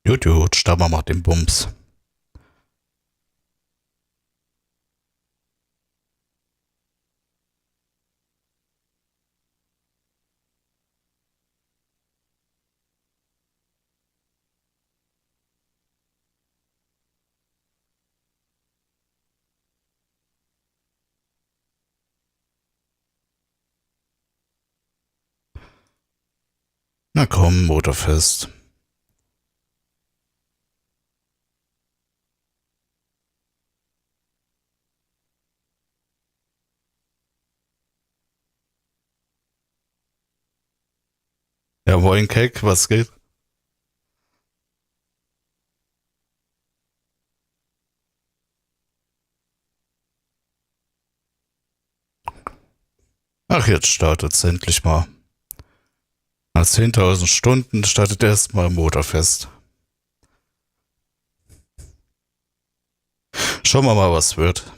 Gut, gut, starten wir mal den Bums. Na komm, Motorfest. Ja, moin Keck, was geht? Ach, jetzt startet es endlich mal. Nach 10.000 Stunden startet erstmal Motorfest. Schauen wir mal, was wird.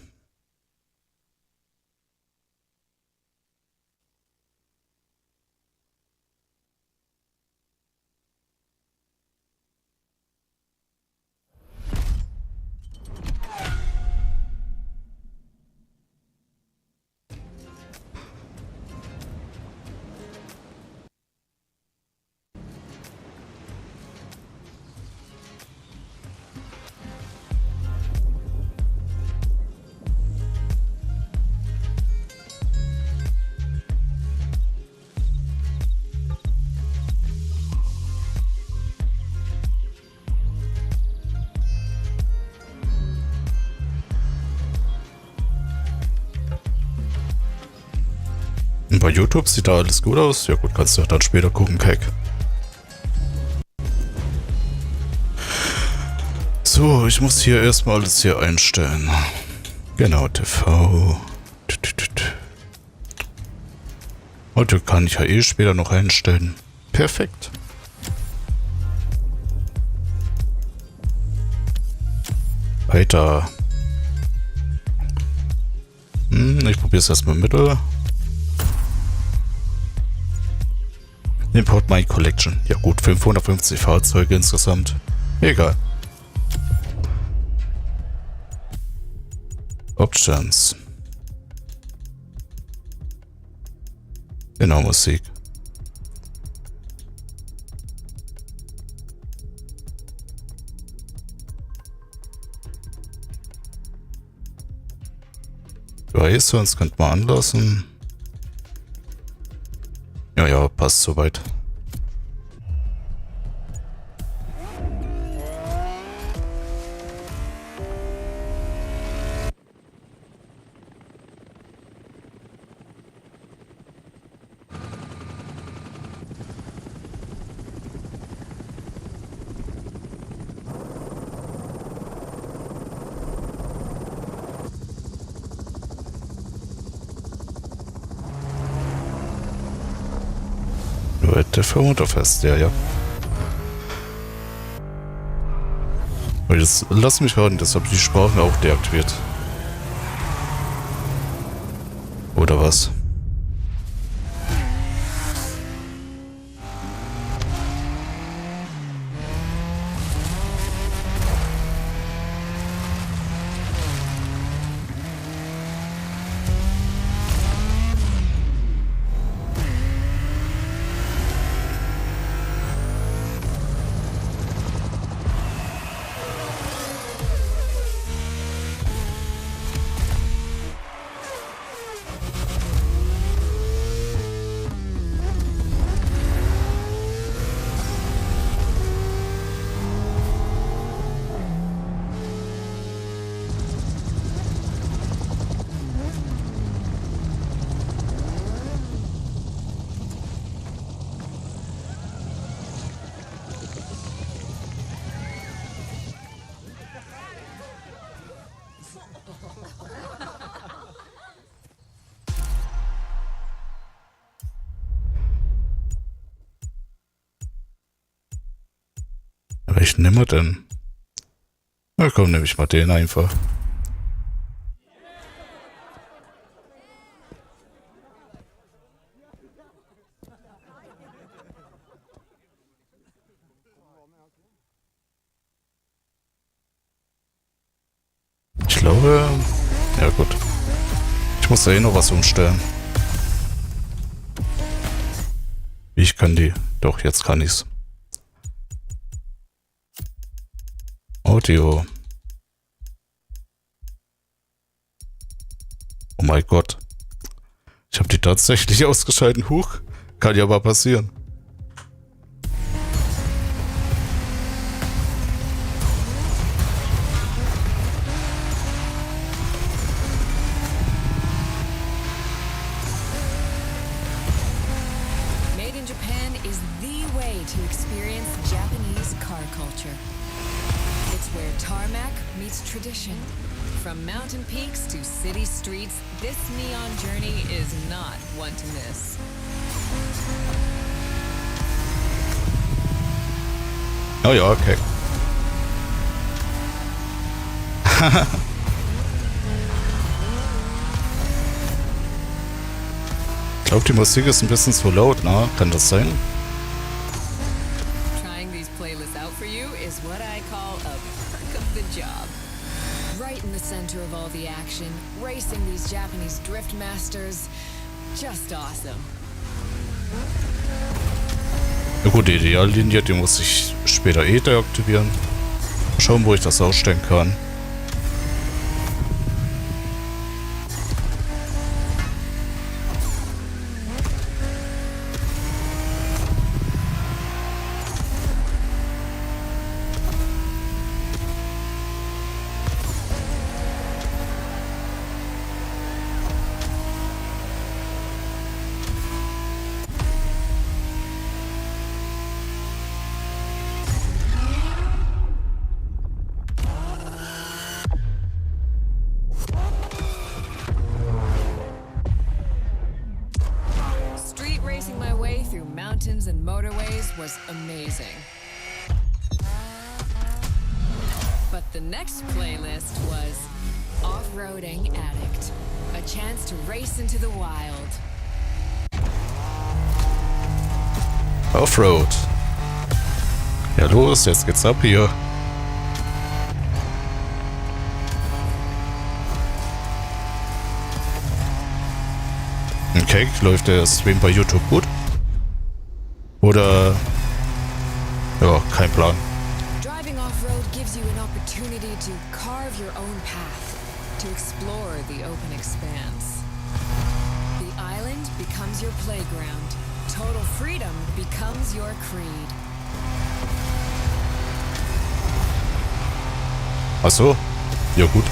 Und bei YouTube sieht da alles gut aus. Ja gut, kannst du dann später gucken, Keck. So, ich muss hier erstmal alles hier einstellen. Genau, TV. Heute kann ich ja eh später noch einstellen. Perfekt. Weiter. Ich probiere es erstmal Mittel. Import My Collection. Ja gut, 550 Fahrzeuge insgesamt. Egal. Options. Genau, Musik. Weiß, sonst könnte man anlassen. Ja, ja, passt soweit. Leute für Motorfest, ja, ja. Jetzt lass mich hören, das habe ich die Sprachen auch deaktiviert. Oder was? Welchen nehmen wir denn? Na komm, nehme ich mal den einfach. glaube... Ja gut. Ich muss da eh noch was umstellen. Ich kann die... Doch, jetzt kann ich's. Audio. Oh mein Gott. Ich habe die tatsächlich ausgeschalten. Huch. Kann ja aber passieren. Made in Japan is the way to experience Japanese car culture. It's where tarmac meets tradition. From mountain peaks to city streets, this neon journey is not one to miss. Oh ja, okay. Ich glaube, die Musik ist ein bisschen zu laut, ne? Kann das sein? Trying these playlists out for you is what I call a perk of the job. Right in the center of all the action, racing these Japanese drift masters, just awesome. Na gut, die Ideallinie, die muss ich später eh deaktivieren. Schauen, wo ich das ausstellen kann. Mountains and motorways was amazing. But the next playlist was Off-Roading Addict. A chance to race into the wild. Offroad. Ja los, jetzt geht's ab hier. Okay, läuft der Stream bei YouTube gut? Oder... Ja, kein Plan. Driving off-road gives you an opportunity to carve your own path, to explore the open expanse. The island becomes your playground. Total freedom becomes your creed. Ach so? Ja gut.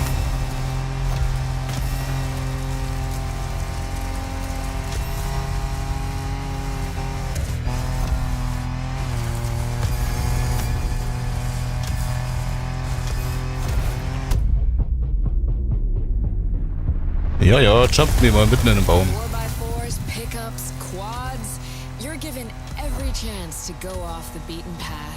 Ja, ja, jumpt mir mal mitten in den Baum. 4x4s, pickups, quads. You're given every chance to go off the beaten path.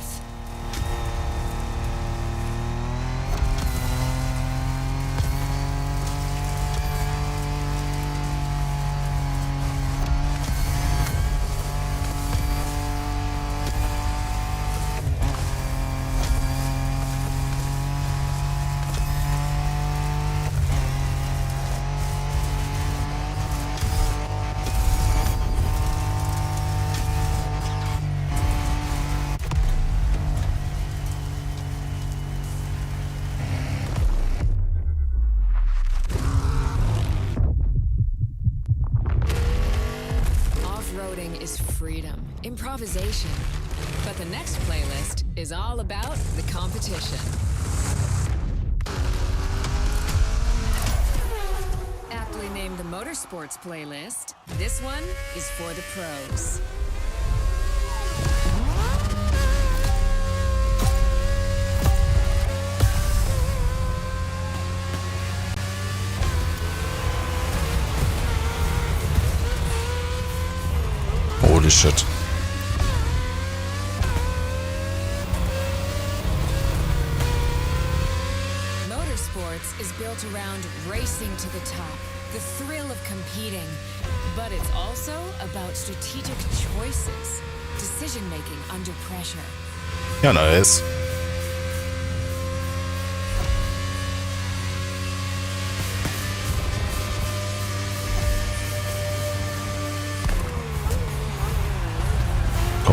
Is freedom, improvisation. But the next playlist is all about the competition. Aptly named the Motorsports playlist, this one is for the pros. Holy shit. Motorsports is built around racing to the top, the thrill of competing. But it's also about strategic choices, decision-making under pressure. Ja, nice.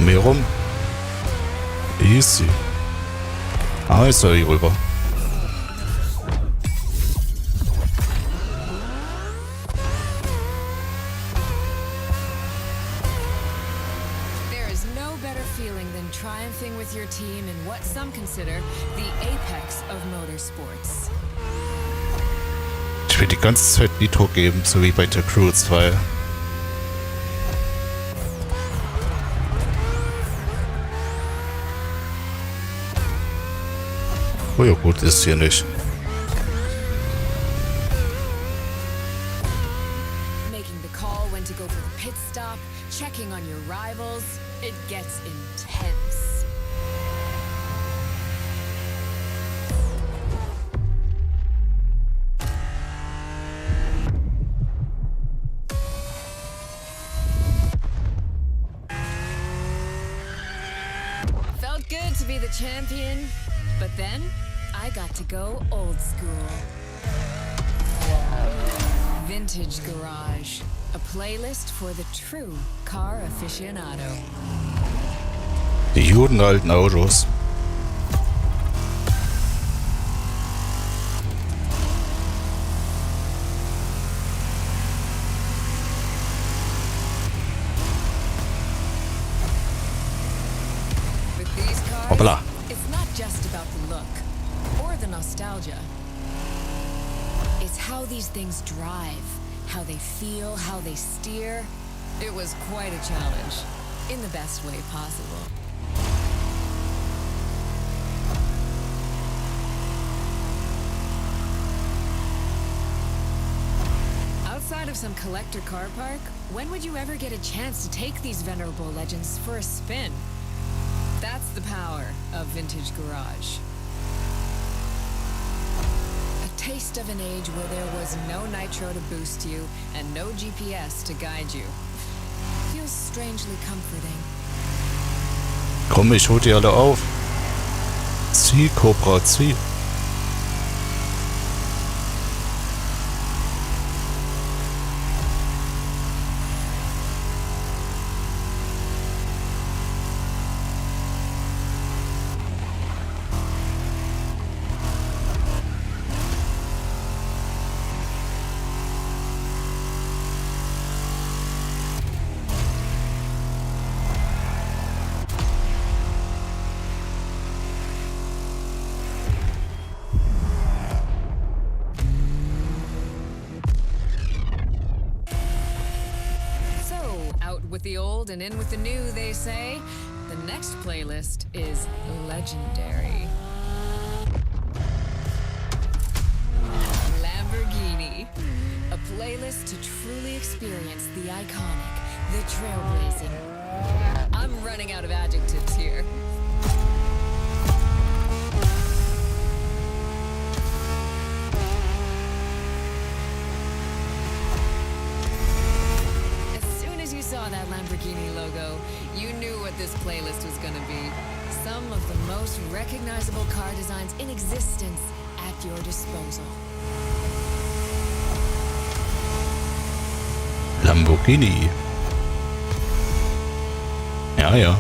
hier rum. Easy. Ah, ist er hier rüber. There is no better feeling than triumphing with your team in what some consider the apex of motorsports. Ich will die ganze Zeit Nitro geben, so wie bei der Crew 2. Oh ja gut, ist hier nicht. Making the call when to go for the pit stop, checking on your rivals, it gets intense. Felt good to be the champion, but then I got to go old school. Vintage Garage, a playlist for the true car aficionado. Die guten alten Autos. With these cars, Hoppala. it's not just about the look or the nostalgia. It's how these things drive, how they feel, how they steer. It was quite a challenge, in the best way possible. Outside of some collector car park, when would you ever get a chance to take these venerable legends for a spin? That's the power of Vintage Garage. A taste of an age where there was no nitro to boost you and no GPS to guide you. Feels strangely comforting. Komm, ich hol die alle auf. Zieh, Cobra, zieh. Out with the old and in with the new, they say. The next playlist is legendary. Lamborghini. A playlist to truly experience the iconic, the trailblazing. I'm running out of adjectives here. Saw that Lamborghini logo, you knew what this playlist was gonna be. Some of the most recognizable car designs in existence at your disposal. Lamborghini. Ja, ja.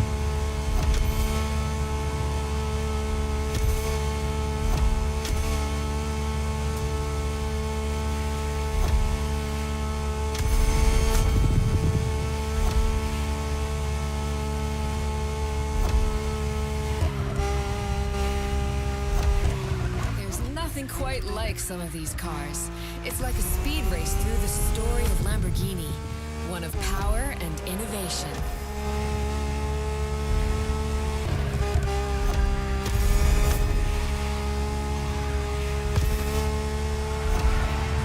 Quite like some of these cars. It's like a speed race through the story of Lamborghini, one of power and innovation.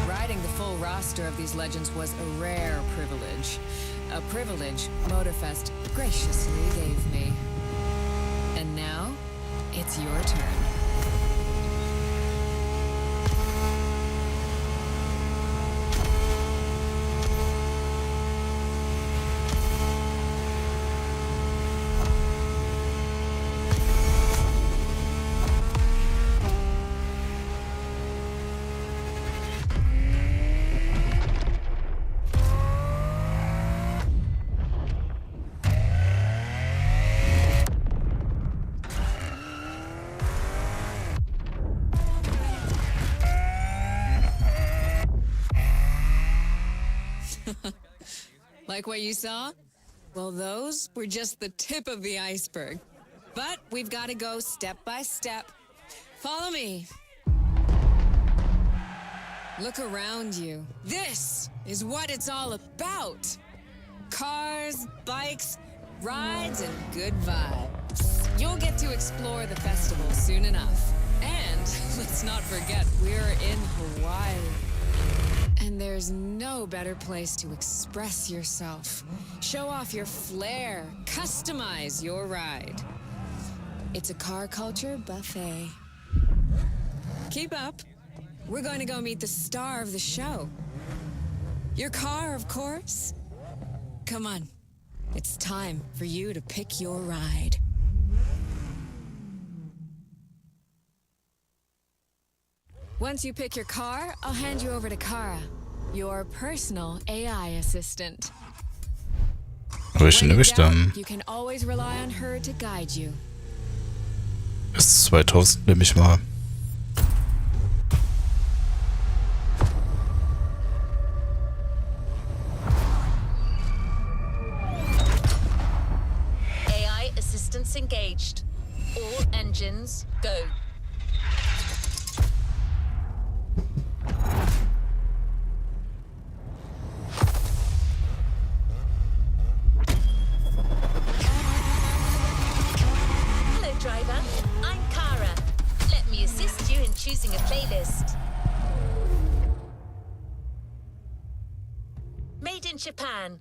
Riding the full roster of these legends was a rare privilege. A privilege Motorfest graciously gave me. And now, it's your turn. Like what you saw? Well, those were just the tip of the iceberg. But we've got to go step by step. Follow me. Look around you. This is what it's all about. Cars, bikes, rides, and good vibes. You'll get to explore the festival soon enough. And let's not forget, we're in Hawaii. And there's no better place to express yourself. Show off your flair. Customize your ride. It's a car culture buffet. Keep up. We're going to go meet the star of the show. Your car, of course. Come on. It's time for you to pick your ride. Once you pick your car, I'll hand you over to Kara, your personal AI assistant. Welche nehme ich dann? You can always rely on her to guide you. Bis 2000 nehme ich mal. AI assistance engaged. All engines go. Hello, driver. I'm Kara. Let me assist you in choosing a playlist. Made in Japan.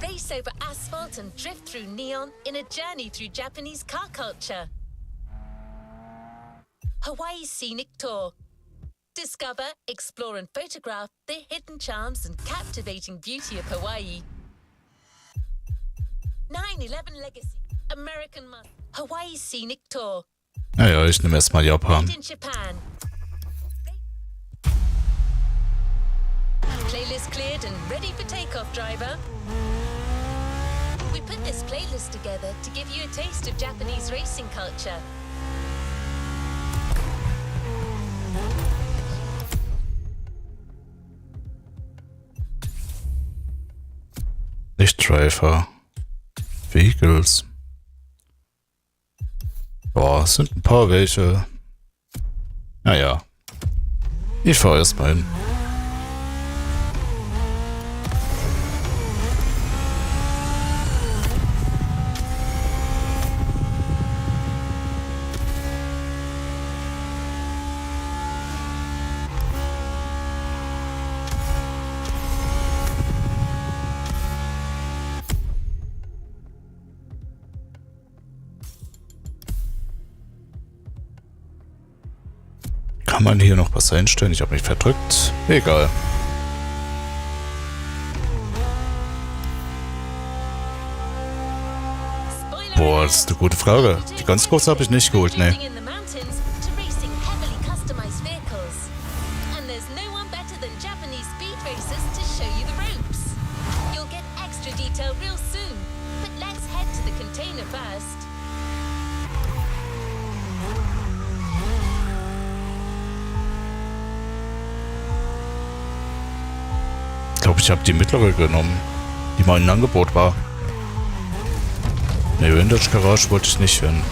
Race over asphalt and drift through neon in a journey through Japanese car culture. Hawaii Scenic Tour. Discover, explore and photograph the hidden charms and captivating beauty of Hawaii. 9/11 Legacy. American Must. Hawaii Scenic Tour. Naja, ich nehme erstmal Japan. Made in Japan. Playlist cleared and ready for takeoff, driver. We put this playlist together to give you a taste of Japanese racing culture. Lichtdriver. Vehicles. Boah, es sind ein paar welche. Naja. Ich fahre erstmal hin. Kann man hier noch was einstellen? Ich habe mich verdrückt. Egal. Boah, das ist eine gute Frage. Die ganz kurz habe ich nicht geholt, ne. Ich glaube, ich habe die mittlere genommen, die mal in Angebot war. Ne, Vintage Garage wollte ich nicht hin.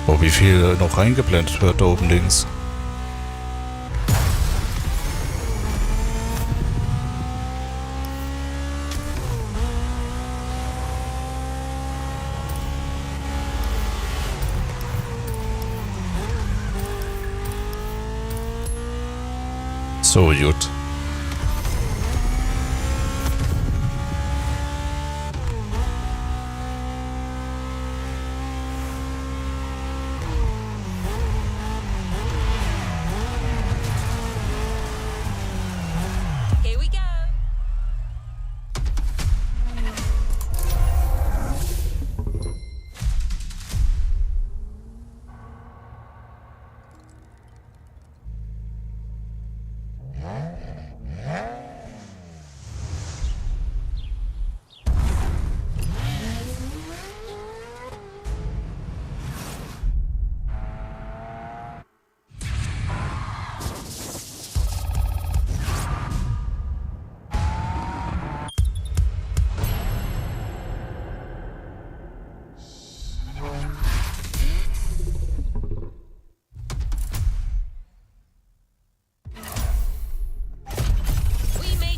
Oh, wie viel noch reingeblendet wird da oben links. So gut. Here we go.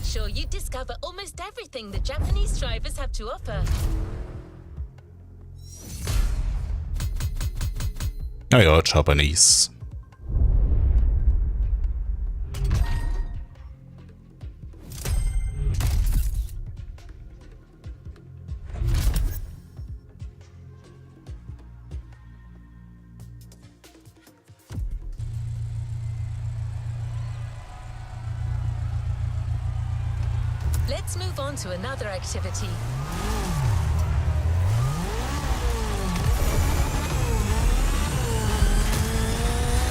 sure you discover almost everything the Japanese drivers have to offer. Naja, Japanese. Let's move on to another activity.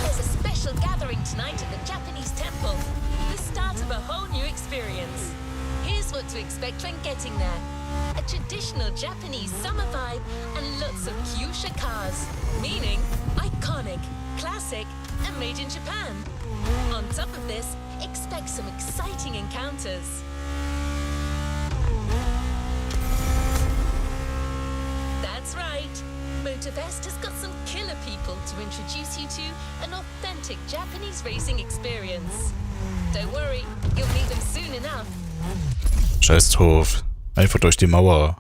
There's a special gathering tonight at the Japanese temple. The start of a whole new experience. Here's what to expect when getting there. A traditional Japanese summer vibe and lots of kyusha cars, meaning iconic, classic, and made in Japan. On top of this, expect some exciting encounters. That's right. Motorfest has got some killer people to introduce you to an authentic Japanese racing experience. Don't worry, you'll meet them soon enough. Scheiß drauf. Einfach durch die Mauer.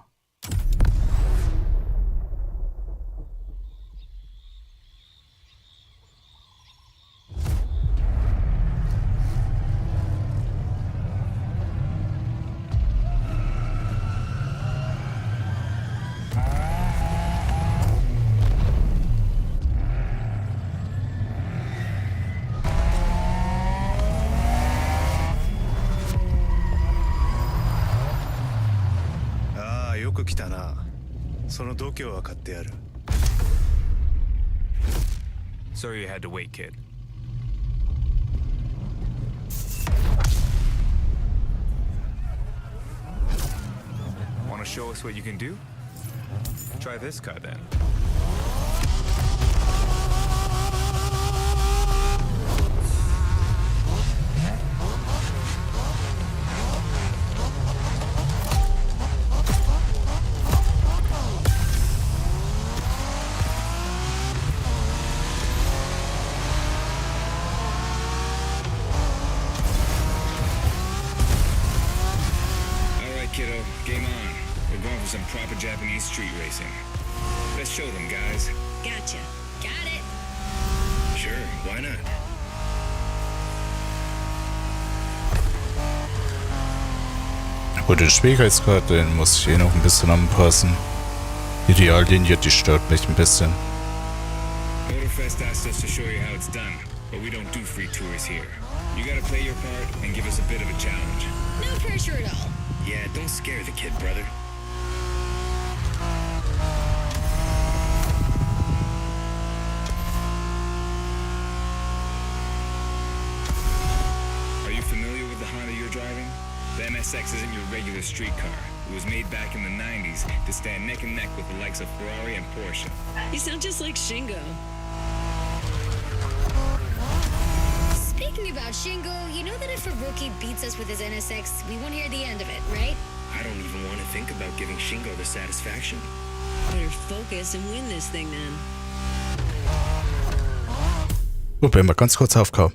Sorry you had to wait, kid. Want to show us what you can do? Try this car then. Kiddo, game on. We're going for some proper Japanese street racing. Let's show them, guys. Gotcha. Got it. Sure, why not? Gut, den Schwierigkeitsgrad, den muss ich eh noch ein bisschen anpassen. Die Ideallinie, die stört mich ein bisschen. Motorfest asked us to show you how it's done, but we don't do free tours here. You gotta play your part and give us a bit of a challenge. No pressure at all. Yeah, don't scare the kid, brother. Are you familiar with the Honda you're driving? The NSX isn't your regular street car. It was made back in the 90s to stand neck and neck with the likes of Ferrari and Porsche. You sound just like Shingo. Speaking about Shingo, you know that if a rookie beats us with his NSX, we won't hear the end of it, right? I don't even want to think about giving Shingo the satisfaction. Better focus and win this thing then. Probieren wir ganz kurz AFK.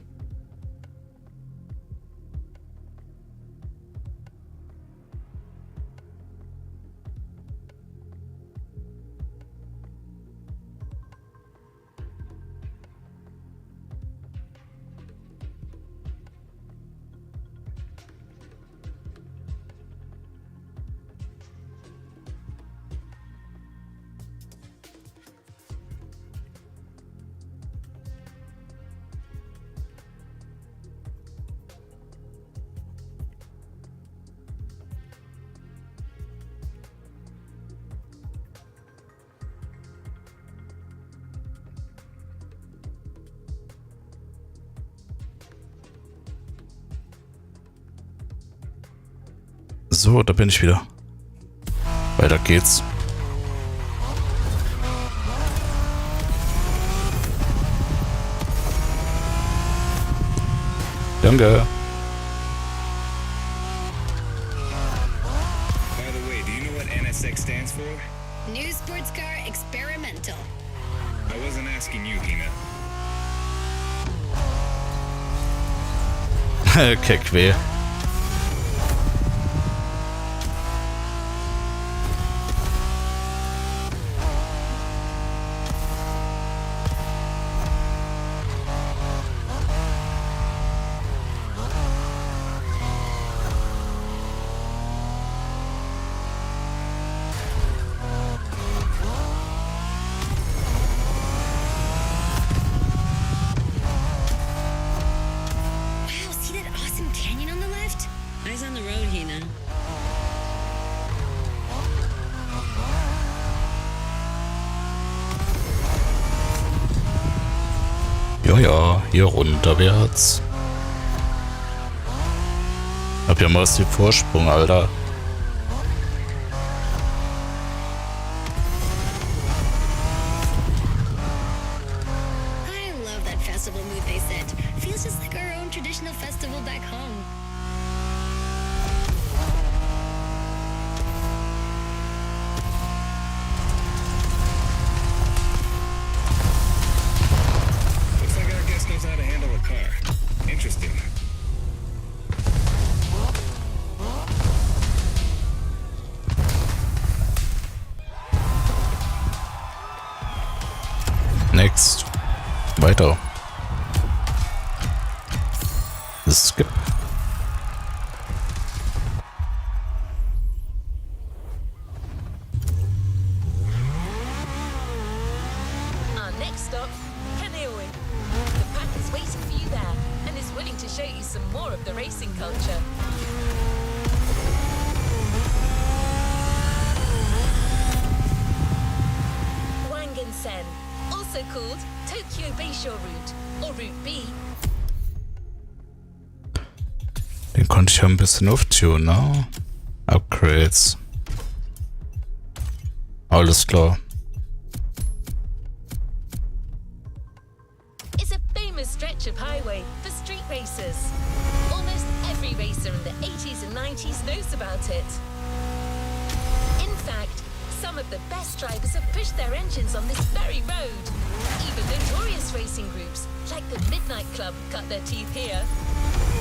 So, da bin ich wieder. Weiter geht's. Danke. By the way, do you know what NSX stands for? New sports car experimental. I wasn't asking you, Hina. Okay, quer. ja, hier runterwärts. Hab ja massiv Vorsprung, Alter. I love that festival mood they set. Feels just like our own traditional festival back home. Looks like our guest knows how to handle a car. Interesting. Next. Weiter. Skip. Our next stop, Canoeing. The pack is waiting for you there and is willing to show you some more of the racing culture. Wangen-sen, also called Tokyo Bayshore Route or Route B. Den konnte ich ja ein bisschen auftunen, ne? Upgrades. Alles klar. It's a famous stretch of highway for street racers. Almost every racer in the 80s and 90s knows about it. In fact, some of the best drivers have pushed their engines on this very road. Even notorious racing groups, like the Midnight Club, cut their teeth here.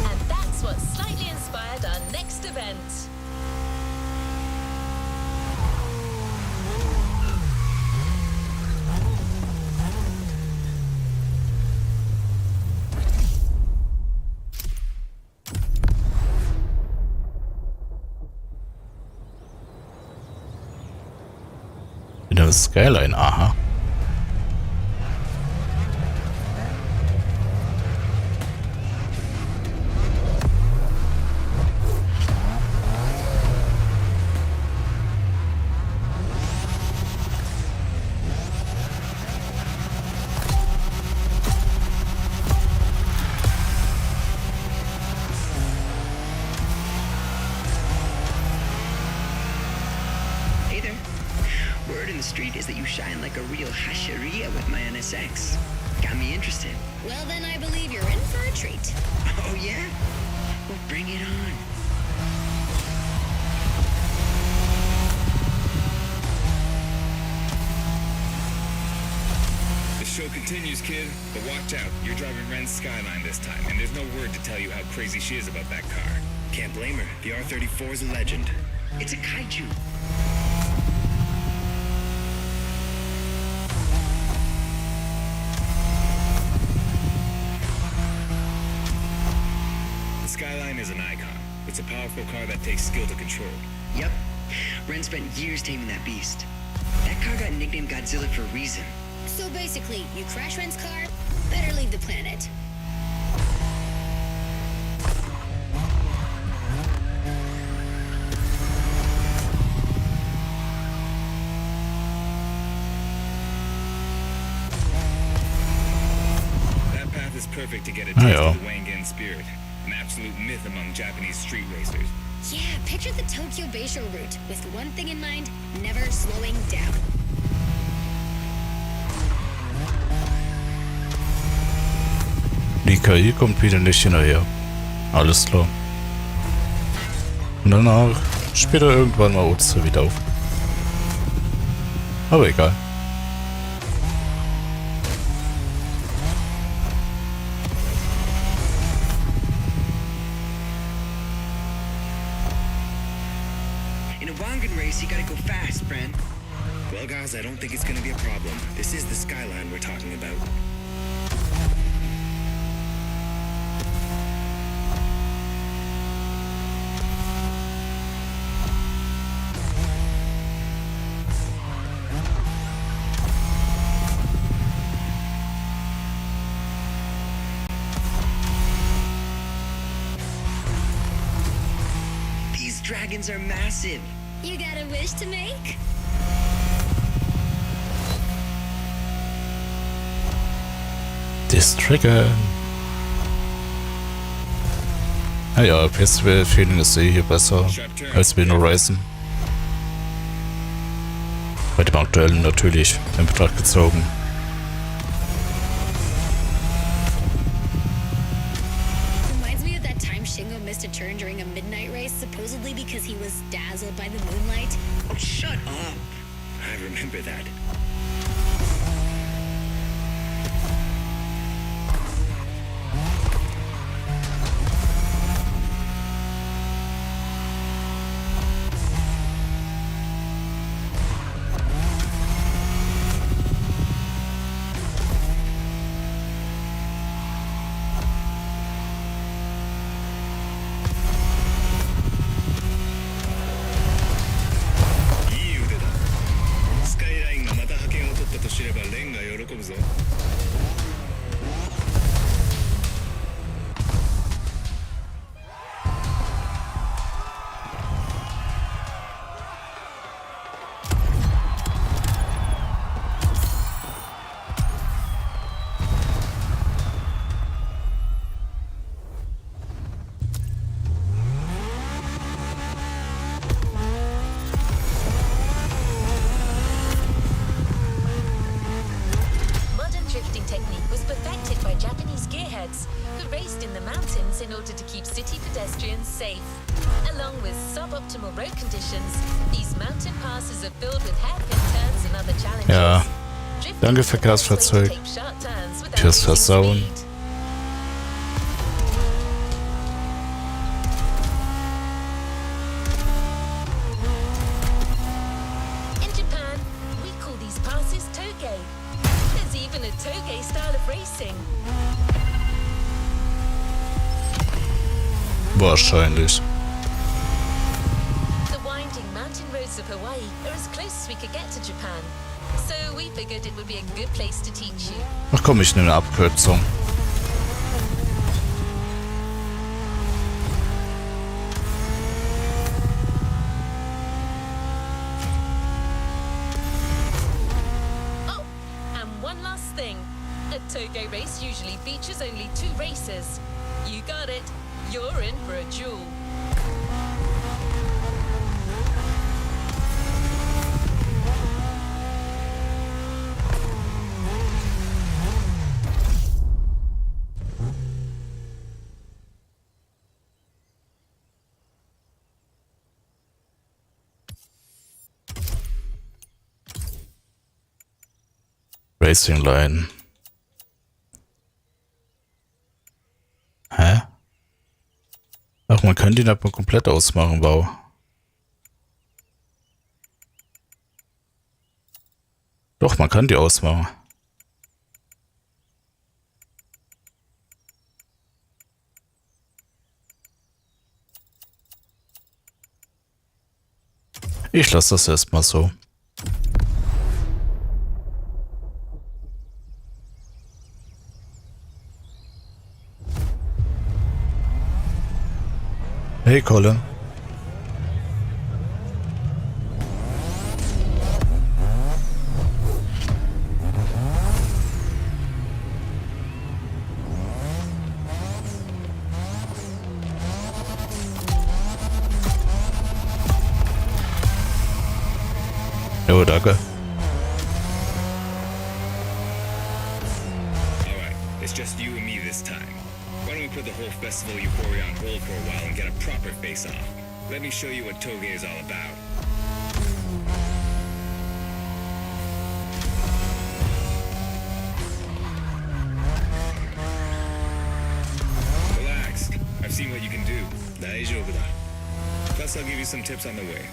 And that's what slightly inspired our next event. Wieder Skyline, aha. Hey there. Word in the street is that you shine like a real hasheria with my NSX. Got me interested. Well, then I believe you're in for a treat. Oh, yeah? Well, bring it on. The show continues, kid. But watch out. You're driving Ren's Skyline this time, and there's no word to tell you how crazy she is about that car. Can't blame her. The R34 is a legend. It's a kaiju. The Skyline is an icon. It's a powerful car that takes skill to control. Yep. Ren spent years taming that beast. That car got nicknamed Godzilla for a reason. So basically, you crash Ren's car, better leave the planet. That path is perfect to get a taste yeah. of the Wangen spirit, an absolute myth among Japanese street racers. Yeah, picture the Tokyo Bayshore route with one thing in mind, never slowing down. Die KI kommt wieder nicht hinterher. Alles klar. Und danach später irgendwann mal Oster wieder auf. Aber egal. In a Wangen race, you gotta go fast, Bren. Well, guys, I don't think it's gonna be a problem. This is the Skyline we're talking about. These dragons are massive. You got a wish to make? Das Trigger. Naja, Festival-Feeling ist hier besser als Wien Horizon. Bei dem aktuellen natürlich in Betracht gezogen. Reminds me of that time Shingo missed a turn during a midnight race, supposedly because he was dazzled by the moonlight. Oh, shut up. I remember that. in order to keep city pedestrians safe. Along with suboptimal road conditions, these mountain passes are filled with hairpin turns and other challenges. Ja, danke Verkehrsfahrzeug fürs Versauen. In Japan, we call these passes toge. There's even a toge style of racing. Wahrscheinlich. The winding mountain roads of Hawaii are as close as we could get to Japan. So we figured it would be a good place to teach you. Ach komm, ich nehme eine Abkürzung. Oh, and one last thing. A toge race usually features only 2 racers. You got it. You're in for a duel. Racing Line. Hä? Ach, man kann den aber komplett ausmachen, wow. Doch, man kann die ausmachen. Ich lasse das erstmal so. Hey Colin. Jo, danke. Alright, it's just you and me this time. Why don't we put the whole festival euphoria on hold for a while and get a proper face-off? Let me show you what toge is all about. Relax. I've seen what you can do. 大丈夫だ. Plus, I'll give you some tips on the way.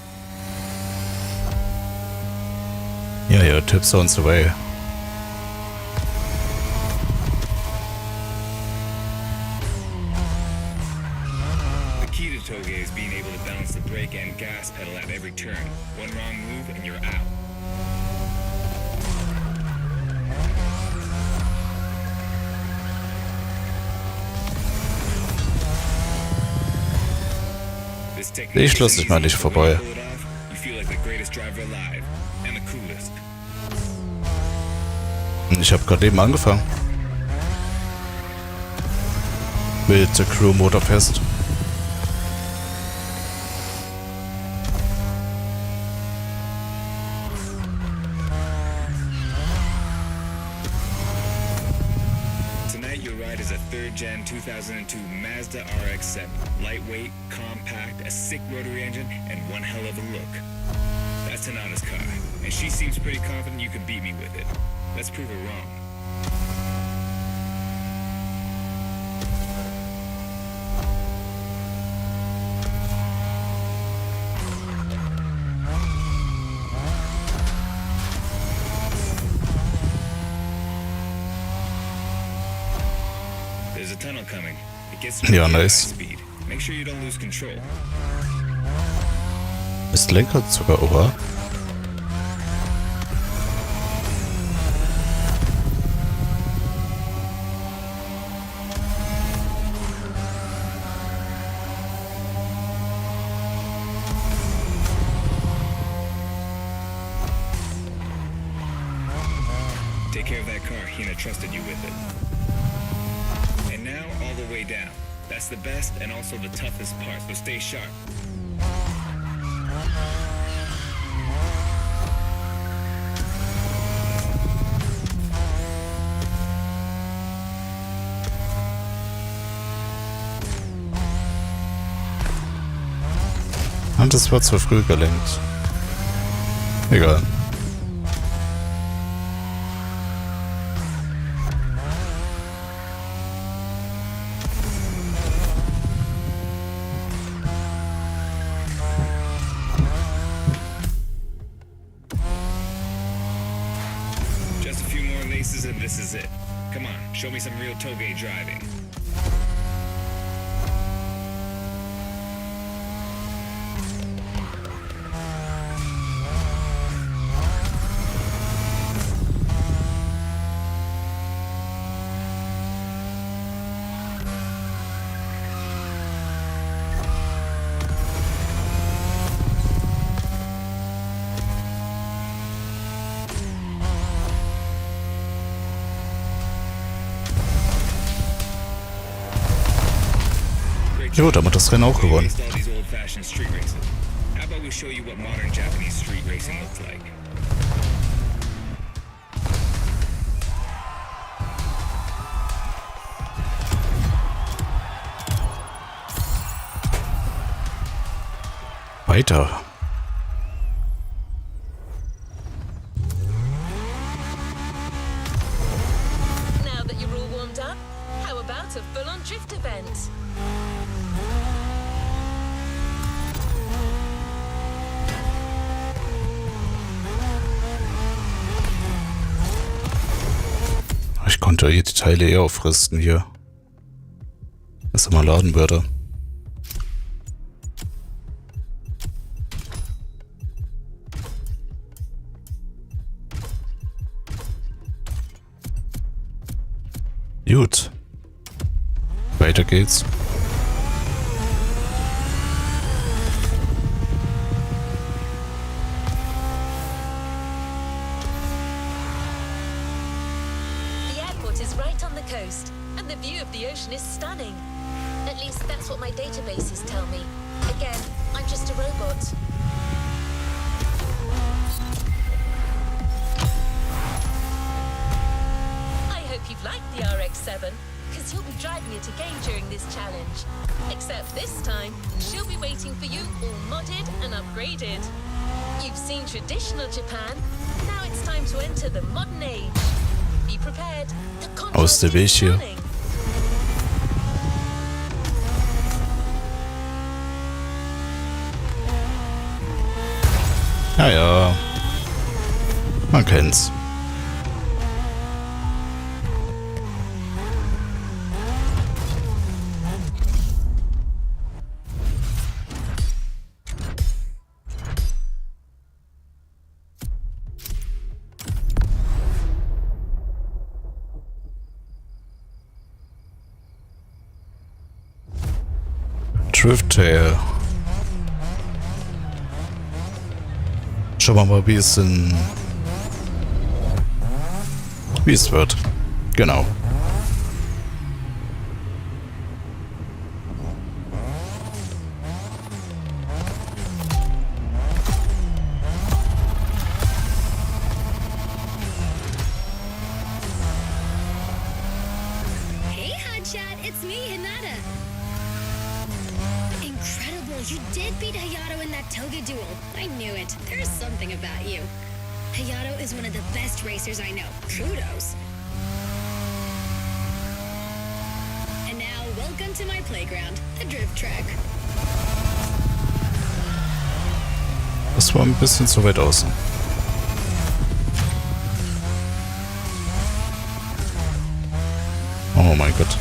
Ja, tips on the way. Toge is being able to balance the brake and gas pedal at every turn. One wrong move and you're out. This technique Ich lass dich mal nicht vorbei. You feel like the greatest driver alive and the coolest. Ich habe gerade eben angefangen. mit der Crew Motorfest. Tonight your ride is a 3rd Gen 2002 Mazda RX-7. Lightweight, compact, a sick rotary engine, and one hell of a look. That's Tanana's car, and she seems pretty confident you can beat me with it. Let's prove her wrong. There's a tunnel coming. It gets Ja, at high nice. speed. Make sure you don't lose control. Ist Lenkrad sogar ober. Take care of that car. Hina trusted you with it. And now, all the way down. That's the best and also the toughest part, so stay sharp. Und das war zu früh gelenkt. Egal. Just a few more laces and this is it. Come on, show me some real toge driving. Jo, damit das Rennen auch gewonnen. All these old-fashioned street races. How about we show you what modern Japanese street racing looks like? Weiter. Now that you're all warmed up, how about a full-on drift event? Ich konnte die Teile eher auffristen hier. Dass er mal laden würde. Gut. Weiter geht's. The airport is right on the coast, and the view of the ocean is stunning. At least that's what my databases tell me. Again, I'm just a robot. I hope you've liked the RX-7, because you'll be driving it again during this challenge. Except this time, she'll be waiting for you all modded and upgraded. You've seen traditional Japan, now it's time to enter the modern age. Be prepared. The Aus der contrast Weg is hier. stunning. Ja, ja. Man kennt's. Drifttail. Schauen wir mal, wie es wird. Genau. You did beat Hayato in that toga duel. I knew it. There's something about you. Hayato is one of the best racers I know. Kudos. And now, welcome to my playground, the drift track. Das war ein bisschen zu weit außen. Oh mein Gott.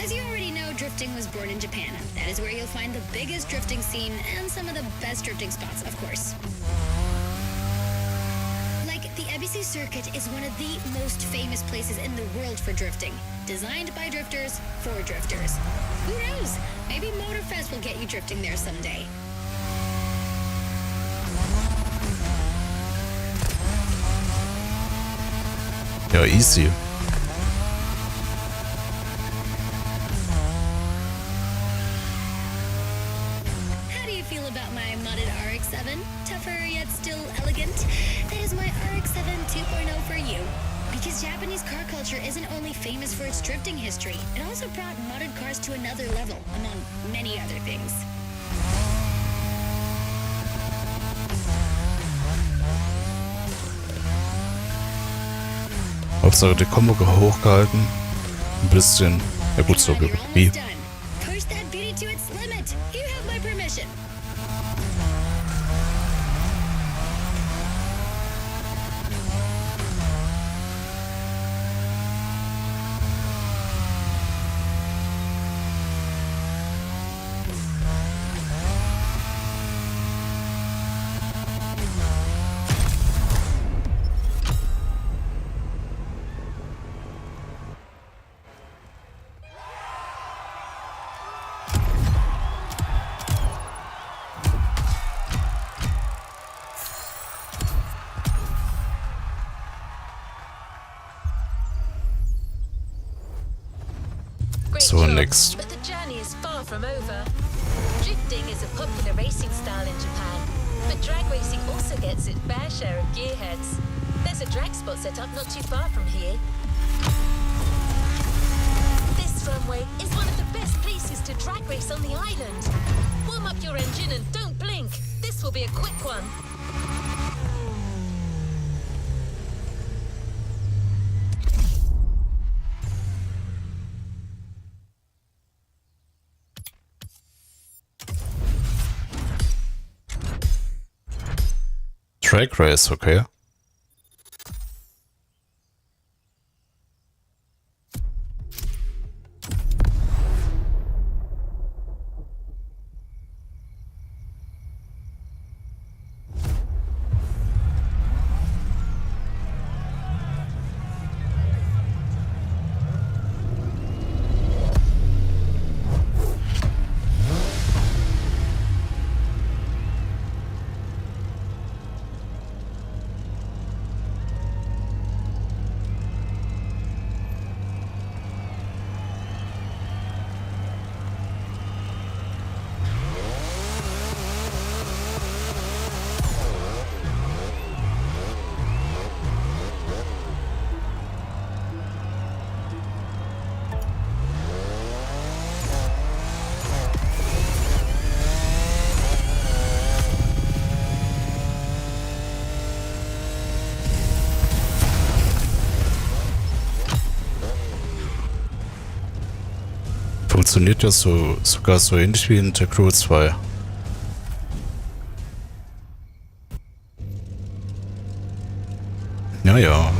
As you already know, drifting was born in Japan. That is where you'll find the biggest drifting scene and some of the best drifting spots, of course. Like, the EBC circuit is one of the most famous places in the world for drifting. Designed by drifters, for drifters. Who knows? Maybe Motorfest will get you drifting there someday. Ja, easy. How do you feel about my modded RX-7? Tougher yet still elegant? That is my RX-7 2.0 for you. Because Japanese car culture isn't only famous for its drifting history, it also brought modded cars to another level, among many other things. Hauptsache die Kombo hochgehalten. Ein bisschen. Ja gut, so Come on, you're wie. almost done. Push that beauty to its limit. You have my permission. Great So job, next. But the journey is far from over. Drifting is a popular racing style in Japan, but drag racing also gets its fair share of gearheads. There's a drag spot set up not too far from here. This runway is one of the best places to drag race on the island. Warm up your engine and don't blink. This will be a quick one. Track Race, okay. Funktioniert ja sogar so ähnlich wie in The Crew 2. Ja, ja.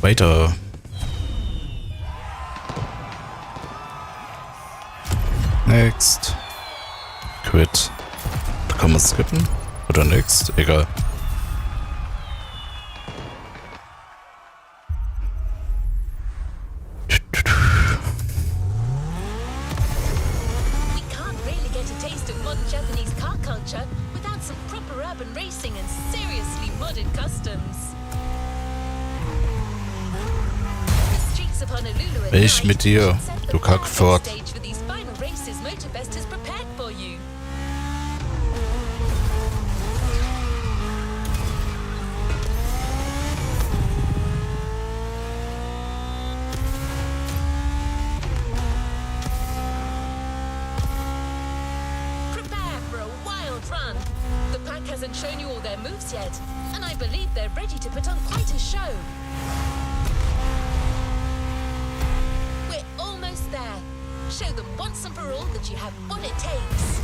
Weiter. Next. Quit. Da kann man skippen. Oder next. Egal. We can't really get a taste of modern Japanese car culture without some proper urban racing and seriously modded customs. The streets of Honolulu at Ich night mit dir, should set the du Kackfahrt. perfect stage for these final races Motorfest has prepared for you. Prepare for a wild run. The pack hasn't shown you all their moves yet, and I believe they're ready to put on quite a show. We're almost there. Show them once and for all that you have what it takes.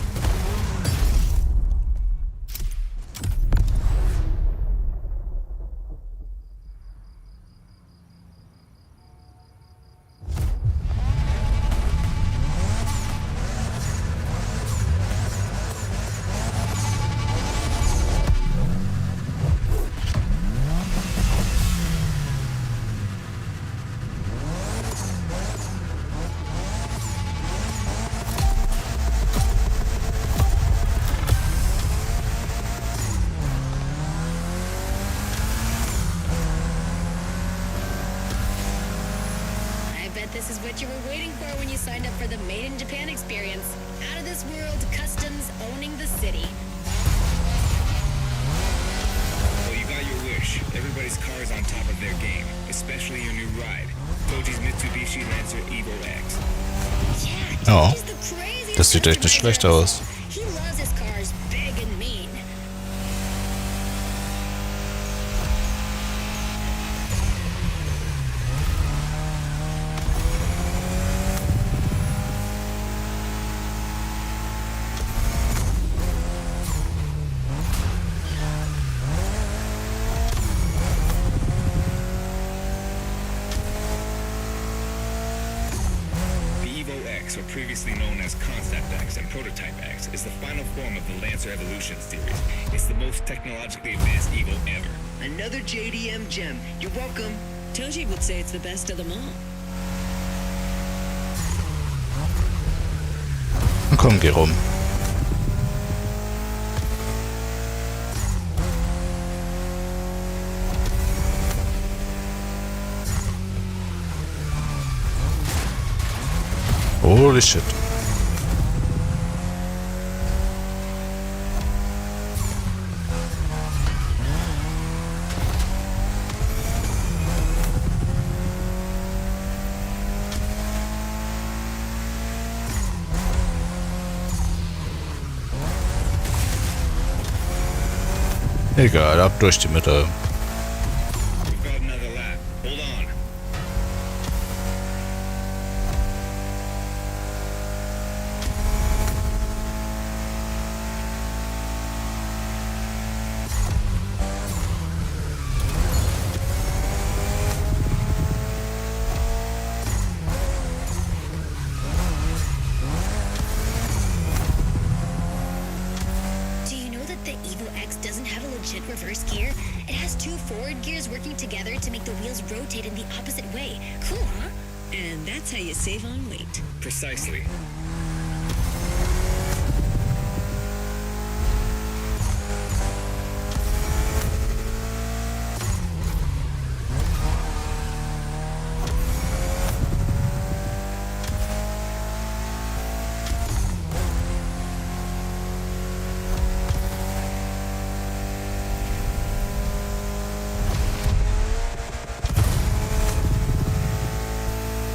I bet this is what you were waiting for when you signed up for the Made in Japan experience. Out of this world customs owning the city. Well, you got your wish. Everybody's car is on top of their game, especially your new ride. Toji's Mitsubishi Lancer Evo X. Yeah, Oh, he's the craziest das sieht echt nicht schlecht aus. He loves his cars big and mean. The Evo X, or previously known as Concept X and Prototype X, is the final form of the Lancer Evolution series. It's the most technologically advanced Evo ever. Another JDM gem. You're welcome. Toji would say it's the best of them all. Komm, geh rum. Holy shit. Egal, ab durch die Mitte. We've got another lap. Hold on. Do you know that the Evo X doesn't have a legit reverse gear? It has two forward gears working together to make the wheels rotate in the opposite way. Cool, huh? And that's how you save on weight. Precisely.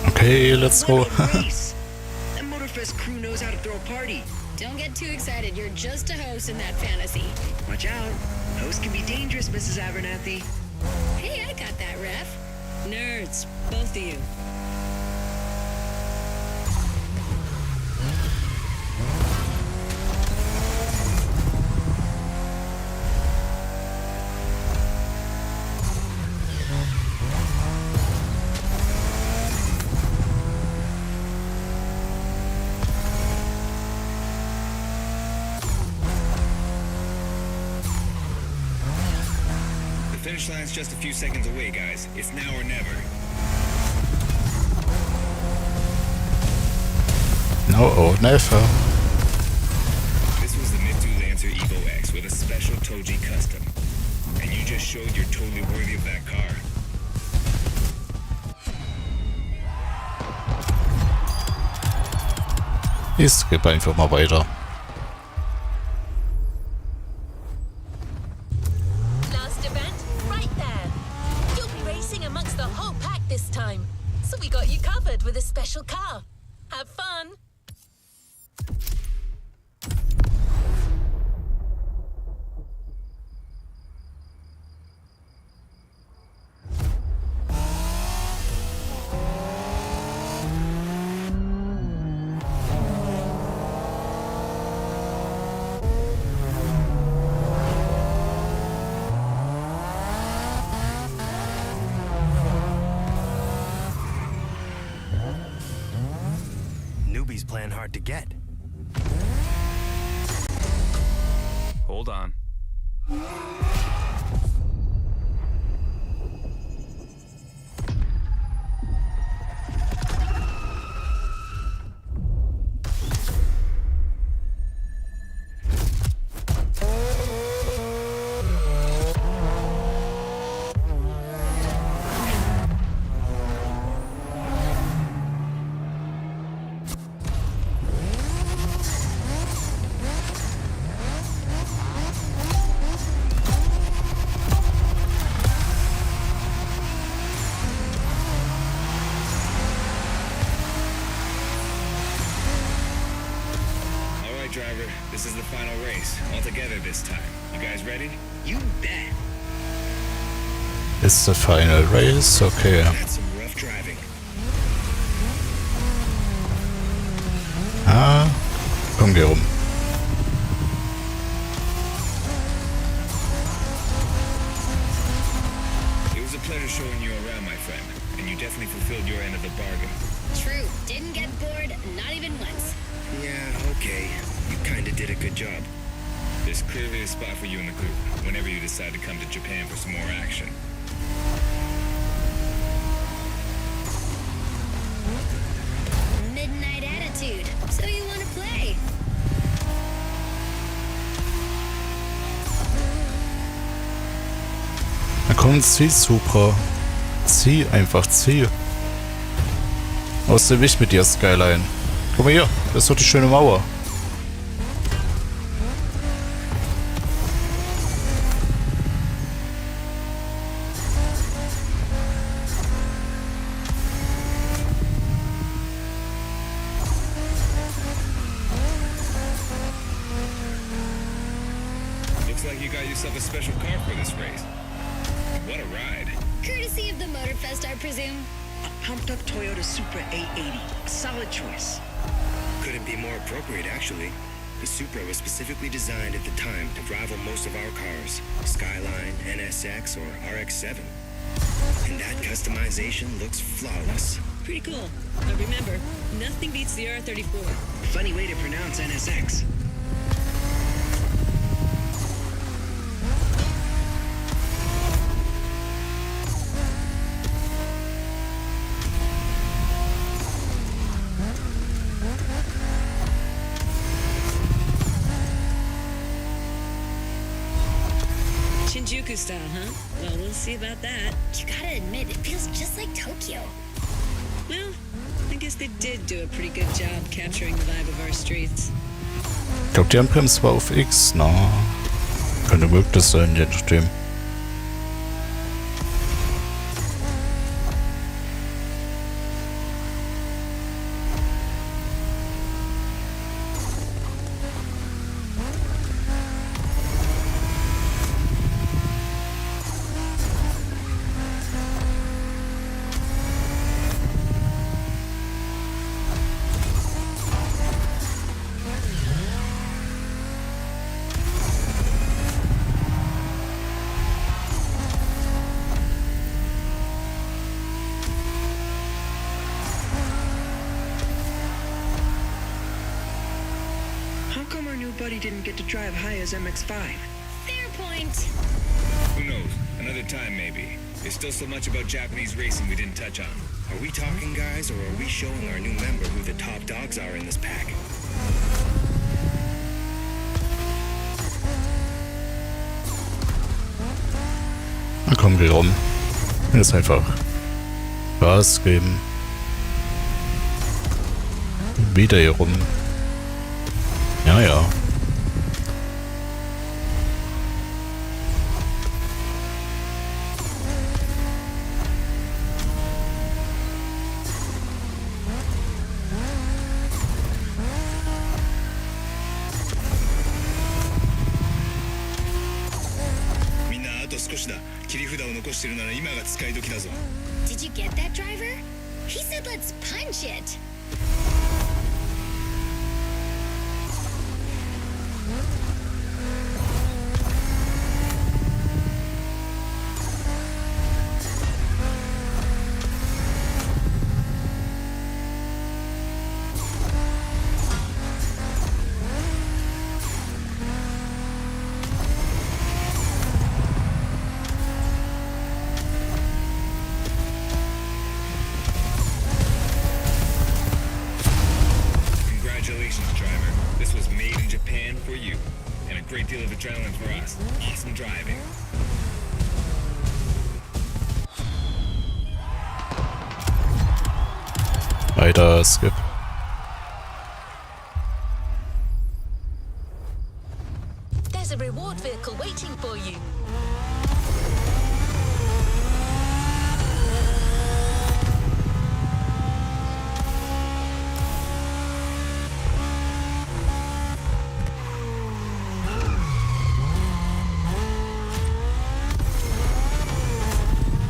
Okay, let's go. What a race. That Motorfest crew knows how to throw a party. Don't get too excited. You're just a host in that fantasy. Watch out. Hosts can be dangerous, Mrs. Abernathy. Hey, I got that, ref. Nerds, both of you. Finish line's just a few seconds away, guys. It's now or never. No, oh, never. This was the Mitsu Lancer Evo X with a special Toji custom. And you just showed you're totally worthy of that car. Ich skippe einfach mal weiter. Last event, right there. You'll be racing amongst the whole pack this time. So we got you covered with a special car. Have fun. Newbies playing hard to get. Hold on. Driver, this is the final race, all together this time. You guys ready? You bet. It's the final race, okay. That's some rough driving. Ah, komm, geh rum. It was a pleasure showing you around, my friend, and you definitely fulfilled your end of the bargain. True. Didn't get bored, not even once. Yeah, okay. You kinda did a good job. There's clearly a spot for you in the group whenever you decide to come to Japan for some more action. Midnight attitude. So you want to play? Na komm, zieh, super. Zieh, einfach zieh. Aus dem Weg mit dir, Skyline. Guck mal hier, das ist doch die schöne Mauer. Looks like you got yourself a special car for this race. What a ride. Courtesy of the Motorfest, I presume. A pumped up Toyota Supra 880. Solid choice. Couldn't be more appropriate, actually. The Supra was specifically designed at the time to rival most of our cars, Skyline, NSX, or RX-7. And that customization looks flawless. Pretty cool. But remember, nothing beats the R34. Funny way to pronounce NSX. Shinjuku style, huh? Well, we'll see about that. You gotta admit, it feels just like Tokyo. Well, I guess they did do a pretty good job capturing the vibe of our streets. Ich glaube, die Handbremse war auf X, na. Könnte möglich sein, je nachdem. How come our new buddy didn't get to drive high as MX-5? Fair point. Who knows? Another time, maybe. There's still so much about Japanese racing we didn't touch on. Are we talking, guys, or are we showing our new member who the top dogs are in this pack? Dann kommen wir rum. Jetzt einfach Gas geben. Wieder hier rum. Ja, ja. Did you get that, driver? He said let's punch it. Congratulations, driver. This was made in Japan for you. And a great deal of adrenaline for us. Awesome driving. Weiter, skip. There's a reward vehicle waiting for you.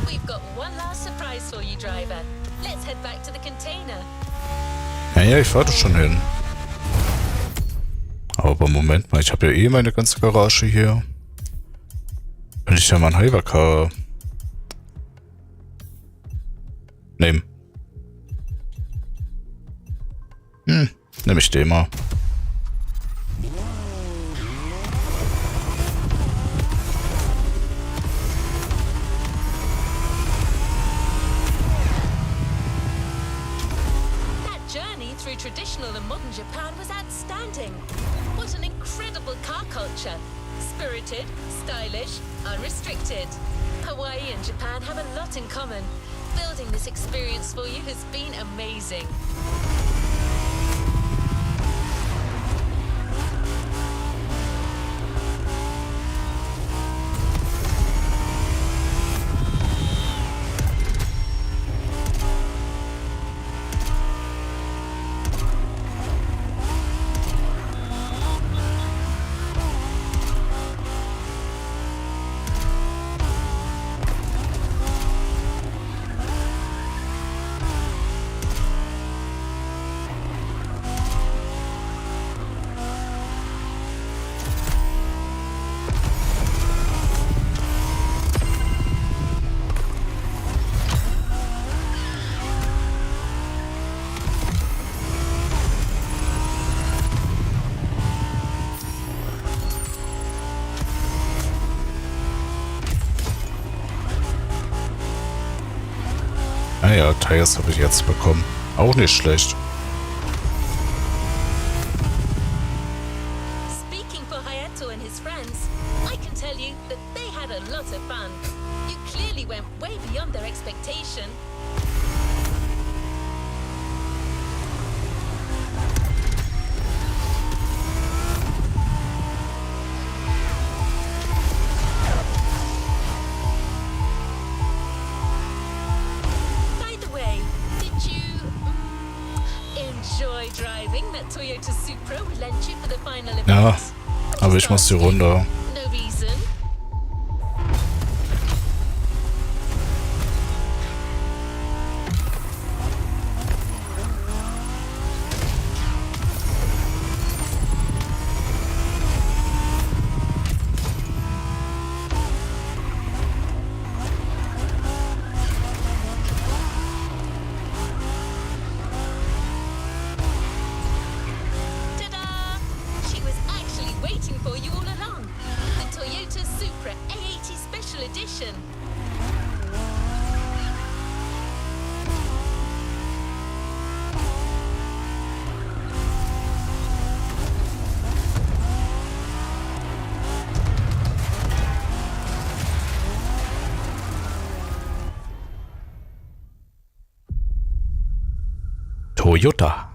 We've got one last surprise for you, driver. Let's head back to the container. Ja, ich fahre schon hin. Aber Moment mal, ich habe ja eh meine ganze Garage hier. Kann ich ja mal einen Hypercar nehmen. Nehme ich den mal. Through traditional and modern Japan was outstanding. What an incredible car culture. Spirited, stylish, unrestricted. Hawaii and Japan have a lot in common. Building this experience for you has been amazing. Naja, Tires habe ich jetzt bekommen. Auch nicht schlecht. Speaking for Hayato and his friends, I can tell you that they had a lot of fun. You clearly went way beyond their expectation. By the way, did you enjoy driving that Toyota Supra we lent you for the final event? Ja, aber ich muss hier runter. No reason. Ta-da! She was actually waiting for you all along. The Toyota Supra A80 Special Edition. Toyota.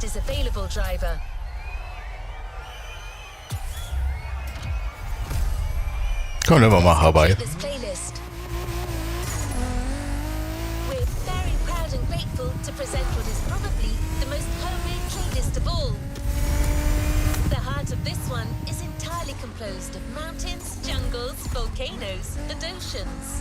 Is available, driver. Komm, nehmen wir mal Hawaii. This playlist. We're very proud and grateful to present what is probably the most homemade playlist of all. The heart of this one is entirely composed of mountains, jungles, volcanoes, and oceans.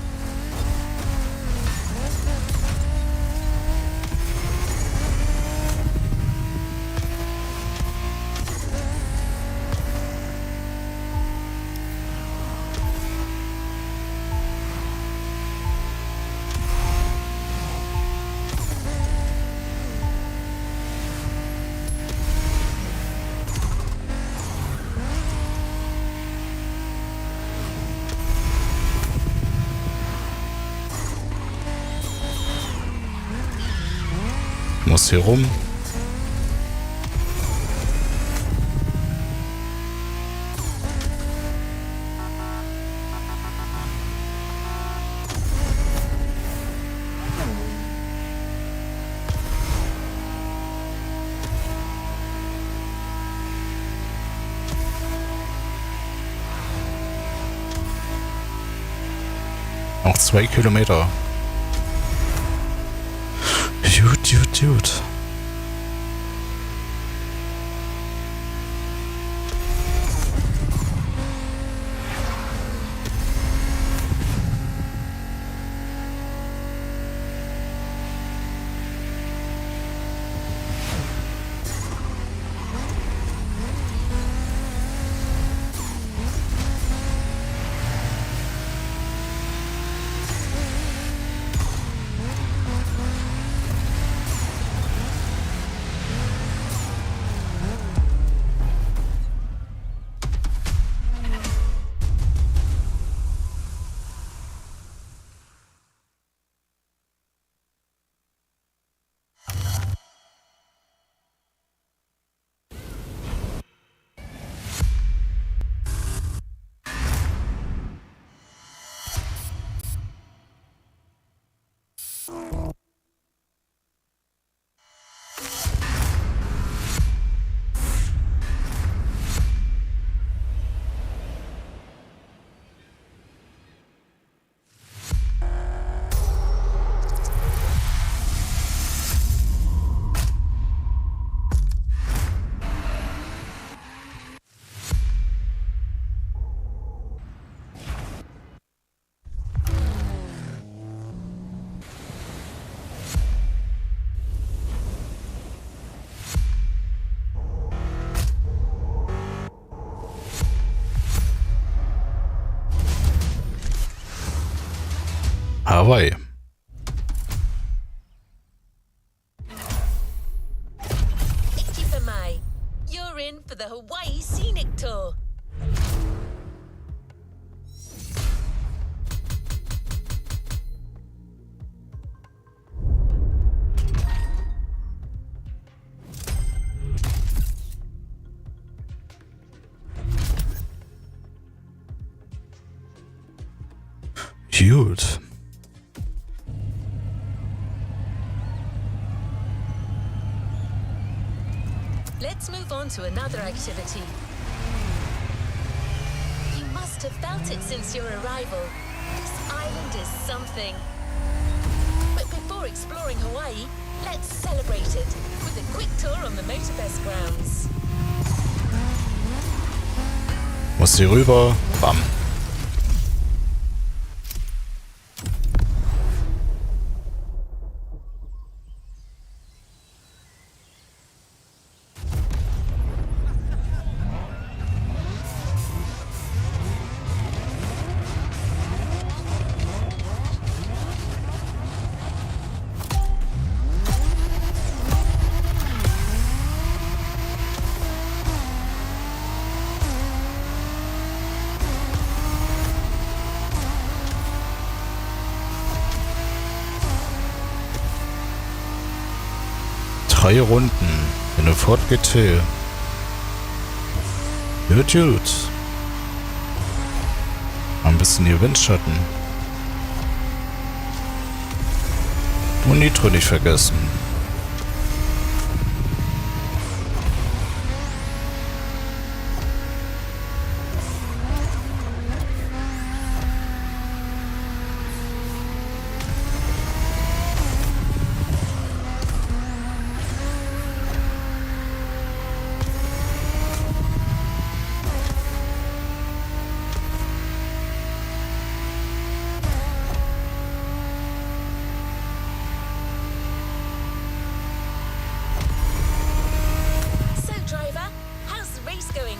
Muss hier rum. Noch 2 Kilometer. Gut. Hawaii. You're in for the Hawaii Scenic Tour. Gut. Let's move on to another activity. You must must have felt it since your arrival. This island is something. But before exploring Hawaii, let's celebrate it with a quick tour on the Motorfest grounds. Muss hier rüber. Bam. Drei Runden. Wenn du fortgeht, Till. Gut. Ein bisschen hier Windschatten. Und Nitro nicht vergessen.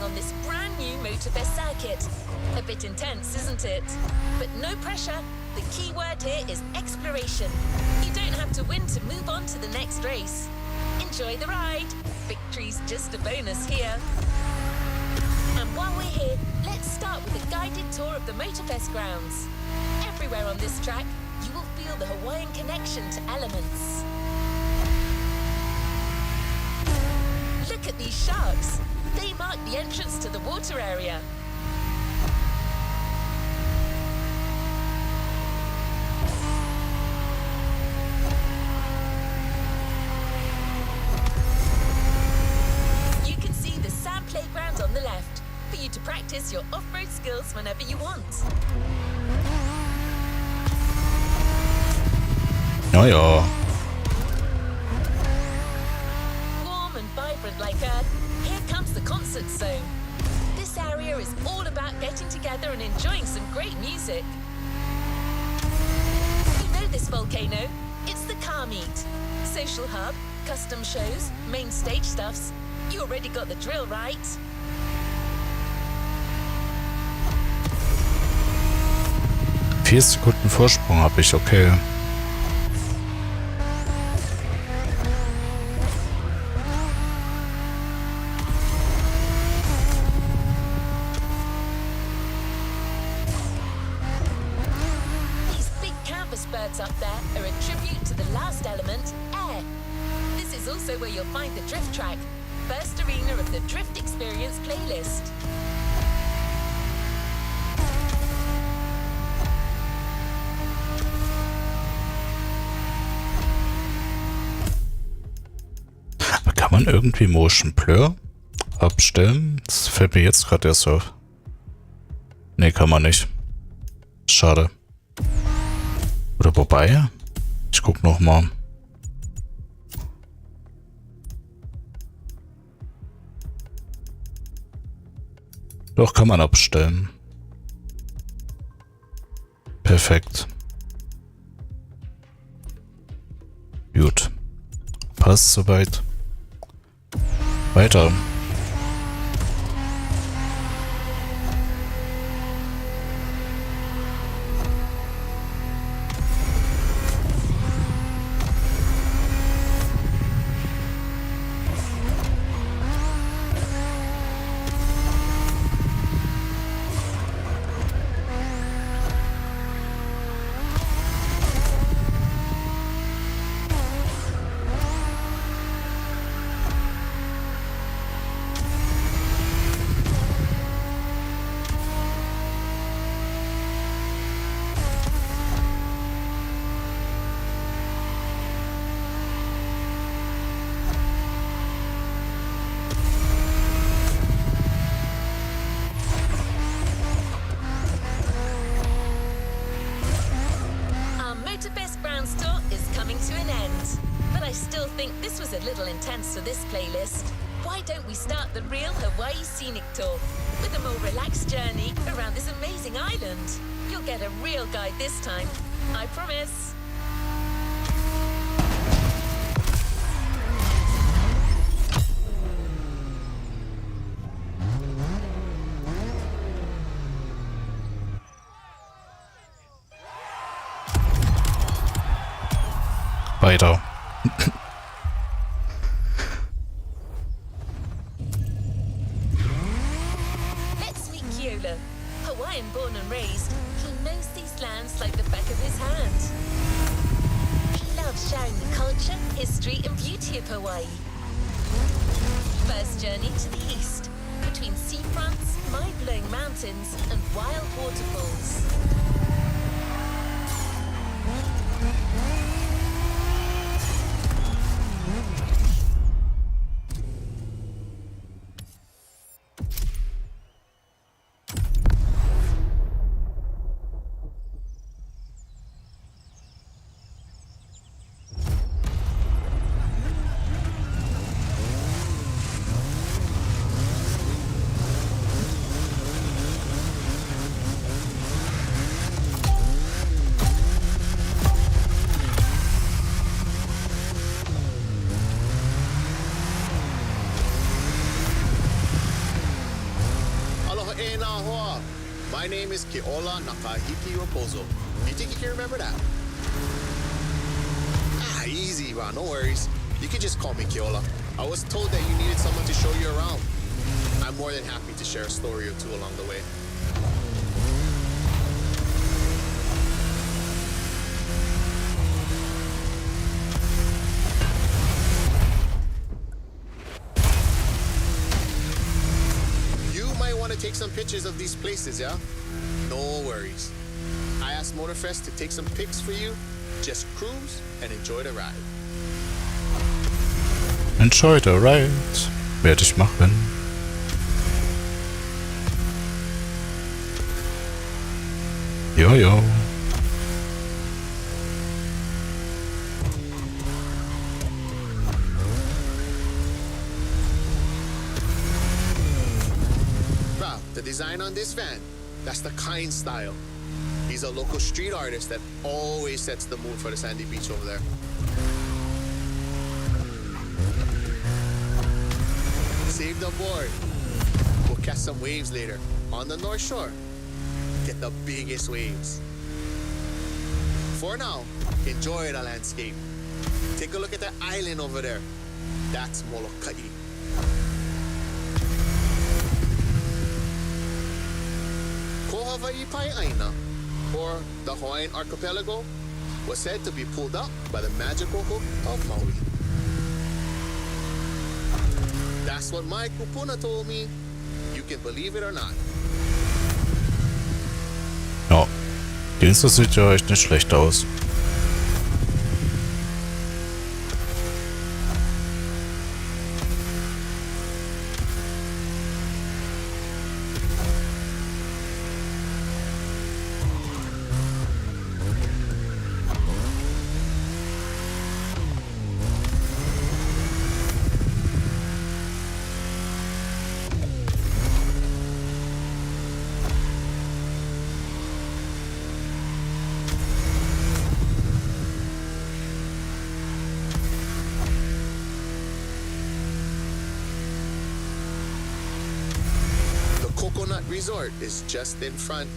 on this brand new Motorfest circuit. A bit intense, isn't it? But no pressure. The key word here is exploration. You don't have to win to move on to the next race. Enjoy the ride. Victory's just a bonus here. And while we're here, let's start with a guided tour of the Motorfest grounds. Everywhere on this track, you will feel the Hawaiian connection to elements. Look at these sharks. They mark the entrance to the water area. You can see the sand playground on the left for you to practice your off-road skills whenever you want. Ja, ja. Warm and vibrant like Earth, here comes the concert zone. This area is all about getting together and enjoying some great music. You know this volcano? It's the car meet. Social hub, custom shows, main stage stuffs. You already got the drill, right? Vier Sekunden Vorsprung habe ich, okay. These big canvas birds up there are a tribute to the last element, air. This is also where you'll find the drift track, first arena of the Drift Experience playlist. Kann man irgendwie Motion Blur abstellen? Das fällt mir jetzt gerade erst auf. Ne, kann man nicht. Schade. Oder wobei? Ich guck noch mal. Doch, kann man abstellen. Perfekt. Gut. Passt soweit. Weiter. little intense for this playlist. Why don't we start the real Hawaii Scenic Tour with a more relaxed journey around this amazing island? You'll get a real guide this time, I promise. Weiter. Let's meet Keola. Hawaiian born and raised, he knows these lands like the back of his hand. He loves sharing the culture, history, and beauty of Hawaii. First journey to the east, between seafronts, mind-blowing mountains, and wild waterfalls. My name is Keola Nakahiki Raposo. You think you can remember that? Ah, easy, bro. No worries. You can just call me Keola. I was told that you needed someone to show you around. I'm more than happy to share a story or two along the way. Take some pictures of these places, yeah? No worries. I asked Motorfest to take some pics for you. Just cruise and enjoy the ride. Enjoy the ride. Werde ich machen. Jojo. The design on this van, that's the Kind style. He's a local street artist that always sets the mood for the sandy beach over there. Save the board. We'll catch some waves later on the North Shore. Get the biggest waves. For now, enjoy the landscape. Take a look at that island over there. That's Molokai. Hawaii Pai'aina, or the Hawaiian archipelago, was said to be pulled up by the magical hook of Maui. That's what my kupuna told me. You can believe it or not. Ja, Dienstag sieht ja echt nicht schlecht aus. Resort is just in front.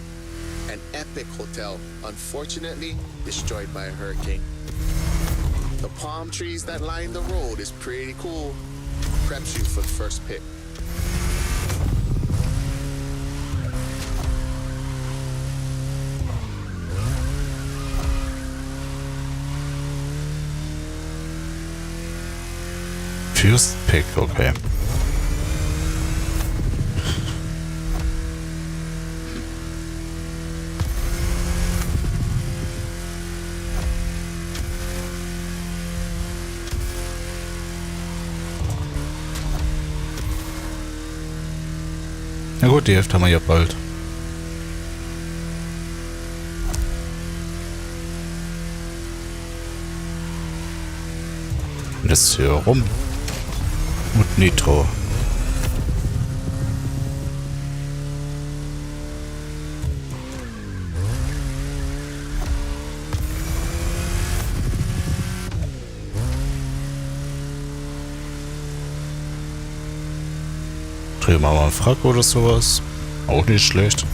An epic hotel, unfortunately destroyed by a hurricane. The palm trees that line the road is pretty cool. Preps you for the first pit. First pick, okay. Na gut, die Hälfte haben wir ja bald. Ist hier rum. Und Nitro. Drehen wir mal einen Frack oder sowas. Auch nicht schlecht.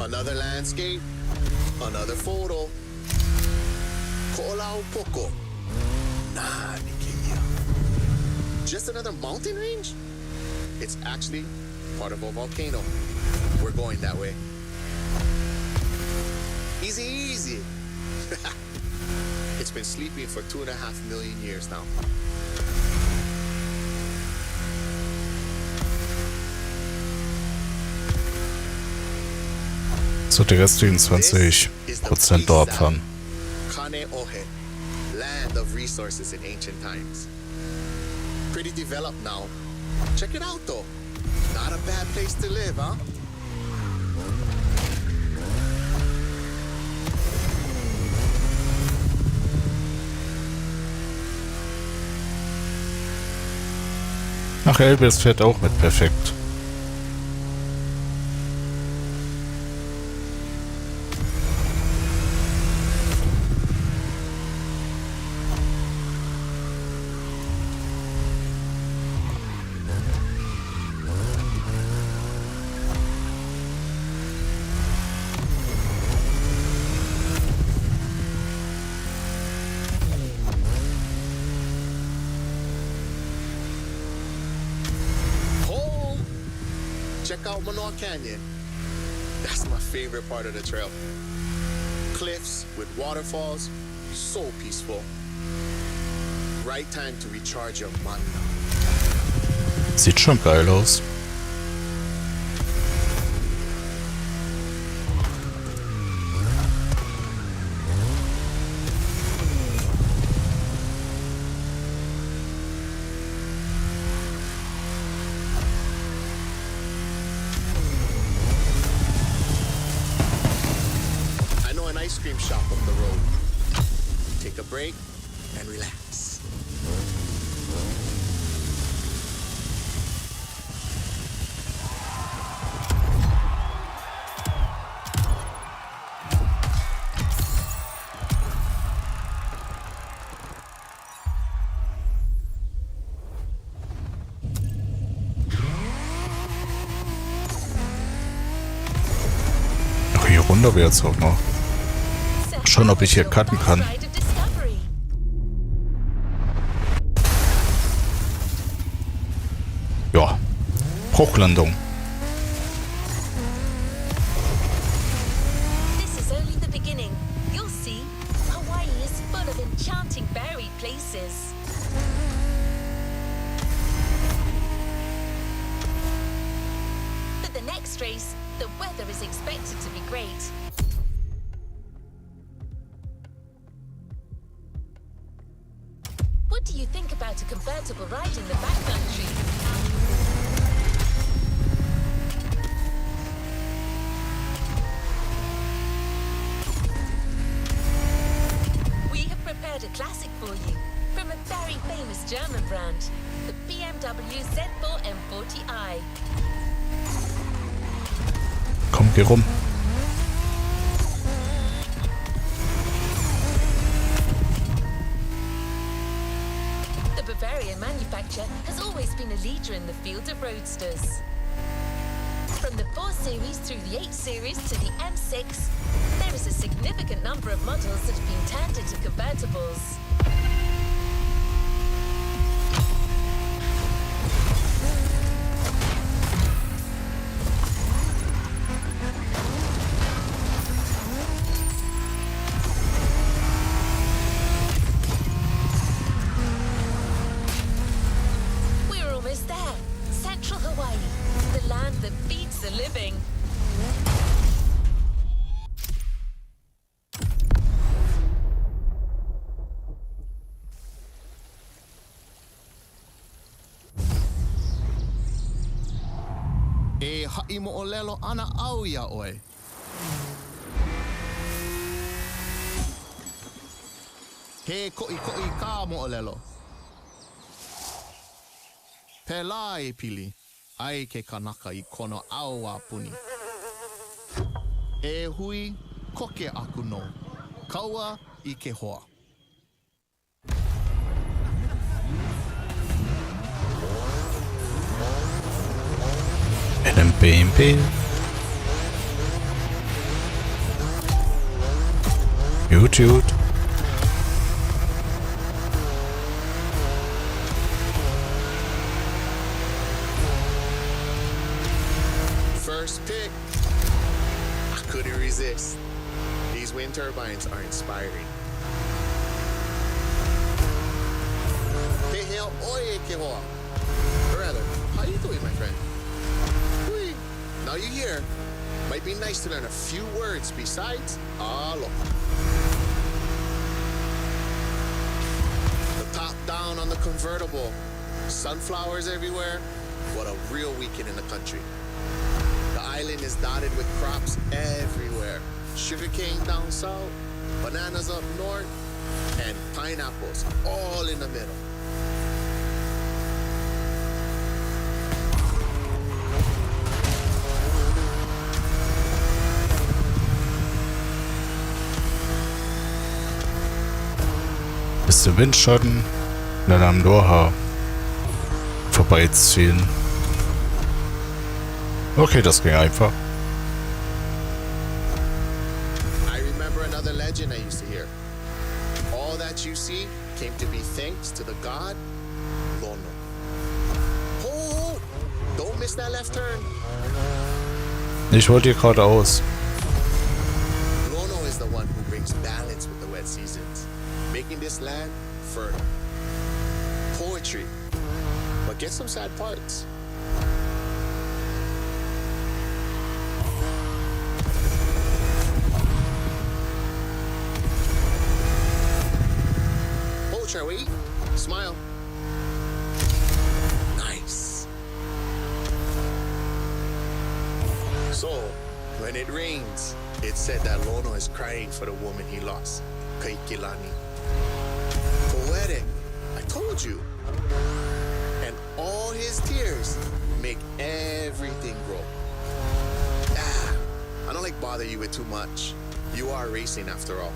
Another landscape, another photo. Kola Poko. Nah, Nikiya. Just another mountain range? It's actually part of a volcano. We're going that way. Easy, easy. It's been sleeping for 2.5 million years now. So, die restlichen 20% dort fahren. Kane Ohe, land of resources in ancient times. Pretty developed now. Check it out though. Not a bad place to live, huh? Ach, Elvis fährt auch mit, perfekt. Check out Manoa Canyon. That's my favorite part of the trail. Cliffs with waterfalls, so peaceful. Right time to recharge your mana. Sieht schon geil aus. Ice cream shop up the road. Take a break and relax. Ach, hier runter wäre jetzt auch noch. Schauen, ob ich hier cutten kann. Ja, Bruchlandung. This is only the beginning. You'll see, Hawaii is full of enchanting buried places. For the next race, the weather is expected to be great. What do you think about a convertible ride in the backcountry? German brand, the BMW Z4 M40i. Komm, geh rum. The Bavarian manufacturer has always been a leader in the field of roadsters. From the 4 Series through the 8 Series to the M6, there is a significant number of models that have been turned into convertibles. We're almost there. Central Hawaii, the land that feeds the living. E ha'i mo'olelo ana au ia oe. He ko'i ka mo'olelo. Pela e pili, ai ke kanaka I kono au a puni. E hui, koke aku no. Kaua I ke hoa. In einem BMW. Gut. First pick. I couldn't resist. These wind turbines are inspiring. Hey, hell, oye, que hoa. Or rather, how you doing, my friend? Hui. Now you're here. Might be nice to learn a few words besides alo. The top down on the convertible. Sunflowers everywhere. What a real weekend in the country. The island is dotted with crops everywhere. Sugarcane down south, bananas up north, and pineapples all in the middle. Bis der Windschatten dann am Doha vorbeiziehen. Okay, das ging einfach. I remember another legend I used to hear. All that you see came to be thanks to the god Lono. Oh, don't miss that left turn. Ich wollte hier geradeaus. Lono is the one who brings balance with the wet seasons, making this land fertile. Poetry, but get some sad parts. Oh, shall we? Smile. Nice. So, when it rains, it's said that Lono is crying for the woman he lost, Kaikilani. Poetic, I told you. And all his tears make everything grow. I don't like bother you with too much. You are racing after all.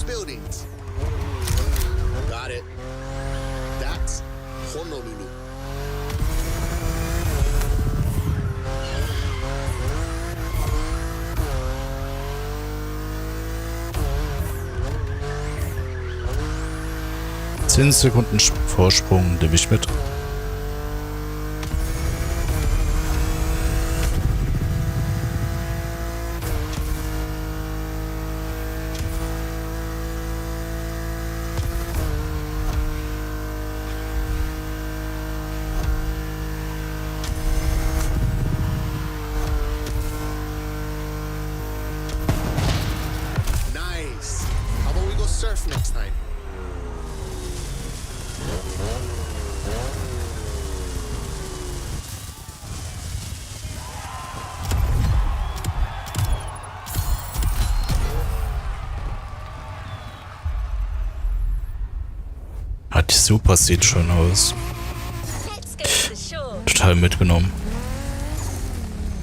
buildings. Got it. That's Honolulu. Zehn Sekunden Vorsprung nehme ich mit. Nice. How about we go surf next time? Die Super sieht schon aus. Let's go to the shore. Total mitgenommen.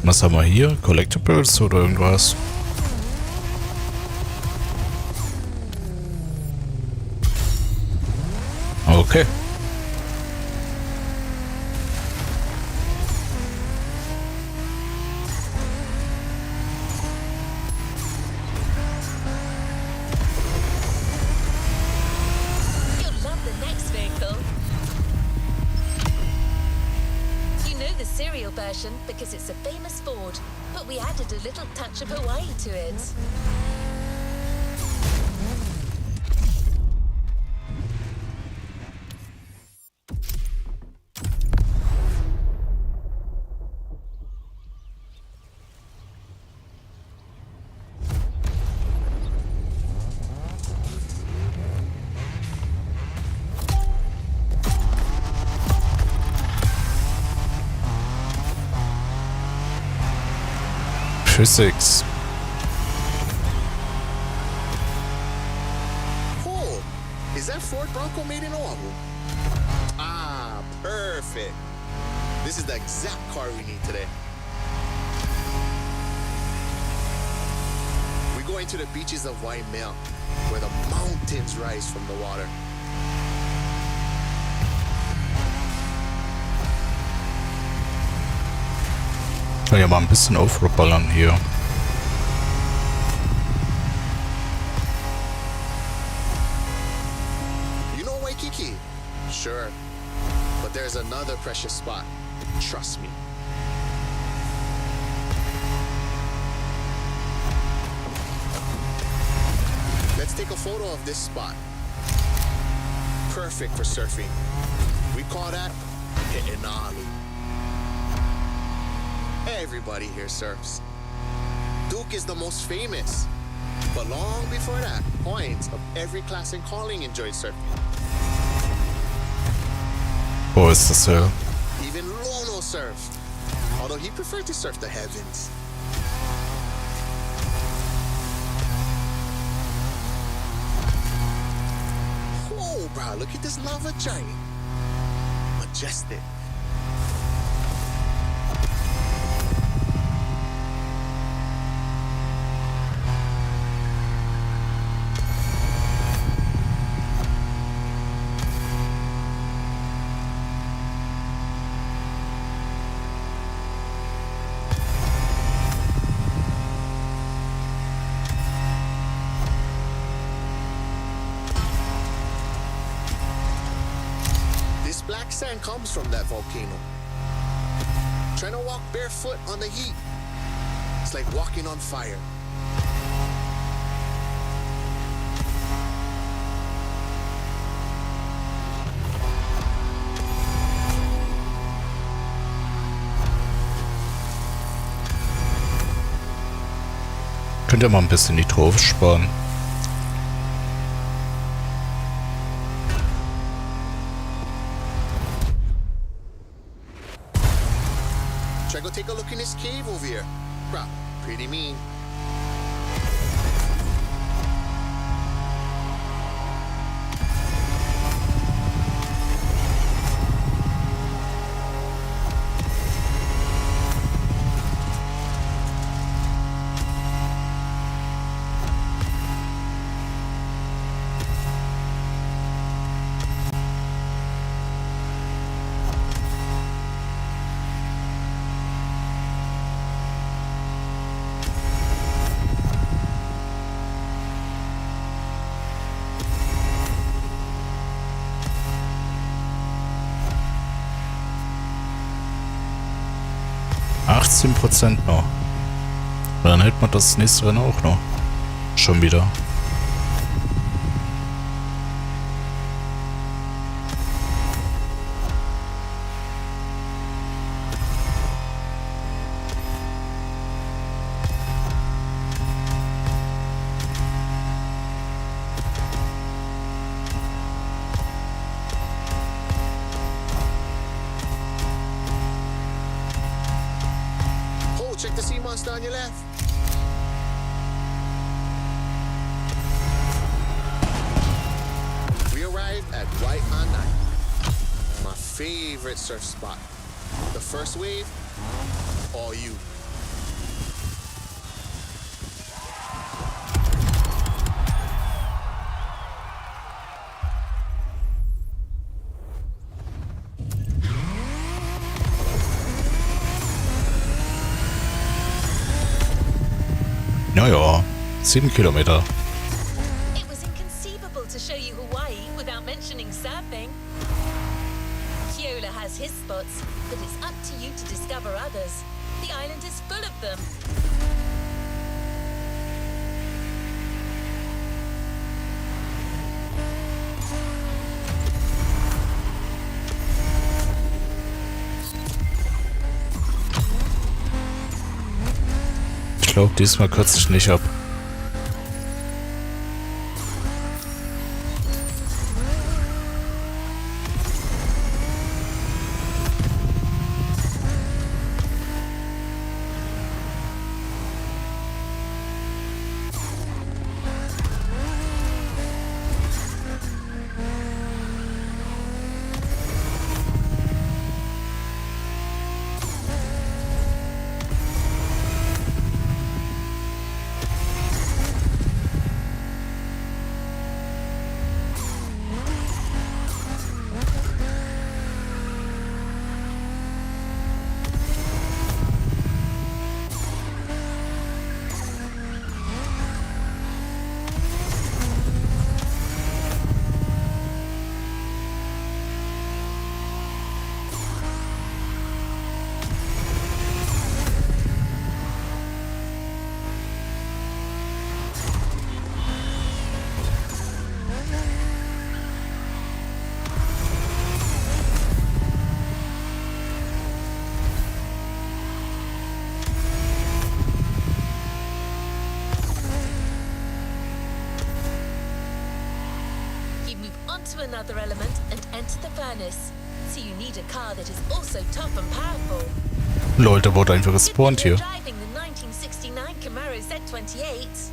Was haben wir hier? Collectibles oder irgendwas? Okay. You'll love the next vehicle. You know the serial version because it's a famous Ford, but we added a little touch of Hawaii to it. Physics. Cool. Is that Ford Bronco made in Oahu? Ah, perfect. This is the exact car we need today. We're going to the beaches of Waimea, where the mountains rise from the water. Ja, mal ein bisschen aufrobballern hier. You know Waikiki? Sure. But there's another precious spot. Trust me. Let's take a photo of this spot. Perfect for surfing. We call that He'enalu. Everybody here surfs. Duke is the most famous. But long before that, points of every class and calling enjoyed surfing. Wo ist das her? Even Lono surfed, although he preferred to surf the heavens. Oh, bro, look at this lava giant. Majestic. Black sand comes from that volcano. Trying to walk barefoot on the heat, it's like walking on fire. Könnt ihr mal ein bisschen Nitro sparen? Should I go take a look in this cave over here? Bruh, pretty mean. 18% noch. Und dann hält man das nächste Rennen auch noch. Schon wieder. Oh, check the sea monster on your left. We arrived at White on Nine, my favorite surf spot. The first wave, all you. Naja, 7 Kilometer. It was inconceivable to show you Hawaii without mentioning surfing. Keola has his spots, but it's up to you to discover others. The island is full of them. Ich glaube, diesmal kürze ich nicht ab. To another element and enter the furnace. So you need a car that is also tough and powerful. Leute, wurde einfach gespawnt hier. Driving the 1969 Camaro Z28.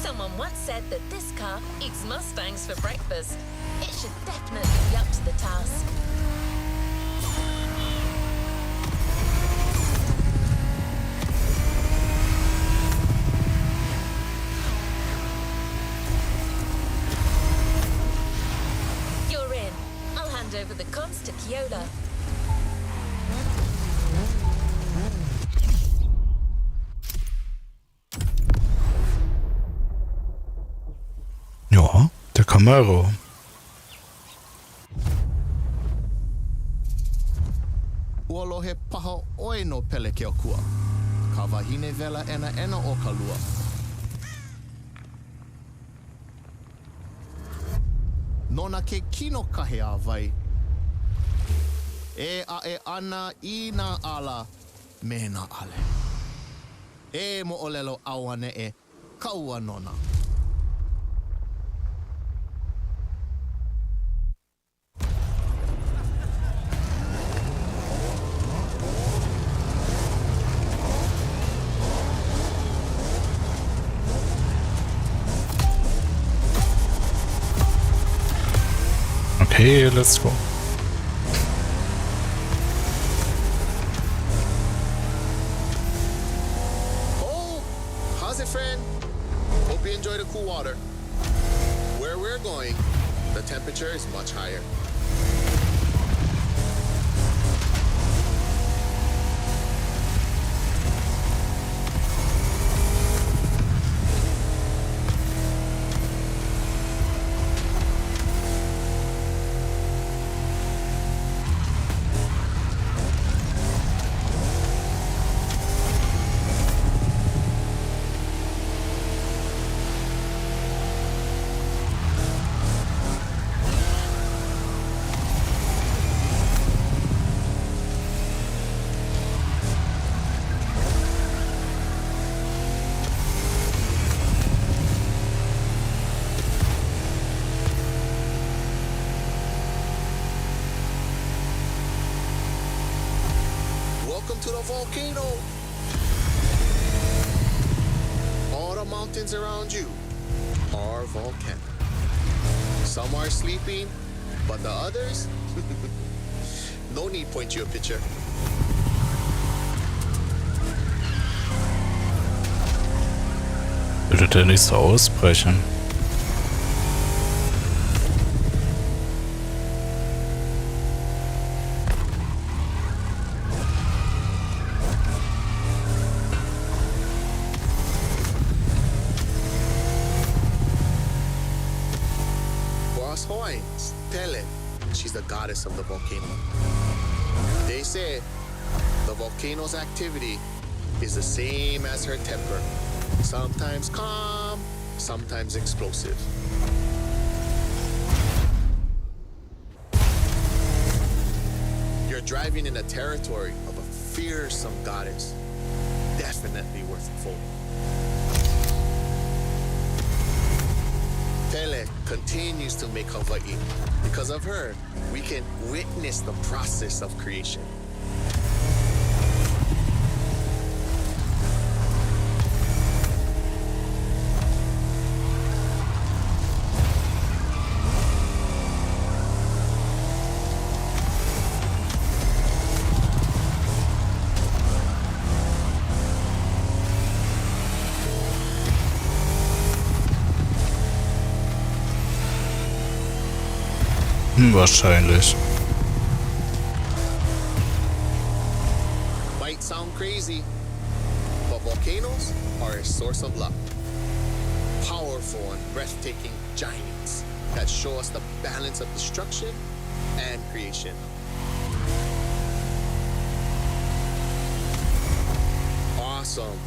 Someone once said that this car eats Mustangs for breakfast. It should definitely be up to the task. Over the comms to Keola. Ja, der Camaro. Ualohe paha oi no pele ke o kua. Ka wahine vela ena o ka lua. Nona ke kino kahe a vai. E a e ana I na ala me na ale. E mo olelo awane e kaua nona. Okay, let's go. Oh, how's it, friend? Hope you enjoy the cool water. Where we're going, the temperature is much higher. Welcome to the volcano. All the mountains around you are volcanic. Some are sleeping, but the others, no need point you a picture. Würde der nicht so ausbrechen? Boss Hoynes, Pele, she's the goddess of the volcano. They say the volcano's activity is the same as her temper. Sometimes calm, sometimes explosive. You're driving in a territory of a fearsome goddess. Definitely worth a fold. Pele continues to make Hawaii. Because of her, we can witness the process of creation. Wahrscheinlich. Might sound crazy, but volcanoes are a source of luck. Powerful and breathtaking giants that show us the balance of destruction and creation. Awesome.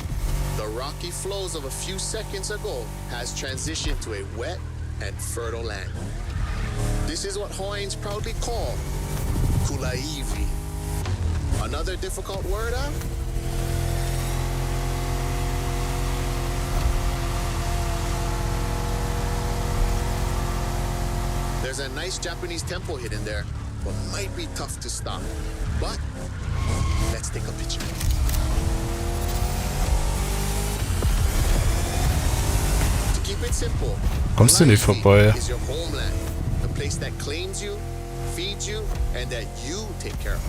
The rocky flows of a few seconds ago has transitioned to a wet and fertile land. This is what Hawaiians proudly call Kulaiwi. Another difficult word, huh? There's a nice Japanese temple hidden there, but might be tough to stop. But let's take a picture. To keep it simple, Kommst du nicht vorbei? is your homeland. A place that claims you, feeds you, and that you take care of.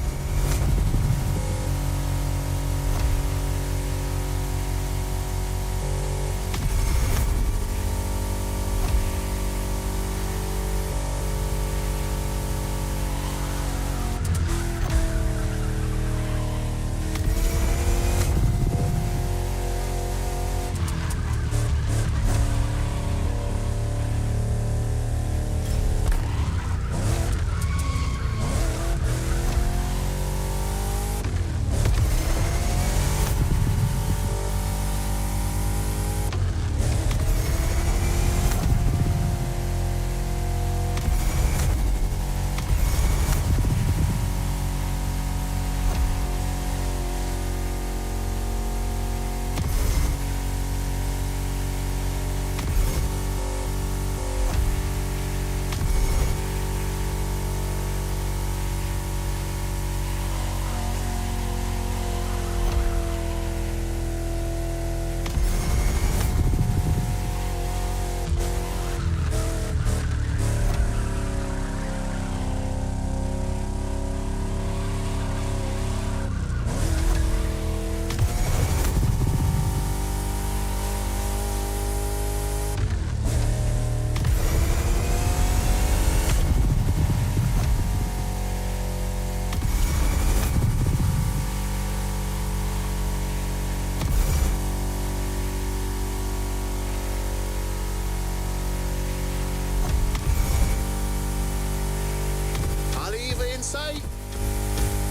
Sight,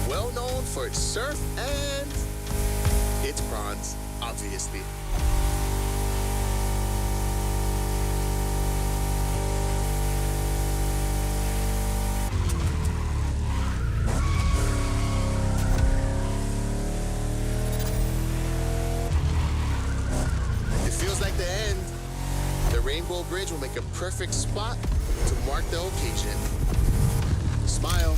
well known for its surf and its prawns, obviously. It feels like the end. The Rainbow Bridge will make a perfect spot to mark the occasion. Smile.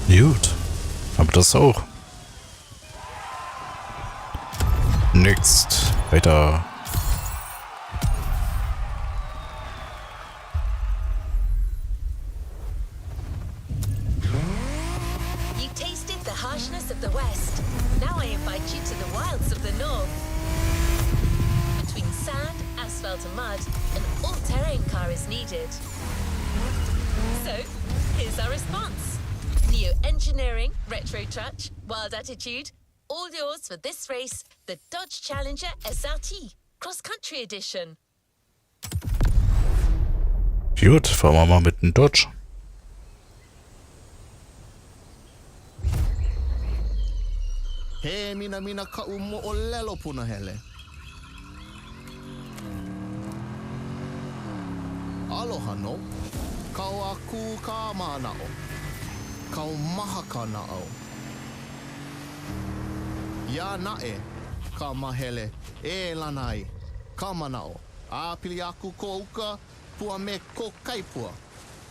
Gut. Aber das auch. Next. Weiter. You tasted the harshness of the West. Now I invite you to the wilds of the North. Between sand, asphalt and mud, an all-terrain car is needed. So, here's our response. Neo-engineering, retro touch, wild attitude, all yours for this race, the Dodge Challenger SRT, Cross-Country Edition. Gut, fahren wir mal mit dem Dodge. He mina ka umo o lelo puna hele. Aloha no. Kau aku ka manao. Kau maha ka nao. Ya nae ka mahele e lanai ka manao. A pili aku ko uka pua me ko kaipua.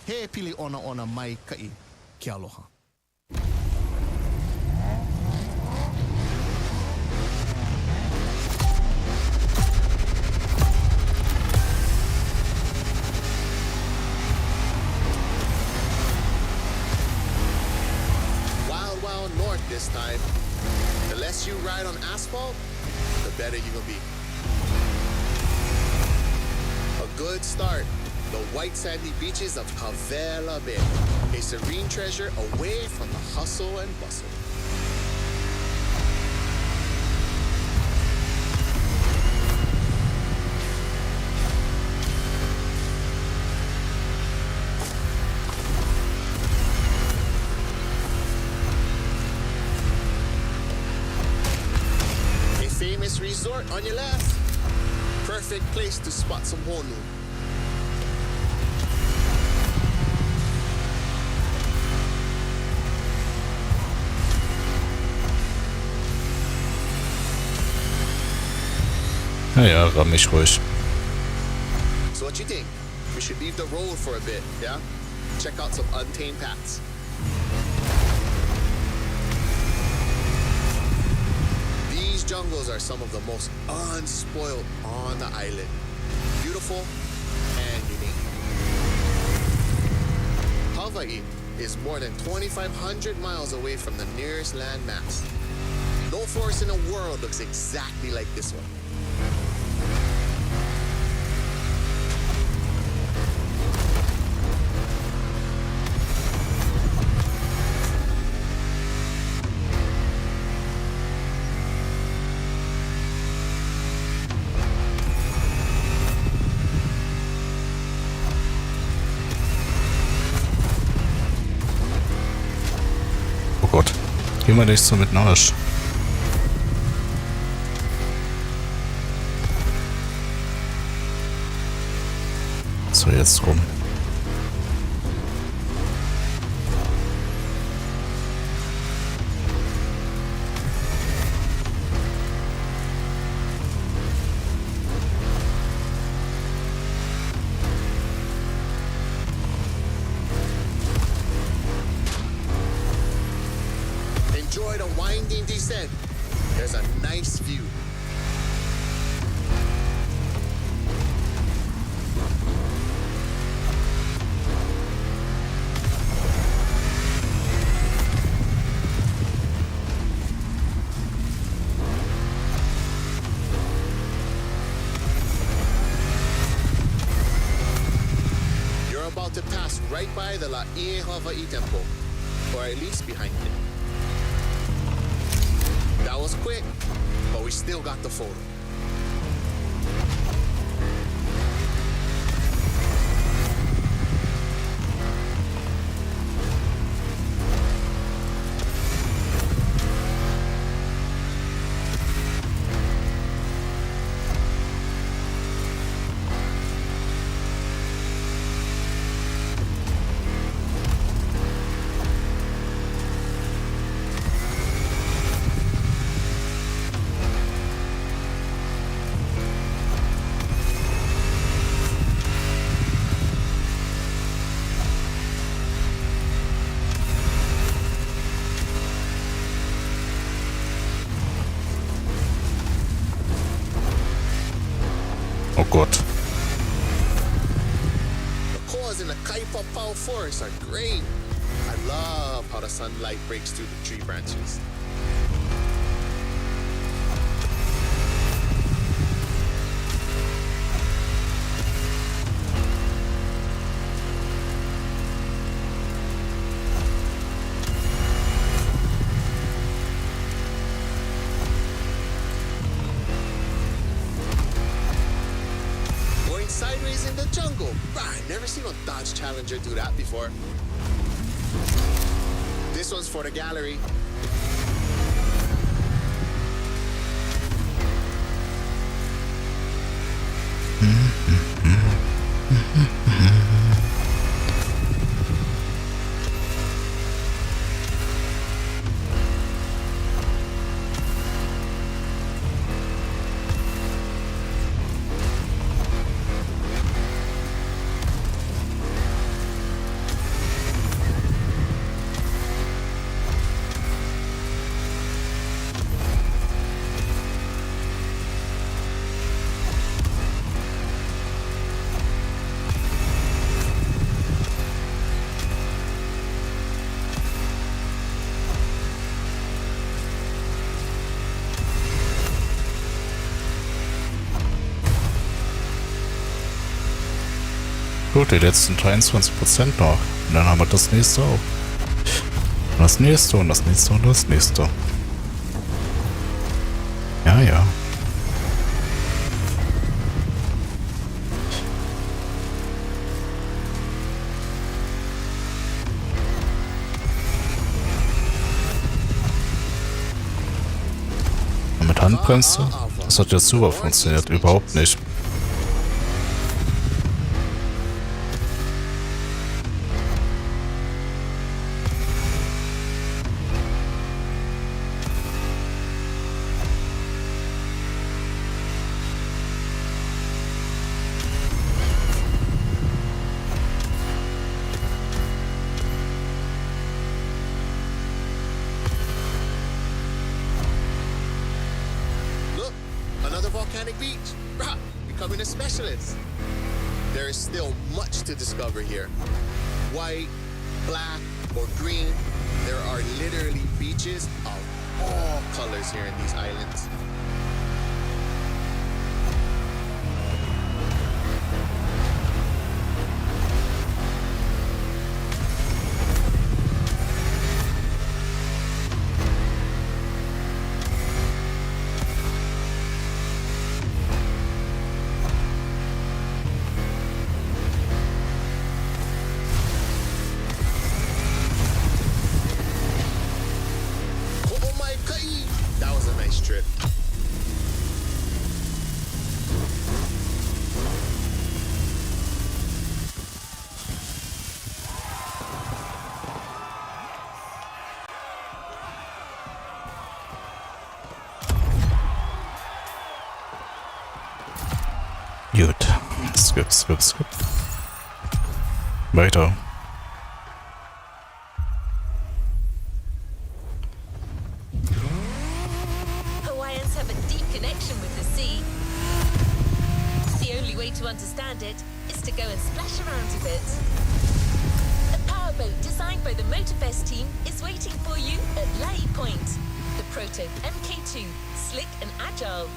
He pili ona mai kai ki aloha. North this time. The less you ride on asphalt, the better you will be. A good start. The white sandy beaches of Havela Bay. A serene treasure away from the hustle and bustle. Resort on your left. Perfect place to spot some honu. Ja, ramm mich ruhig. So what you think? We should leave the road for a bit, yeah? Check out some untamed paths. These jungles are some of the most unspoiled on the island. Beautiful and unique. Hawaii is more than 2,500 miles away from the nearest land mass. No forest in the world looks exactly like this one. Geh mal nicht so mit Arsch. So, jetzt rum. Enjoy the winding descent. There's a nice view. You're about to pass right by the Laie Hawaii Temple, or at least behind it. That was quick, but we still got the photo. power forests are great. I love how the sunlight breaks through the tree branches. Going sideways in the jungle. Bah, never seen a Dodge Challenger do that before. This one's for the gallery. Gut, die letzten 23% noch. Und dann haben wir das nächste auch. Und das nächste und das nächste und das nächste. Ja, ja. Und mit Handbremse? Das hat ja super funktioniert. Überhaupt nicht. Look, another volcanic beach. Bruh, becoming a specialist. There is still much to discover here. White, black, or green, there are literally beaches of all colors here in these islands. Oh my god, that was a nice trip. Gut. Skip. Weiter. Hawaiians have a deep connection with the sea. The only way to understand it is to go and splash around a bit. A powerboat designed by the Motorfest team is waiting for you at Lai Point. The Proto MK2, slick and agile.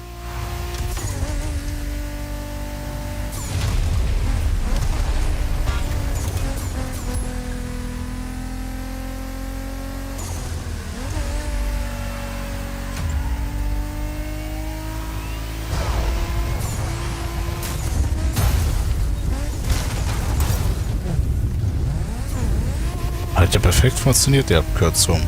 Hat ja perfekt funktioniert, die Abkürzung.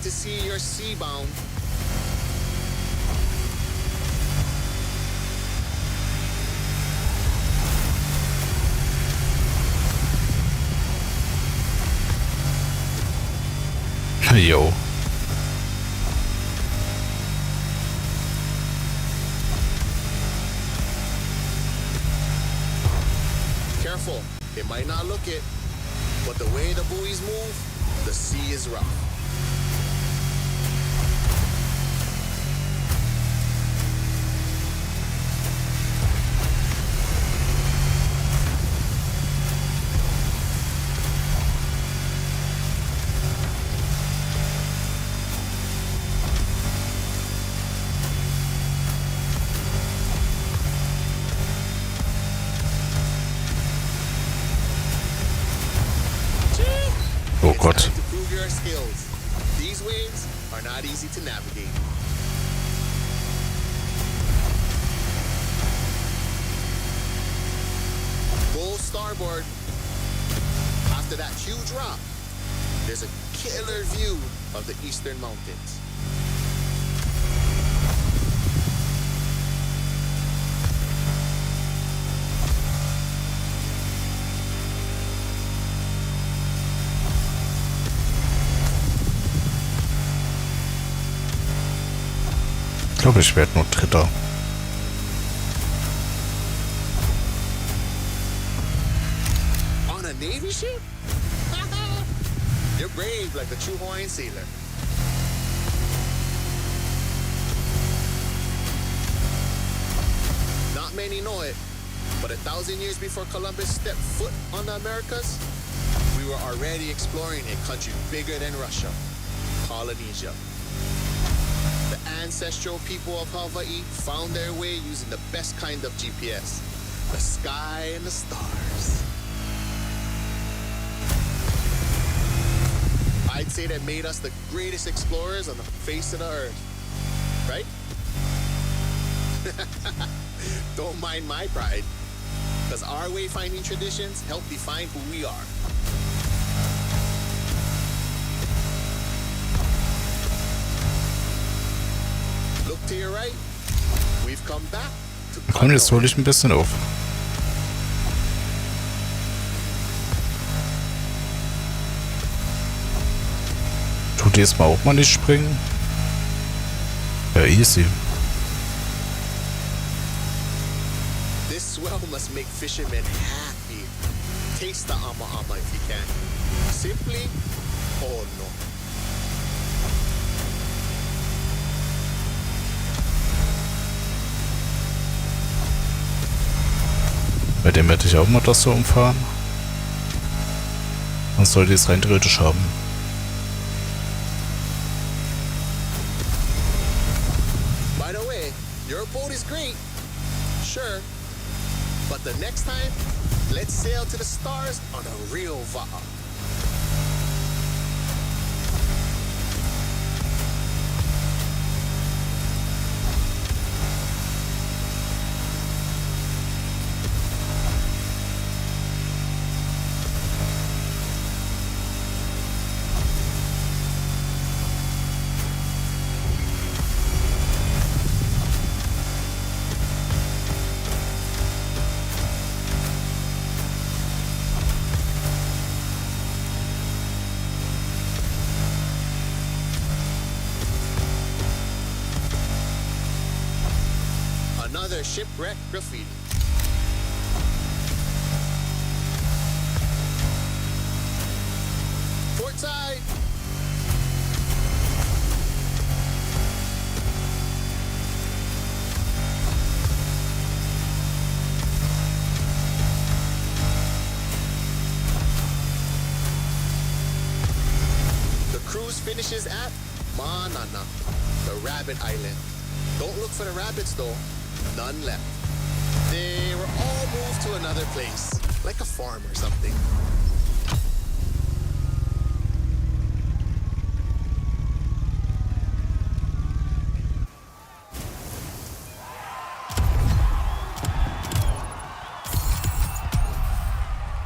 to see your sea-bound. Jo. Careful, it might not look it, but the way the buoys move, the sea is rough. Oh It's Gott. time to prove your skills. These waves are not easy to navigate. Full starboard. After that huge rock, there's a killer view of the eastern mountains. Ich glaube, ich werde nur Dritter. On a Navy ship? You're brave like a true Hawaiian sailor. Not many know it, but 1,000 years before Columbus stepped foot on the Americas, we were already exploring a country bigger than Russia, Polynesia. The ancestral people of Hawaii found their way using the best kind of GPS, the sky and the stars. I'd say that made us the greatest explorers on the face of the earth, right? Don't mind my pride, because our wayfinding traditions help define who we are. Look to your right. We've come back to Komm, jetzt hole ich ein bisschen auf. Du diesmal auch mal nicht springen? Ja, easy. This swell must make fishermen happy. Taste the ama ama if you can. Simply, oh no. Bei dem hätte ich auch mal das so umfahren. Man sollte es rein theoretisch haben. By the way, your boat is great, sure, but the next time, let's sail to the stars on a real va'a. Another shipwreck graffiti. Port side. The cruise finishes at Manana, the rabbit island. Don't look for the rabbits though. None left. They were all moved to another place, like a farm or something.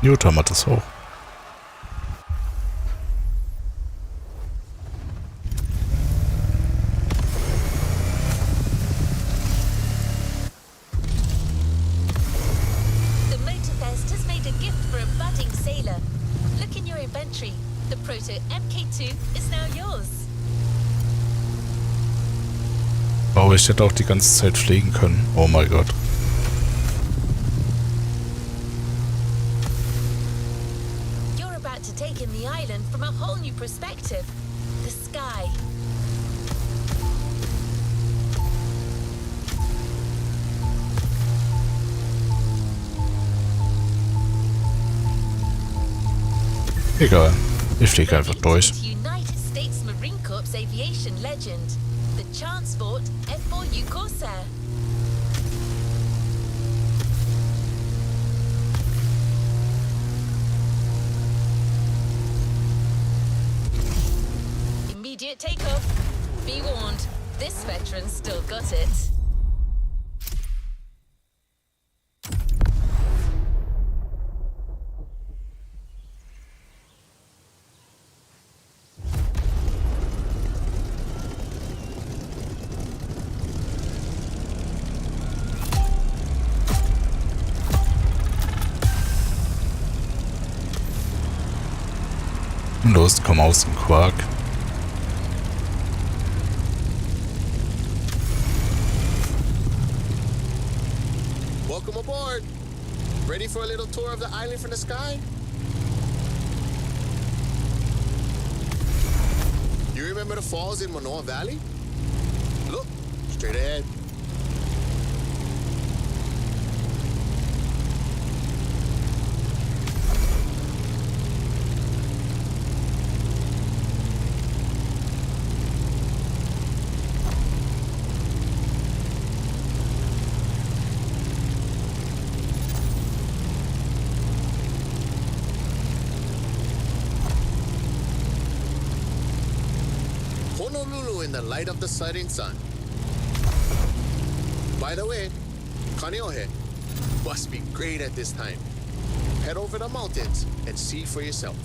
Gut, haben wir das auch. gift for a budding sailor. Look in your inventory. The Proto MK2 is now yours. Oh, ich hätte auch die ganze Zeit fliegen können. Oh mein Gott. You're about to take in the island from a whole new perspective. The sky. Egal. Ich fliege einfach durch. United States Marine Corps aviation legend, the Chansport F4U Corsair. Immediate takeoff. Be warned, this veteran's still got it. Los, komm aus dem Quark. Welcome aboard. Ready for a little tour of the island from the sky? You remember the falls in Manoa Valley? Look, straight ahead. Honolulu in the light of the setting sun. By the way, Kaneohe must be great at this time. Head over the mountains and see for yourself.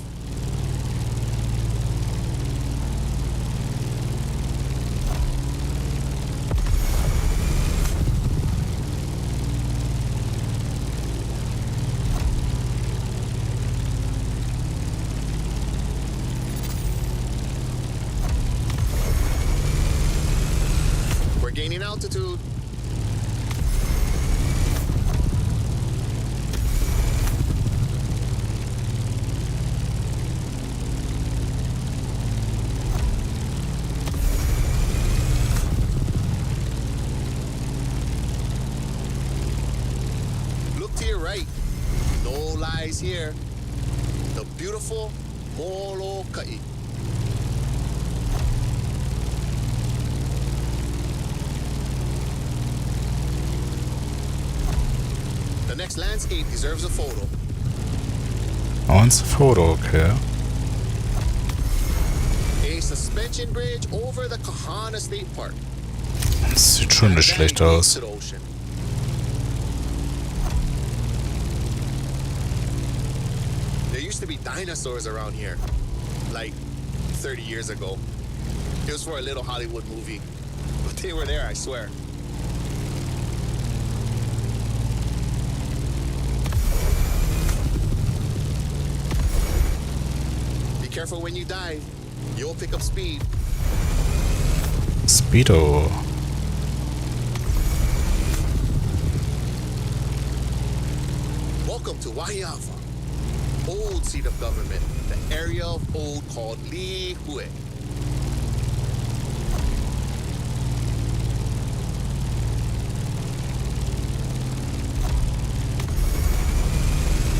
Gaining altitude. Look to your right. No lies here. The beautiful Molokai. The next landscape deserves a photo. Wants a photo, okay. A suspension bridge over the Kahana State Park. Das sieht schon nicht schlecht aus. To the ocean. There used to be dinosaurs around here, like 30 years ago. It was for a little Hollywood movie, but they were there, I swear. Careful when you dive. You'll pick up speed. Speedo. Welcome to Waiawa, old seat of government, the area of old called Lihue.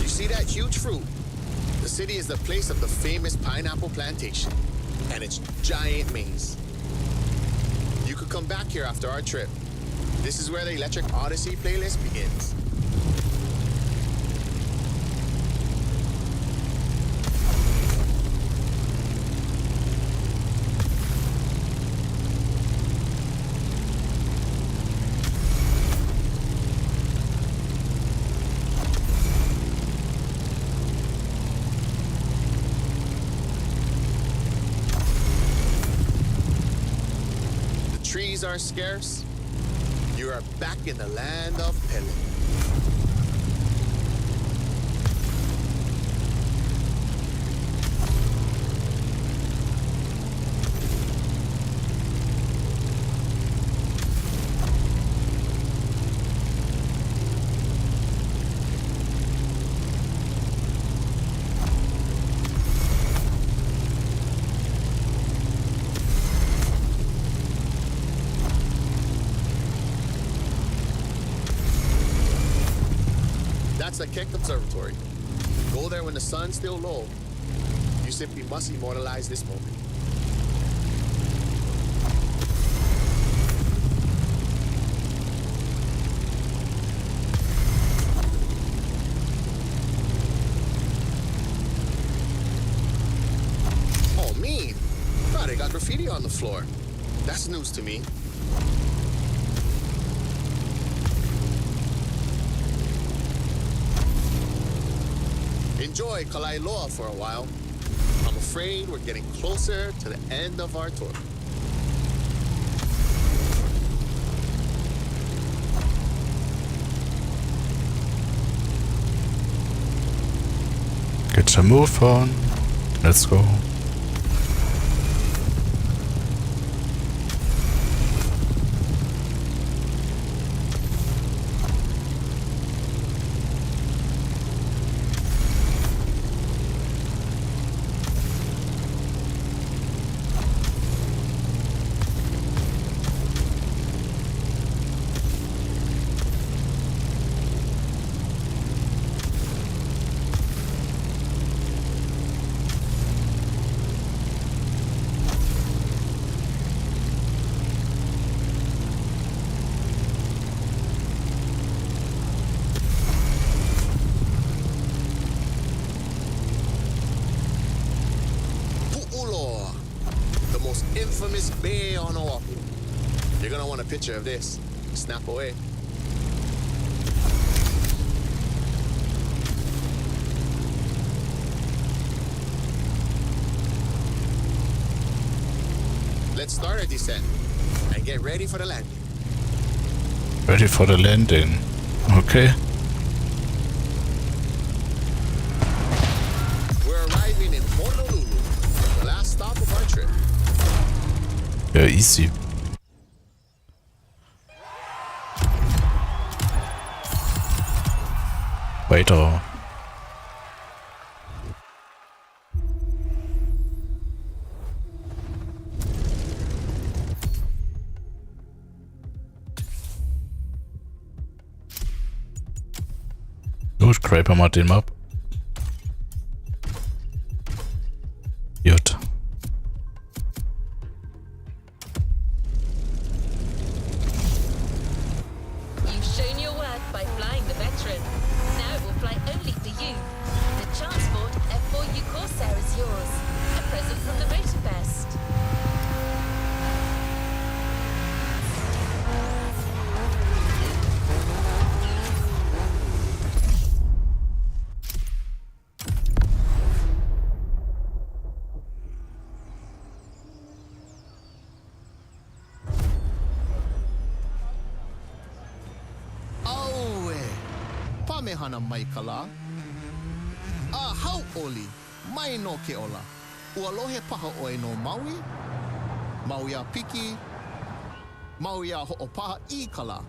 You see that huge fruit? The city is the place of the famous pineapple plantation and its giant maze. You could come back here after our trip. This is where the Electric Odyssey playlist begins. Trees are scarce. You are back in the land of Pele. Keck Observatory. Go there when the sun's still low. You simply must immortalize this moment. Oh, mean. Wow, they got graffiti on the floor. That's news to me. Enjoy Kalailoa for a while. I'm afraid we're getting closer to the end of our tour. Get your move on. Let's go. Infamous bay on Oahu. You're gonna want a picture of this. Snap away. Let's start our descent and get ready for the landing. Ready for the landing. Okay. We're arriving in Honolulu, the last stop of our trip. Ja, easy. Weiter. Gut, Craper mal den ab. Gut. You've shown your worth by flying the Veteran. Now it will fly only for you. The Transport F4U Corsair is yours. A present from the Motorfest. Pamehana Maikala. Ah, how oli? Mai no ke ola. Ualohe paha oe no Maui. Maui a piki. Maui a ho'opaha I kala.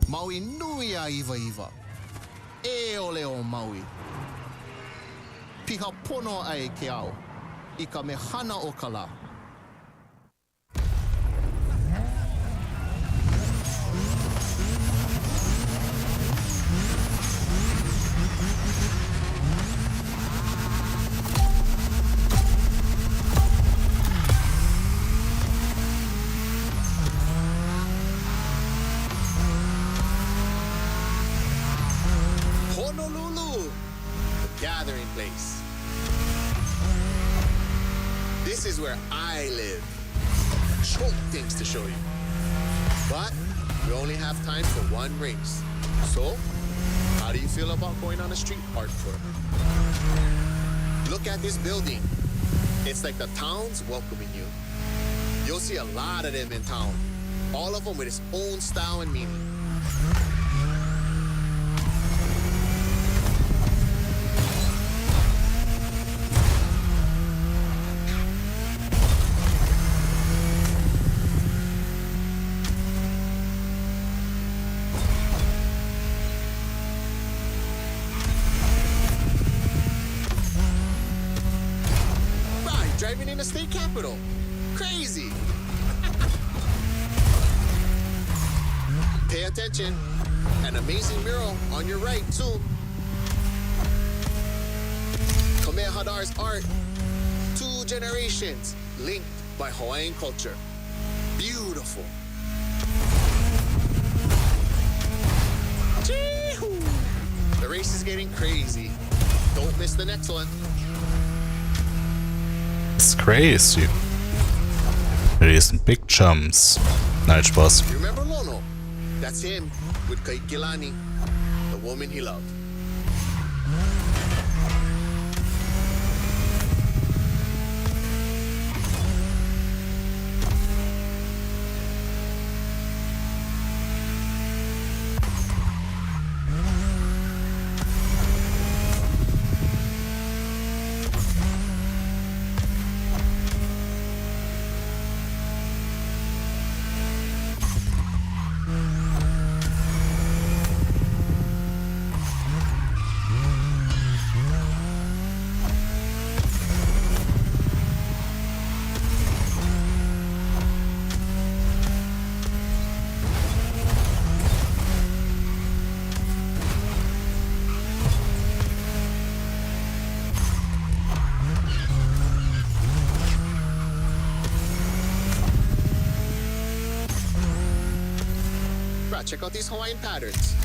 Maui nui a iwa iwa. E ole o Maui. Piha pono ai ke ao. I ka mehana o kala. Honolulu, the gathering place. This is where I live. Choke things to show you. But we only have time for one race. So, how do you feel about going on a street art tour? Look at this building. It's like the town's welcoming you. You'll see a lot of them in town. All of them with its own style and meaning. Driving in the state capital. Crazy. Pay attention. An amazing mural on your right, too. Kamehadar's art. 2 generations linked by Hawaiian culture. Beautiful. Chee-hoo. The race is getting crazy. Don't miss the next one. It's crazy. Riesen big jumps. Nein, Spaß. You remember Lono? That's him with Kaikilani, the woman he loved. Check out these Hawaiian patterns.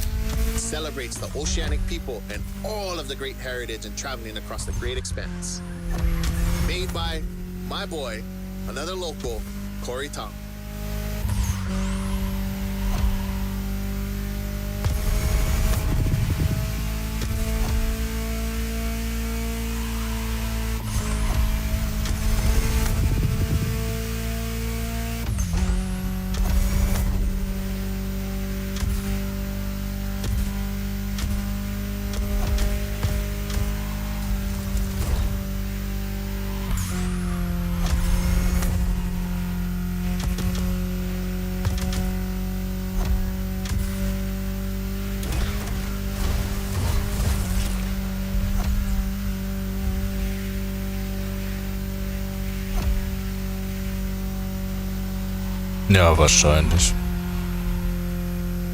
It celebrates the oceanic people and all of the great heritage and traveling across the great expanse. Made by my boy, another local, Corey Tong. Ja, wahrscheinlich.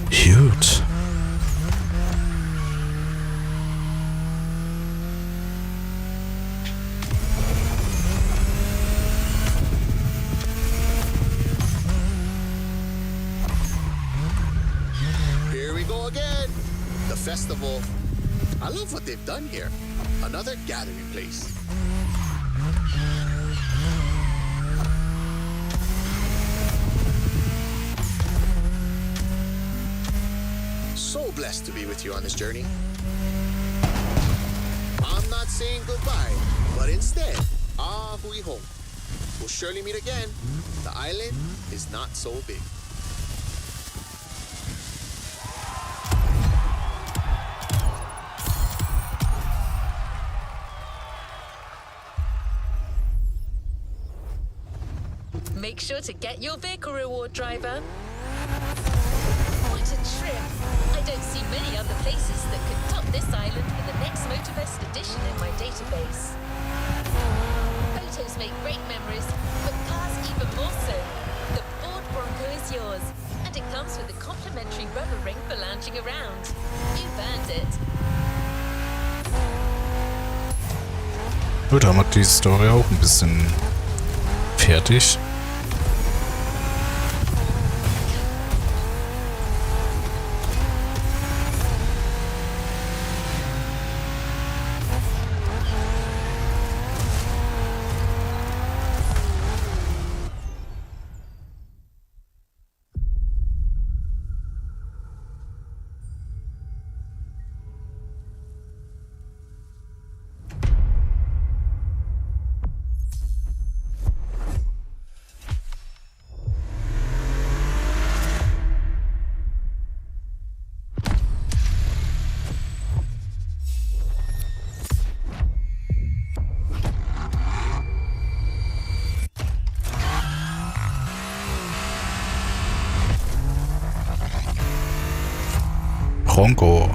Gut. Here we go again. The festival. I love what they've done here. Another gathering place. So blessed to be with you on this journey. I'm not saying goodbye, but instead, hui home. We'll surely meet again. The island is not so big. Make sure to get your vehicle reward, driver. What a trip! I don't see many other places that could top this island for the next Motorfest edition in my database. Photos make great memories, but cars even more so. The Ford Bronco is yours, and it comes with a complimentary rubber ring for lounging around. You've earned it. Gut, haben wir die Story auch ein bisschen fertig. Bronco.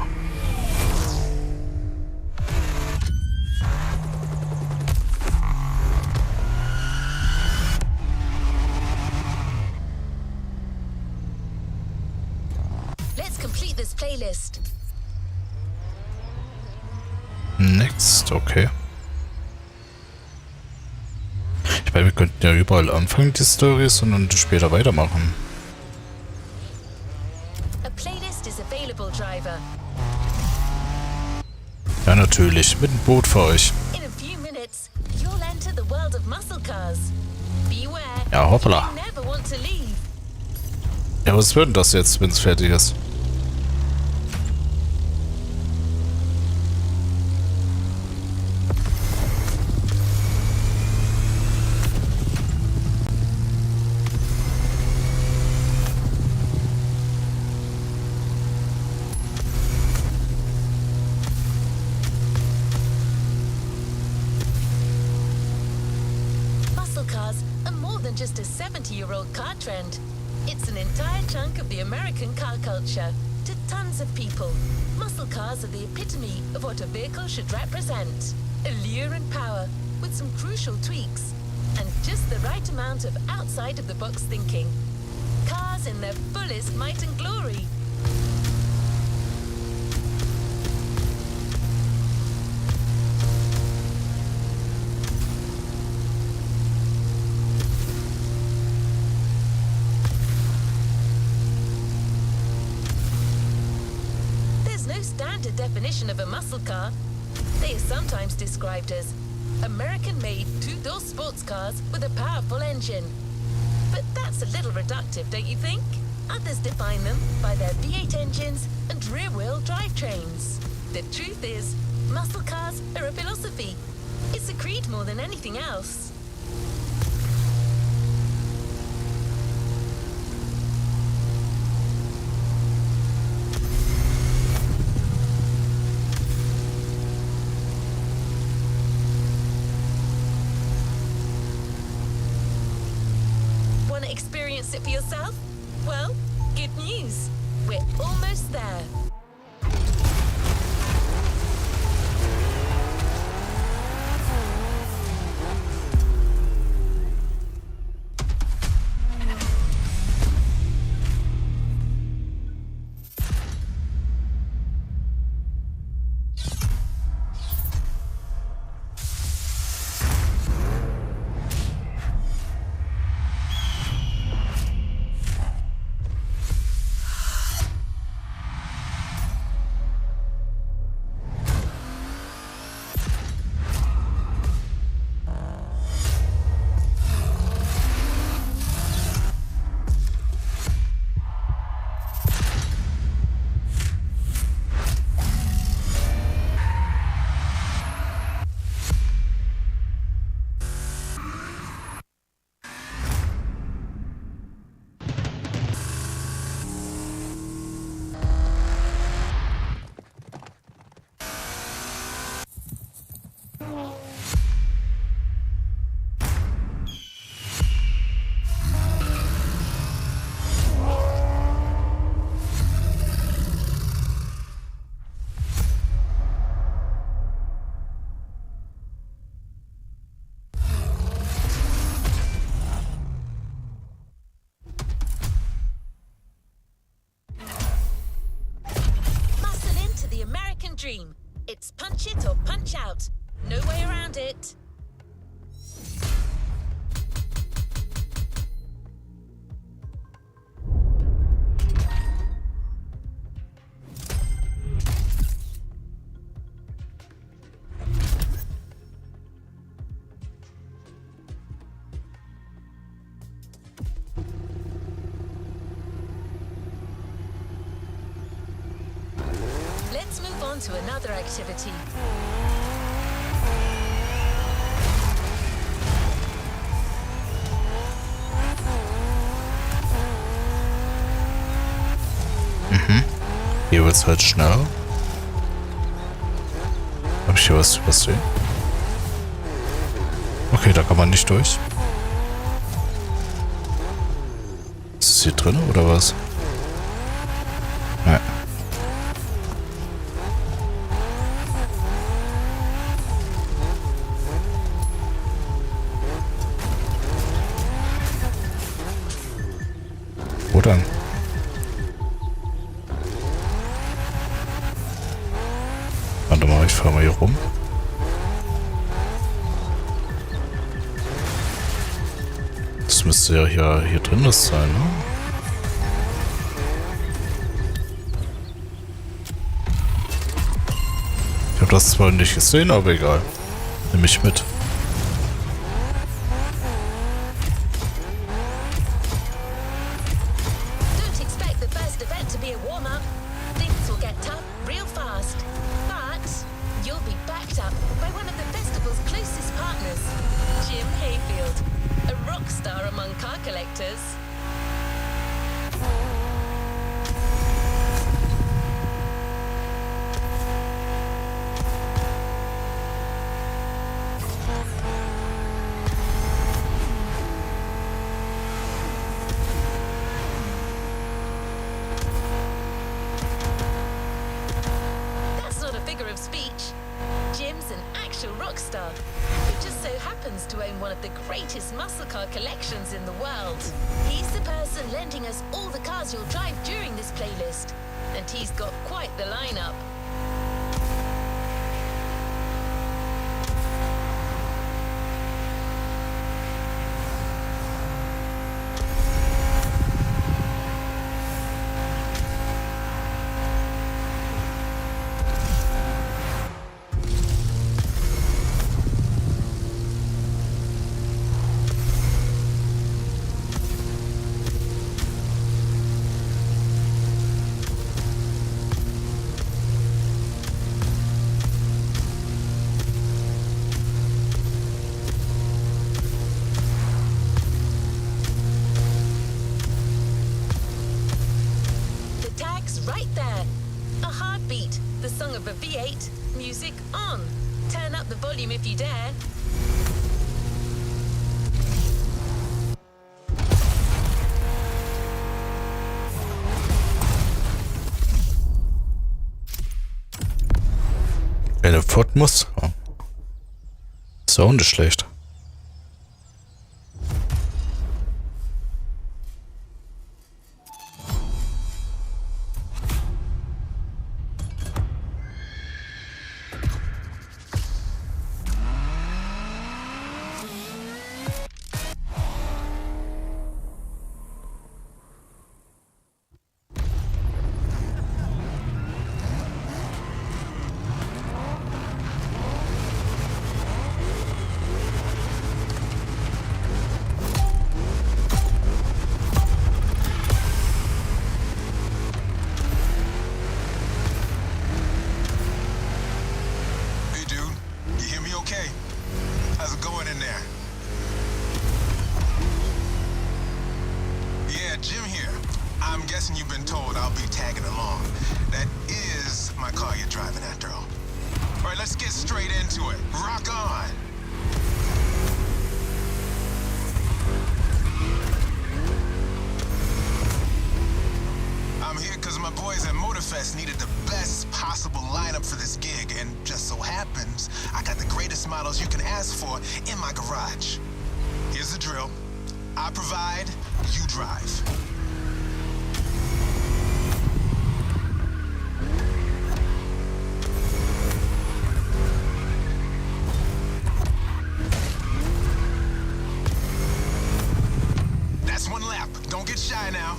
Let's complete this list. Next, okay. Ich meine, wir könnten ja überall anfangen, die Storys, und dann später weitermachen. A playlist is available, driver. Ja, natürlich. Mit dem Boot für euch. In a few minutes, you'll enter the world of muscle cars. Beware. Ja, hoppla. You never want to leave. Ja, was wird denn das jetzt, wenn es fertig ist? Muscle cars are more than just a 70-year-old car trend. It's an entire chunk of the American car culture. To tons of people, muscle cars are the epitome of what a vehicle should represent. Allure and power, with some crucial tweaks, and just the right amount of outside-of-the-box thinking. Cars in their fullest might and glory. There's no standard definition of a muscle car. They are sometimes described as American-made two-door sports cars with a powerful engine. But that's a little reductive, don't you think? Others define them by their V8 engines and rear-wheel drivetrains. The truth is, muscle cars are a philosophy. It's a creed more than anything else. Want to experience it for yourself? Well, good news. We're almost there. Dream. It's punch it or punch out. No way around it. Let's move on to another activity. Hier wird's halt schneller. Hab ich hier was übersehen? Okay, da kann man nicht durch. Ist es hier drin oder was? Nein. Wo dann? rum. Das müsste ja hier drin sein, ne? Ich habe das zwar nicht gesehen, aber egal. Nimm mich mit. Don't expect the first event to be a warm-up. Things will get tough real fast. But you'll be backed up by one of the festival's closest partners, Jim Hayfield, a rock star among car collectors. That's not a figure of speech. Jim's an actual rock star who just so happens to own one of the greatest muscle car collections in the world. He's the person lending us all the cars you'll drive during this playlist, and he's got quite the lineup. Right there. A heartbeat, the song of a V8, music on. Turn up the volume if you dare. Der fort muss. Ist auch nicht schlecht. You've been told I'll be tagging along. That is my car you're driving after all. All right, let's get straight into it. Rock on. I'm here because my boys at Motorfest needed the best possible lineup for this gig, and just so happens I got the greatest models you can ask for in my garage. Here's the drill. I provide, you drive. Don't get shy now.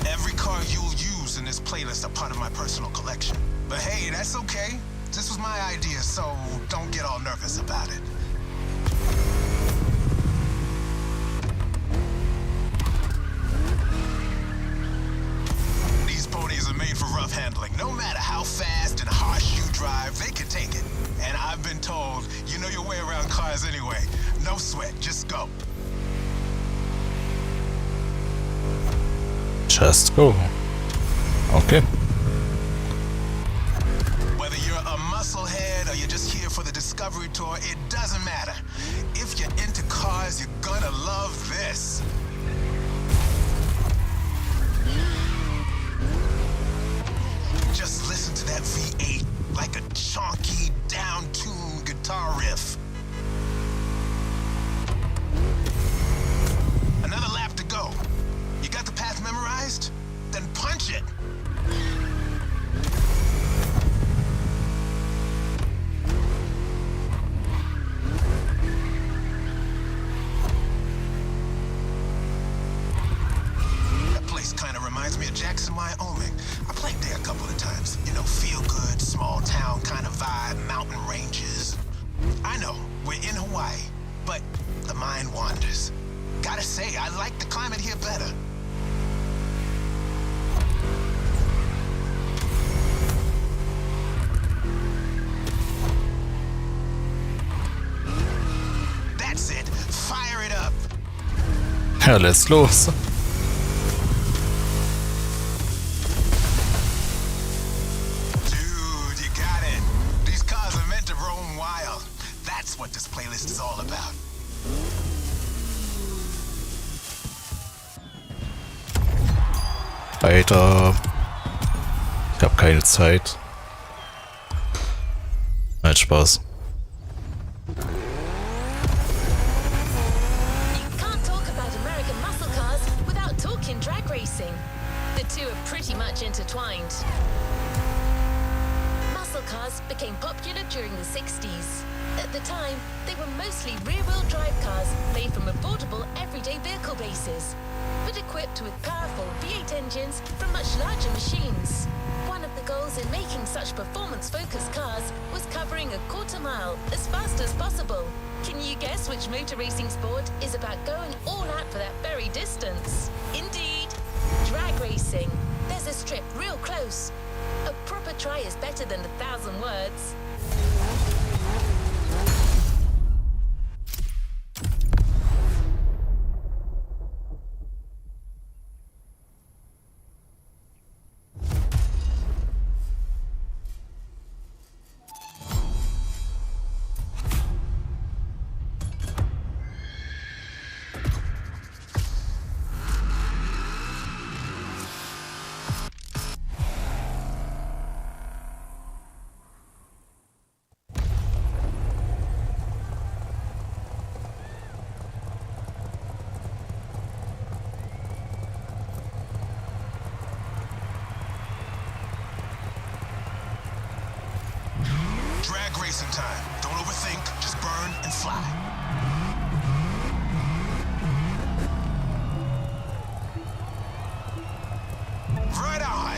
Every car you'll use in this playlist are part of my personal collection. But hey, that's okay. This was my idea, so don't get all nervous about it. These ponies are made for rough handling. No matter how fast and harsh you drive, they can take it. And I've been told you know your way around cars anyway. No sweat, just go. Just go. Okay. Whether you're a musclehead or you're just here for the Discovery Tour, it doesn't matter. If you're into cars, you're gonna love this. Just listen to that V8 like a chunky, down-tuned guitar riff. Another lap to go. You got the path memorized? Then punch it. mind wanders. Gotta say, I like the climate here better. That's it. Fire it up. Ja, let's los. Dude, you got it. These cars are meant to roam wild. That's what this playlist is all about. Weiter. Ich habe keine Zeit. Nein, Spaß. You can't talk about American muscle cars without talking drag racing. The two are pretty much intertwined. Muscle cars became popular during the 60s. At the time, they were mostly rear-wheel drive cars made from affordable everyday vehicle bases, but equipped with powerful V8 engines from much larger machines. One of the goals in making such performance-focused cars was covering a quarter mile as fast as possible. Can you guess which motor racing sport is about going all out for that very distance? Indeed, drag racing. There's a strip real close. A proper try is better than 1,000 words. Drag racing time. Don't overthink, just burn and fly. Right on.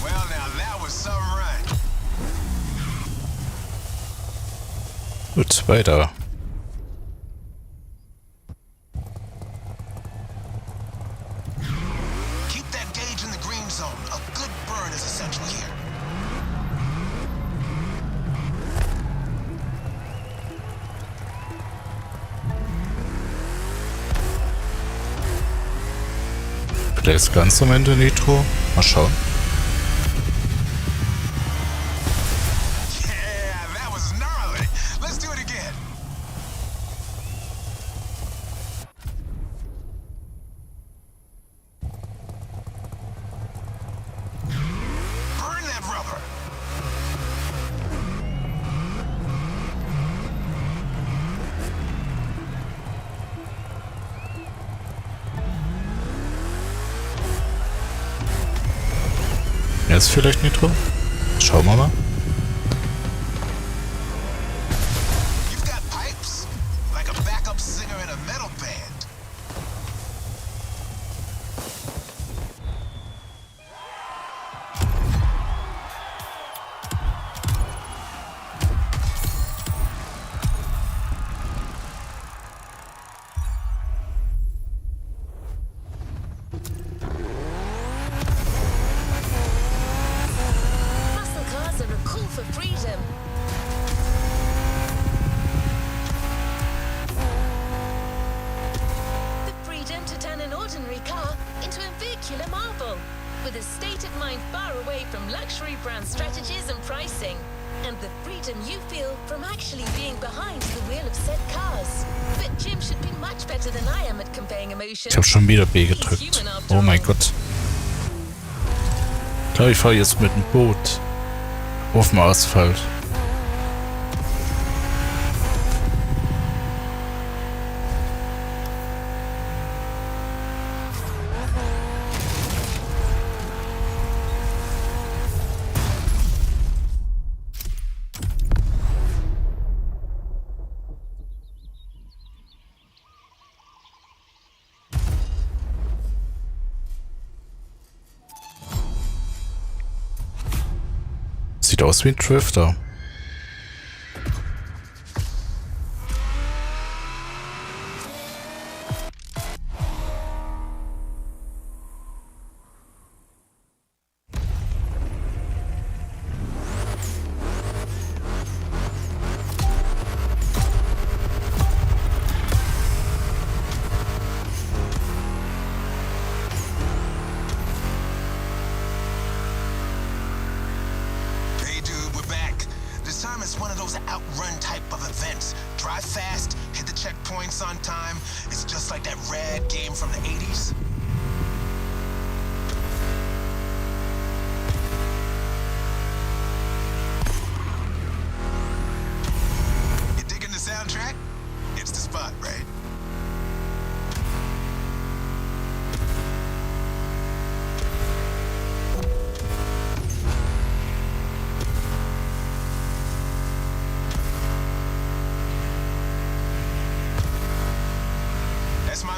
Well, now that was some run. Gut, weiter. Keep that gauge in the green zone. A good burn is essential here. Vielleicht ganz am Ende Nitro. Mal schauen. Yeah, that was gnarly. Let's do it again. Burn that rubber. Jetzt vielleicht Nitro? Schauen wir mal. You've got pipes? Like a backup singer in a metal band. Muscle cars are a call for freedom. The freedom to turn an ordinary car into a vehicular marvel, with a state of mind far away from luxury brand strategies and pricing, and the freedom you feel from actually being behind the wheel of said cars. But Jim should be much better than I am at conveying emotions. Ich habe schon wieder B gedrückt. Oh mein Gott. Ich glaube, ich fahre jetzt mit dem Boot auf dem Asphalt. Sieht aus wie ein Drifter. It's one of those outrun type of events. Drive fast, hit the checkpoints on time. It's just like that rad game from the 80s. You digging the soundtrack? It's the spot, right?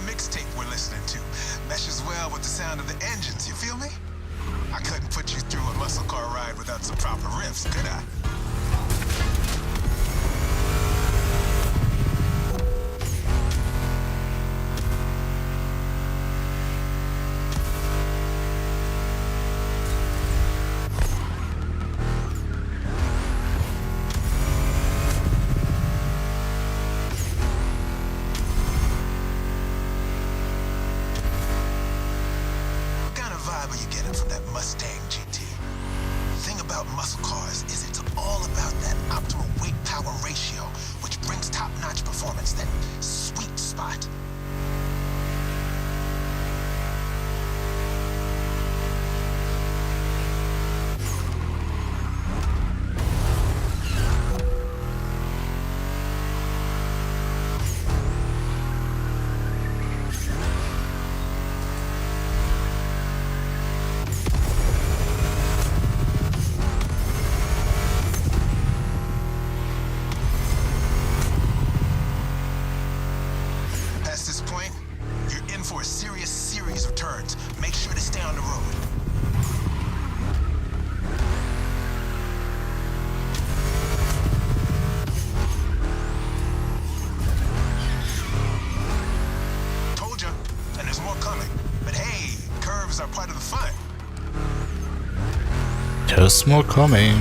Mixtape we're listening to meshes well with the sound of the engines, you feel me? I couldn't put you through a muscle car ride without some proper riffs, could I? Are you getting from that Mustang GT? The thing about muscle cars is it's all about that optimal weight-power ratio, which brings top-notch performance, that sweet spot. For a serious series of turns. Make sure to stay on the road. Told ya, and there's more coming. But hey, curves are part of the fun. There's more coming.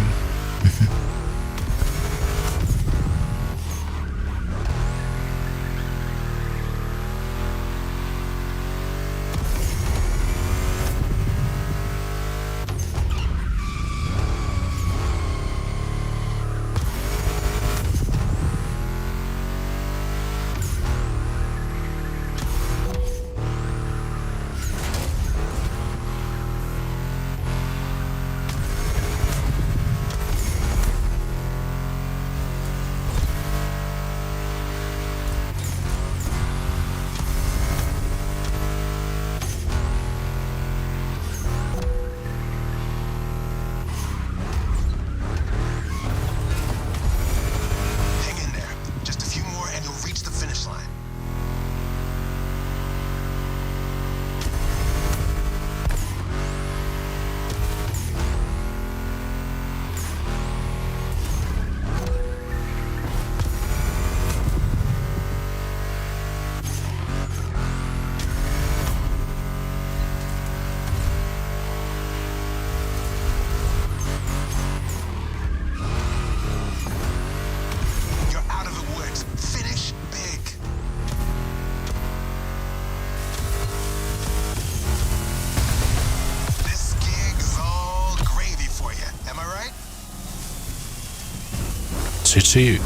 GG.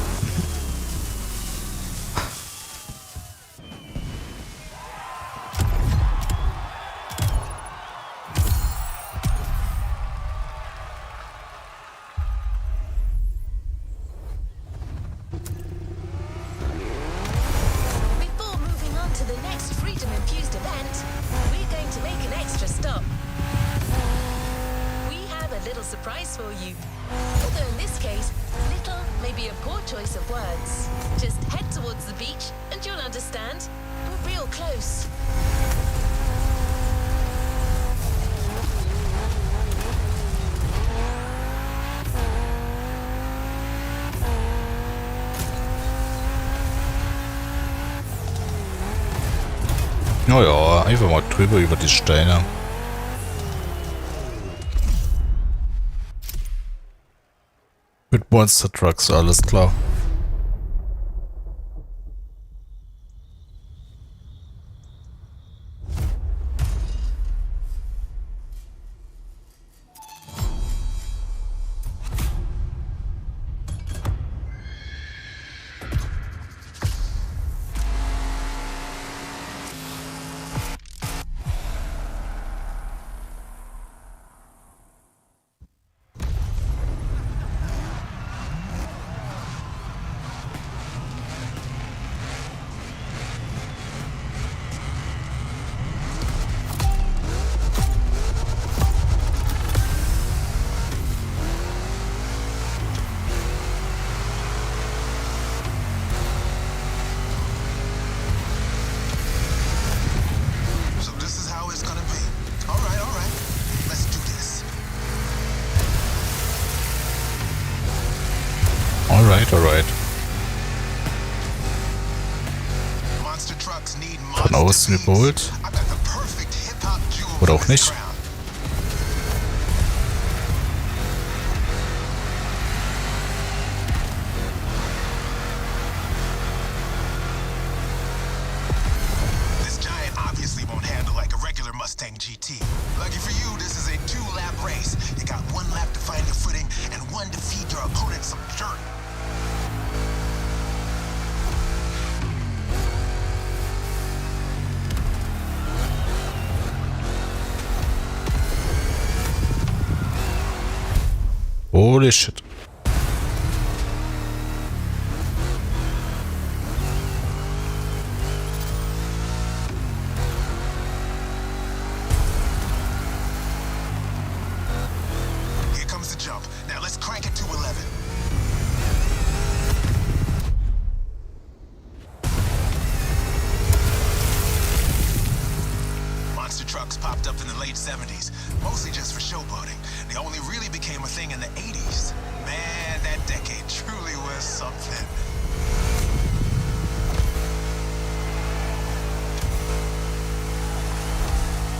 Before moving on to the next freedom-infused event, we're going to make an extra stop. We have a little surprise for you. Although in this case, little may be a poor choice of words. Just head towards the beach and you'll understand. We're real close. Naja, einfach mal drüber über die Steine. Mit Monster Trucks, alles klar. Alright. Von außen geholt. Oder auch nicht. This giant obviously won't handle like a regular Mustang GT. Lucky for you, this is a 2-lap race. You got 1 lap to find your footing and 1 to feed your opponent some dirt. Holy shit. Here comes the jump. Now let's crank it to 11. Monster trucks popped up in the late 70s, mostly just for showboating. They only really became a thing in the 80s. Man, that decade truly was something.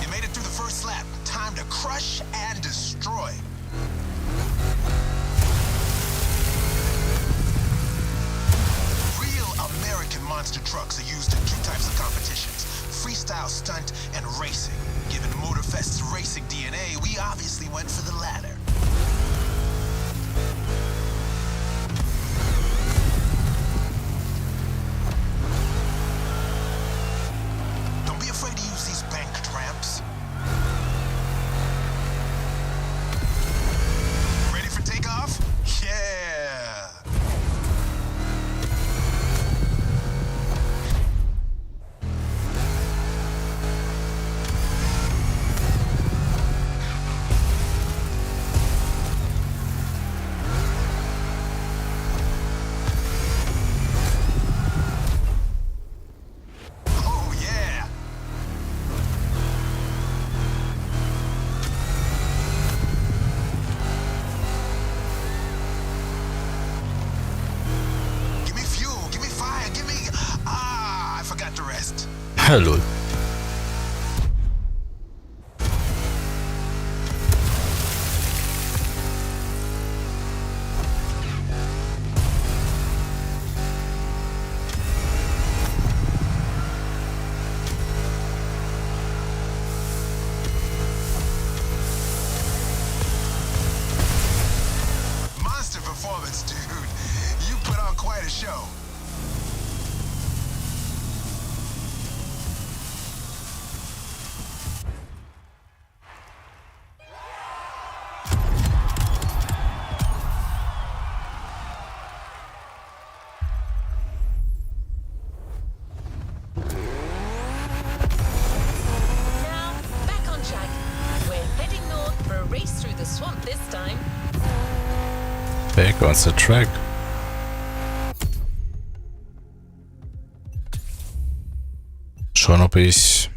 You made it through the first lap. Time to crush and destroy. Real American monster trucks are used in 2 types of competitions: freestyle stunt and racing. Given Motorfest's racing DNA, we obviously went for the latter. Don't be afraid to use these banked ramps. Ready for takeoff? Yeah! Oh yeah! Give me fuel, give me fire, give me... I forgot the rest. Hello. Monster performance, dude. You put on quite a show. Now, back on track. We're heading north for a race through the swamp this time. Back on the track. Schauen, ob ich...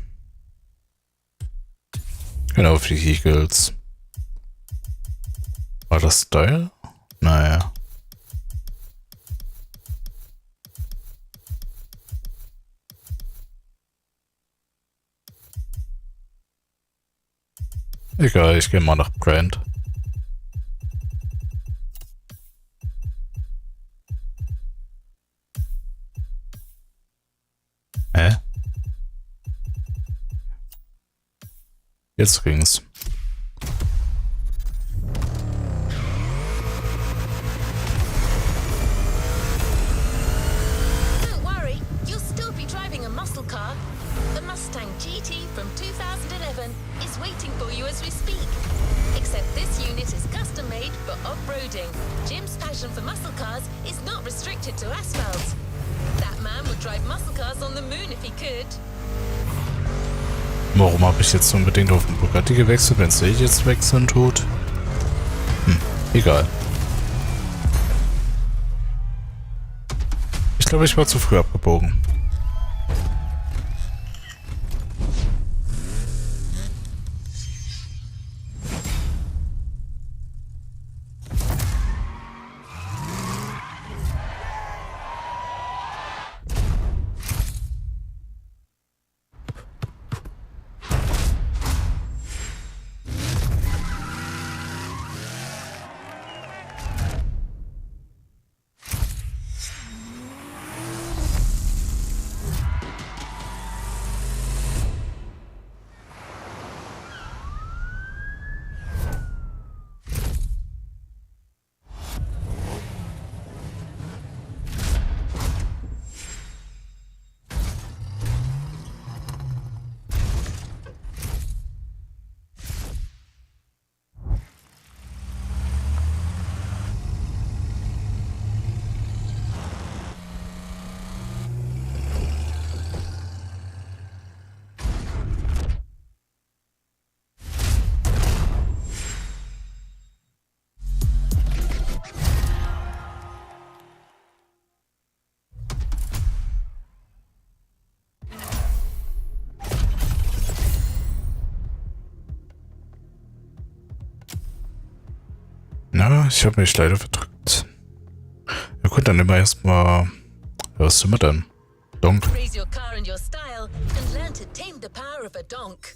Genau, Vehicles. War das Style? Naja. Egal, ich gehe mal nach Brand. Hä? Jetzt ging's. Don't worry, you'll still be driving a muscle car. The Mustang GT from 2011 is waiting for you as we speak. Except this unit is custom made for off-roading. Jim's passion for muscle cars is not restricted to asphalt. That man would drive muscle cars on the moon if he could. Warum habe ich jetzt unbedingt auf den Bugatti gewechselt, wenn es jetzt wechseln tut? Egal. Ich glaube, ich war zu früh abgebogen. Na, ich habe mich leider verdrückt. Wir können dann immer erstmal... Was sind wir denn? Donk. Raise your car in your style and learn to tame the power of a donk.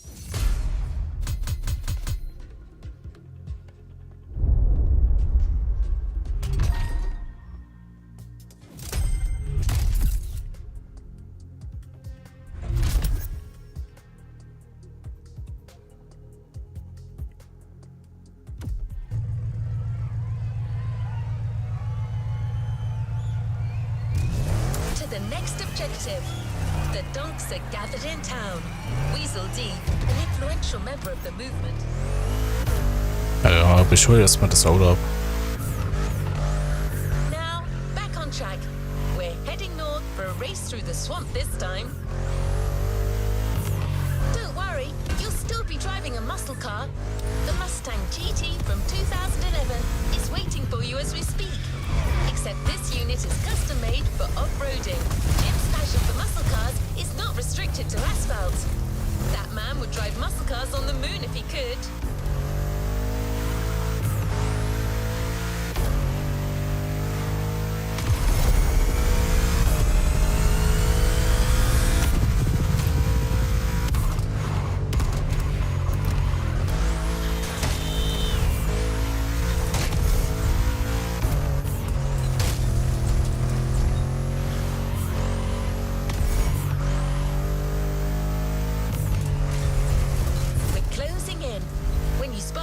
The next objective. The donks are gathered in town. Weasel D, an influential member of the movement. Ja, aber ich hole erstmal das Auto ab. Now, back on track. We're heading north for a race through the swamp this time. Don't worry, you'll still be driving a muscle car. The Mustang GT from 2011 is waiting for you as we speak. Except this unit is custom made for off-roading. Jim's passion for muscle cars is not restricted to asphalt. That man would drive muscle cars on the moon if he could.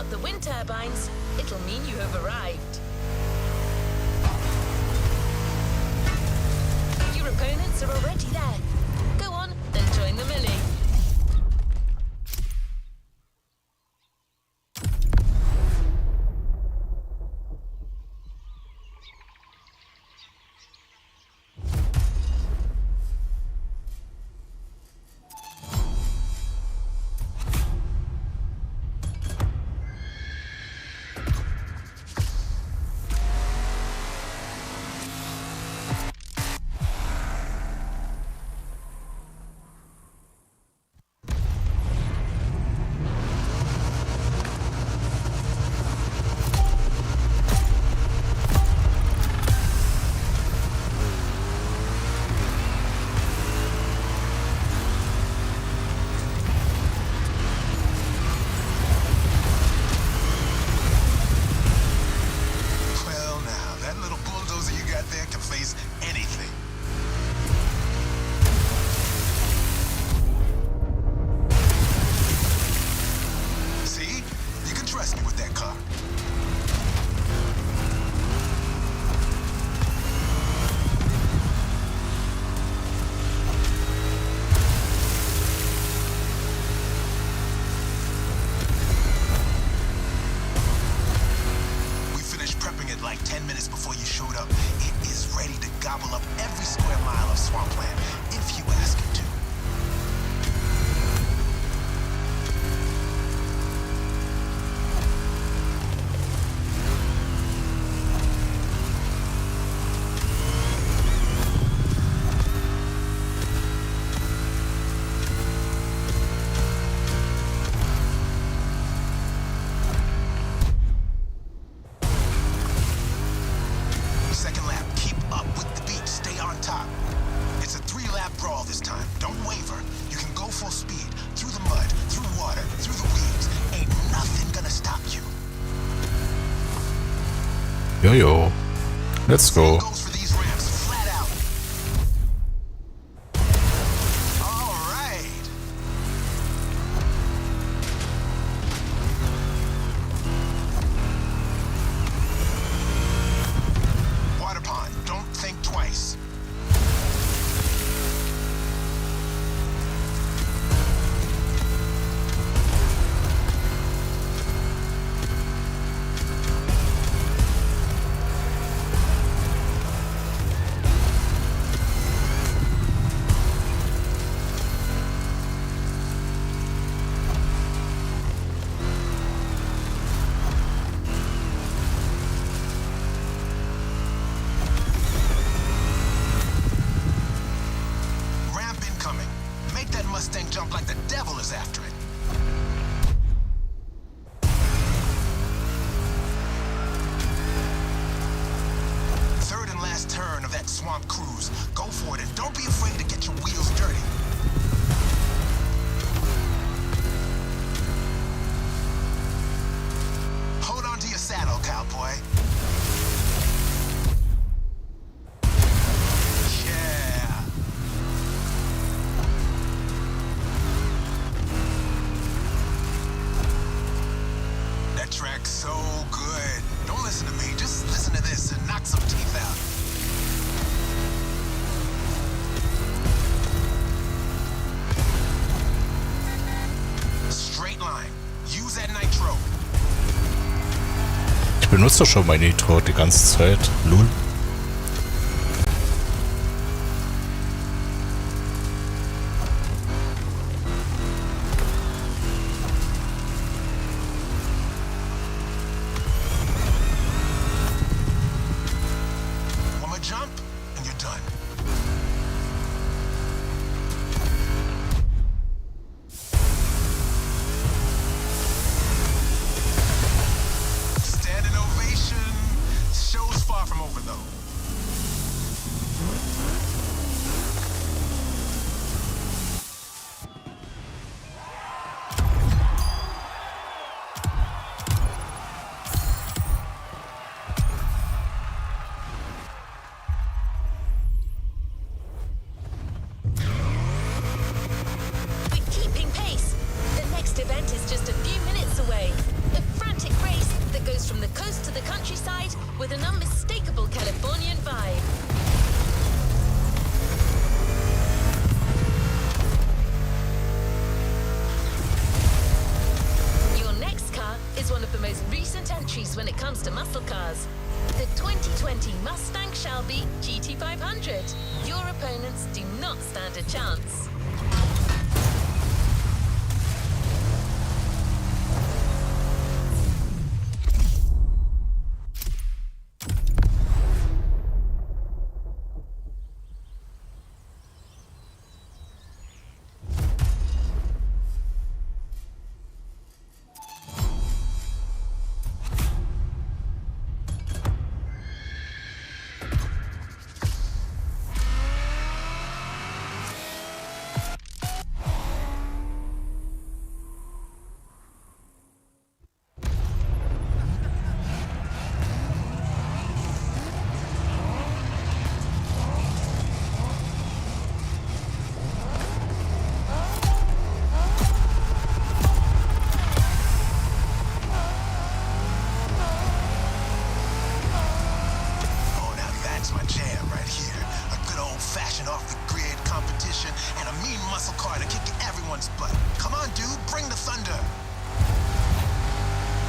The wind turbines, it'll mean you have arrived. Your opponents are already there. Go on and join the melee. gobble up every square mile of swampland if you ask it to. Second lap, keep up with the beat, stay on top. It's a 3-lap brawl this time, don't waver. You can go full speed, through the mud, through water, through the weeds. Ain't nothing gonna stop you. Jojo. Let's go. Goes for these ramps, flat out. All right. Water pond, don't think twice. Ramp incoming. Make that Mustang jump like the devil is after it. Third and last turn of that swamp cruise. Go for it and don't be afraid to get your wheels dirty. Hold on to your saddle, cowboy. Yeah. That track's so good. Don't listen to me, just listen to this and knock some teeth out. Straight line. Use that nitro. Ich benutze schon mein Nitro die ganze Zeit. Lul. One more jump, and you're done. Standing ovation. Show's far from over, though. We're keeping pace. The next event is just a few minutes away. A frantic race that goes from the coast to the countryside with an unmistakable Californian vibe. Your next car is one of the most recent entries when it comes to muscle cars. The 2020 Mustang Shelby GT500. Your opponents do not stand a chance.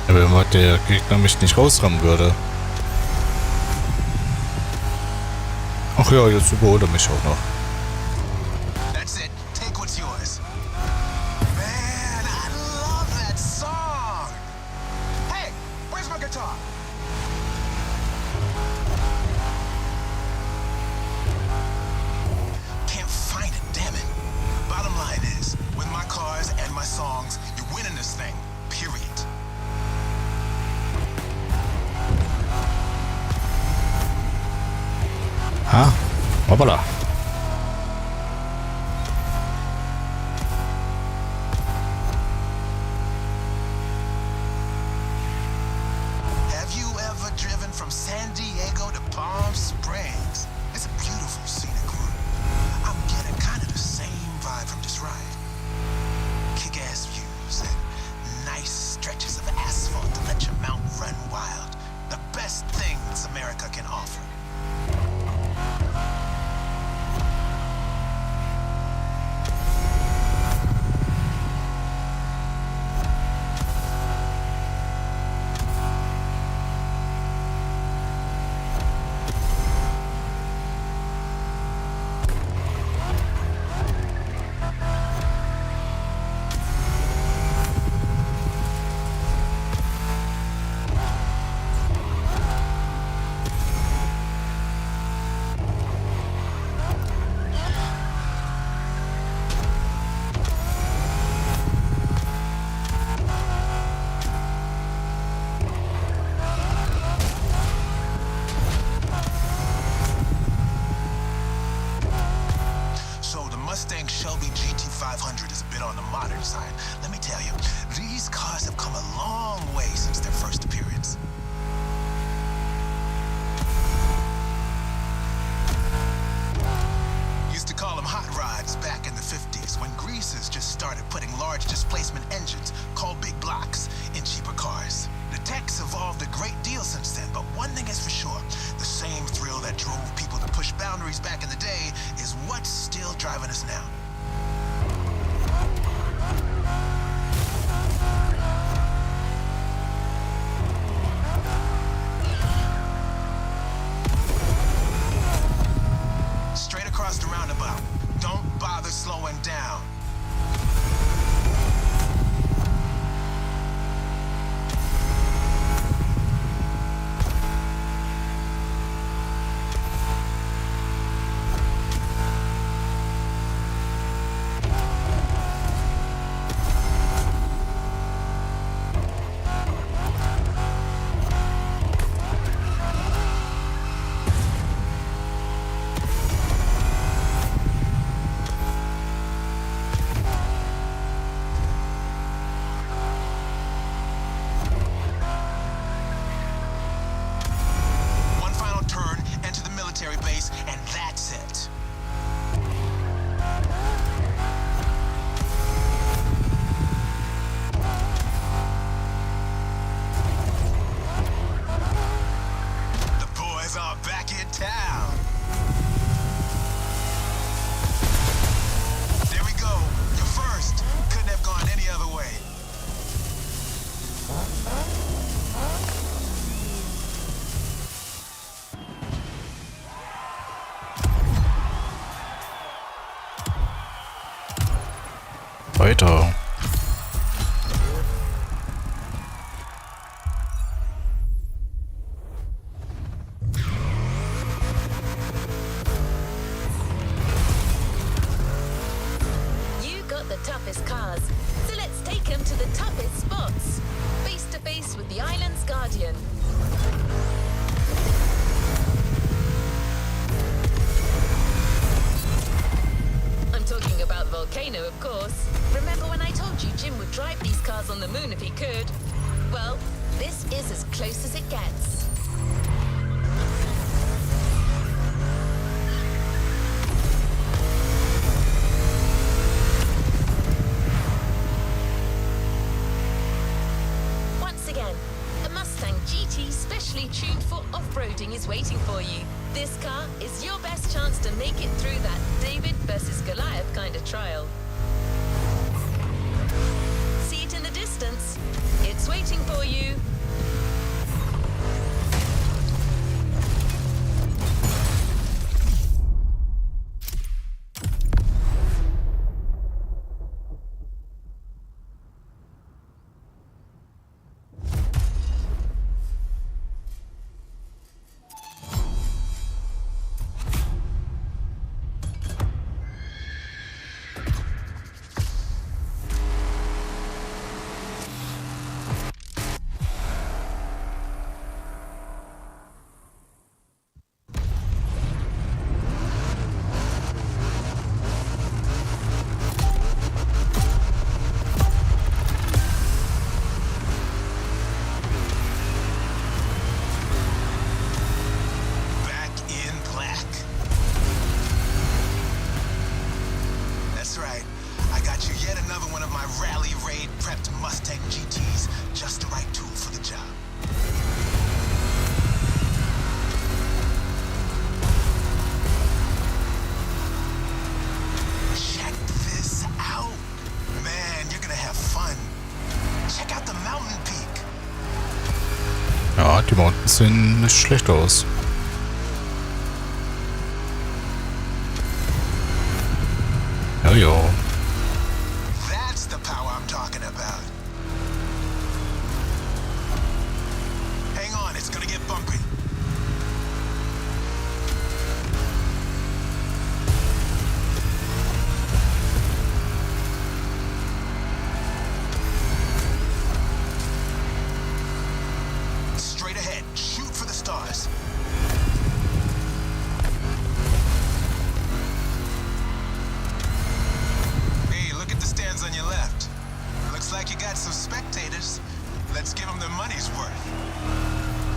Wenn der Gegner mich nicht rausrammen würde. Ach ja, jetzt überholt er mich auch noch. That's it. Take what's yours. Man, I love that song. Hey, where's my guitar? Can't find it, damn it. Bottom line is, with my cars and my songs, you're winning this thing. Period. Ah, hoppala. Have you ever driven from San Diego to Palm Springs? It's a beautiful scenic route. I'm getting kind of the same vibe from this ride. Kick-ass views and nice stretches of asphalt to let your mount run wild. The best things America can offer. Mustang Shelby GT500 is a bit on the modern side. Let me tell you, these cars have come a long way since their first appearance. Used to call them hot rods back in the 50s when greasers just started putting large displacement engines, called big blocks, in cheaper cars. The tech's evolved a great deal since then, but one thing is for sure, the same thrill that drove people to push boundaries back in the day is what's still driving us now. Straight across the roundabout. Don't bother slowing down. Base, and that's it. The boys are back in town. There we go. You're first. Couldn't have gone any other way. Weiter. You got the toughest cars, so let's take them to the toughest spots. Face to face with the island's guardian. I'm talking about the volcano, of course. Remember when I told you Jim would drive these cars on the moon if he could? Well, this is as close as it gets. Once again, a Mustang GT specially tuned for off-roading is waiting for you. This car is your best chance to make it through that David versus Goliath kind of trial. See it in the distance. It's waiting for you. my rally raid prepped Mustang GT's just the right tool for the job. Check this out. Man, you're gonna have fun. Check out the mountain peak. Ja, die Mountains sehen nicht schlecht aus. Ja, ja. That's the power I'm talking about. Hang on, it's gonna get bumpy. Straight ahead, shoot for the stars. Hey, look at the stands on your left. Looks like you got some spectators. Let's give them their money's worth.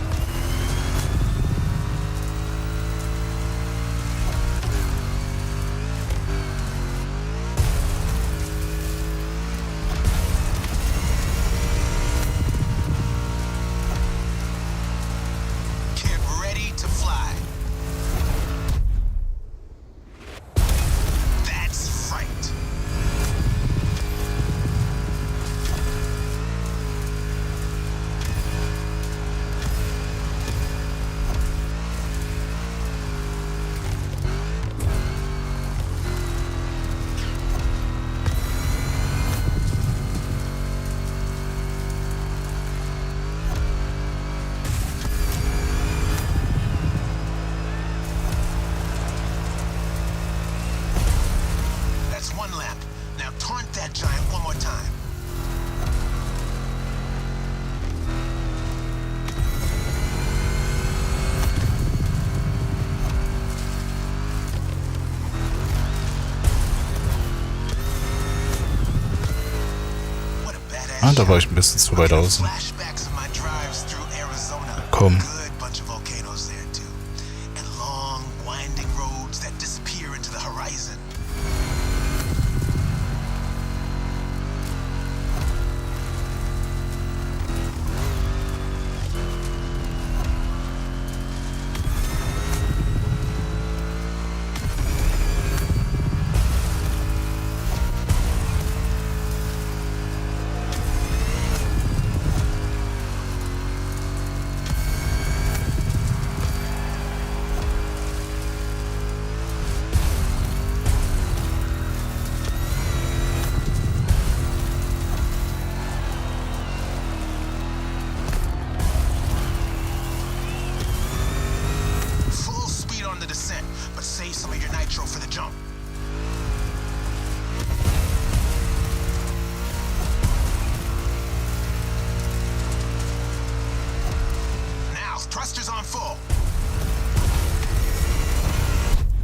Get ready to fly. That's right. That's one lap. Now taunt that giant one more time. What a badass Ah, da war shot. ich ein bisschen zu weit außen. Flashbacks of my drives through Arizona. Komm. Good bunch of volcanoes there too. And long, winding roads that disappear into the horizon. Full speed on the descent, but save some of your nitro for the jump. Now, thrusters on full.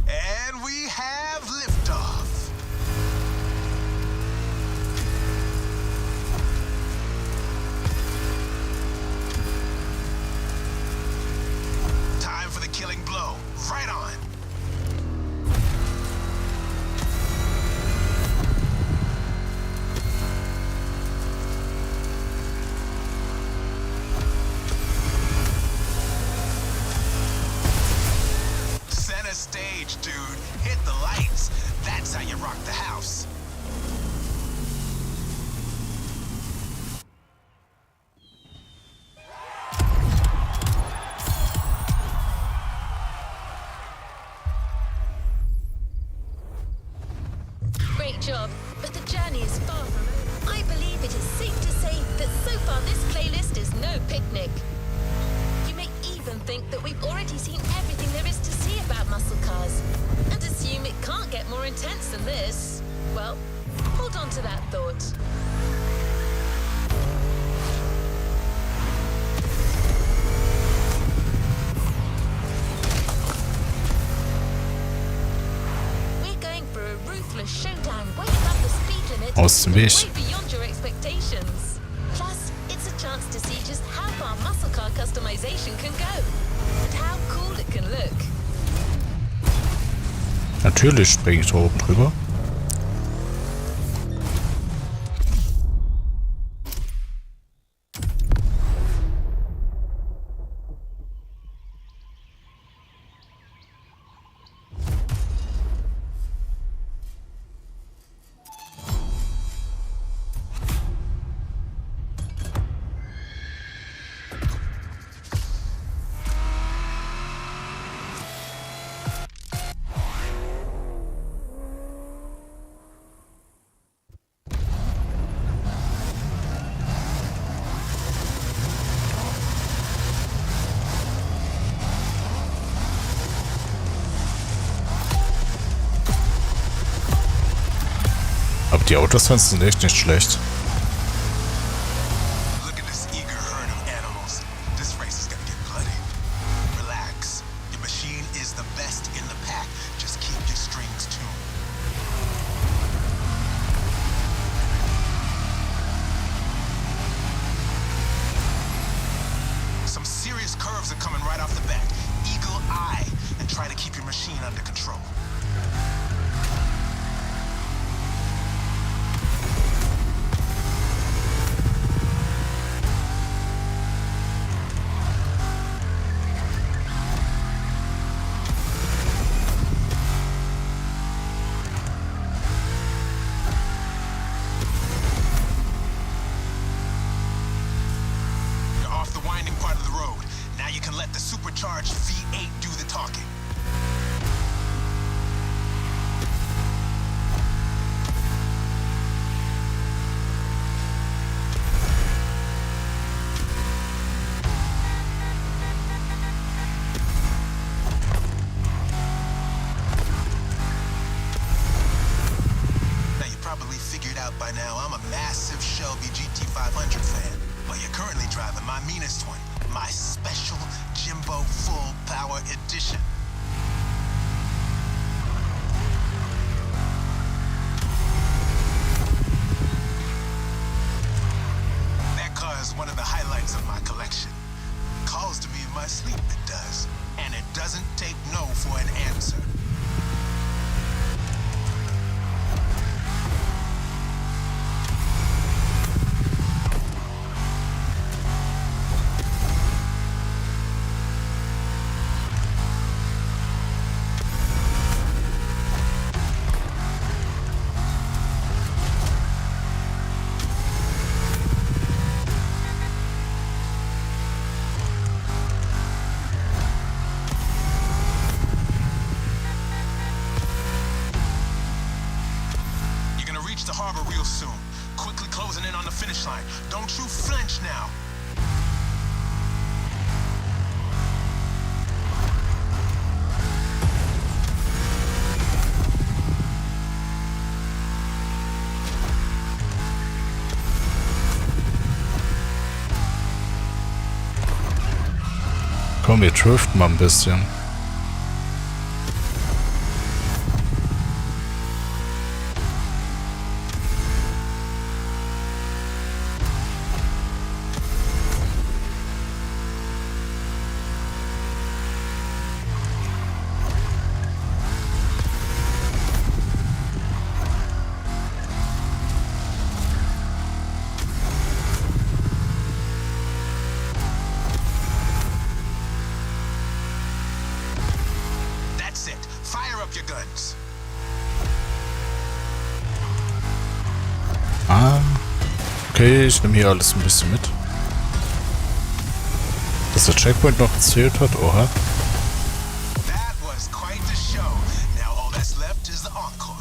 And we have liftoff. Time for the killing blow. Right on. Center stage, dude. Hit the lights. That's how you rock the house. Great job, but the journey is far from over. I believe it is safe to say that so far this playlist is no picnic. You may even think that we've already seen everything there is to see about muscle cars, and assume it can't get more intense than this. Well, hold on to that thought. We're going for a ruthless showdown way above the speed limit, Aus dem Weg. way beyond your expectations. Plus, it's a chance to see just how far muscle car customization can go, and how cool it can look. Natürlich springe ich da oben drüber. Die Autosounds sind echt nicht schlecht. Look at this eager herd of animals. This race is gonna get bloody. Relax. Your machine is the best in the pack. Just keep your strings tuned. Some serious curves are coming right off the bat. Eagle eye and try to keep your machine under control. Supercharged V8 do the talking. Now you probably figured out by now I'm a massive Shelby GT500 fan, but you're currently driving my meanest one, my special Jimbo Full Power Edition. That car is one of the highlights of my collection. Calls to me in my sleep, it does. And it doesn't take no for an answer. The harbor real soon. Quickly closing in on the finish line. Don't you flinch now. Komm, wir driften mal ein bisschen. Your guns. Ah, okay, ich nehme hier alles ein bisschen mit. Dass der Checkpoint noch gezählt hat, oha. That was quite the show. Now all that's left is the encore.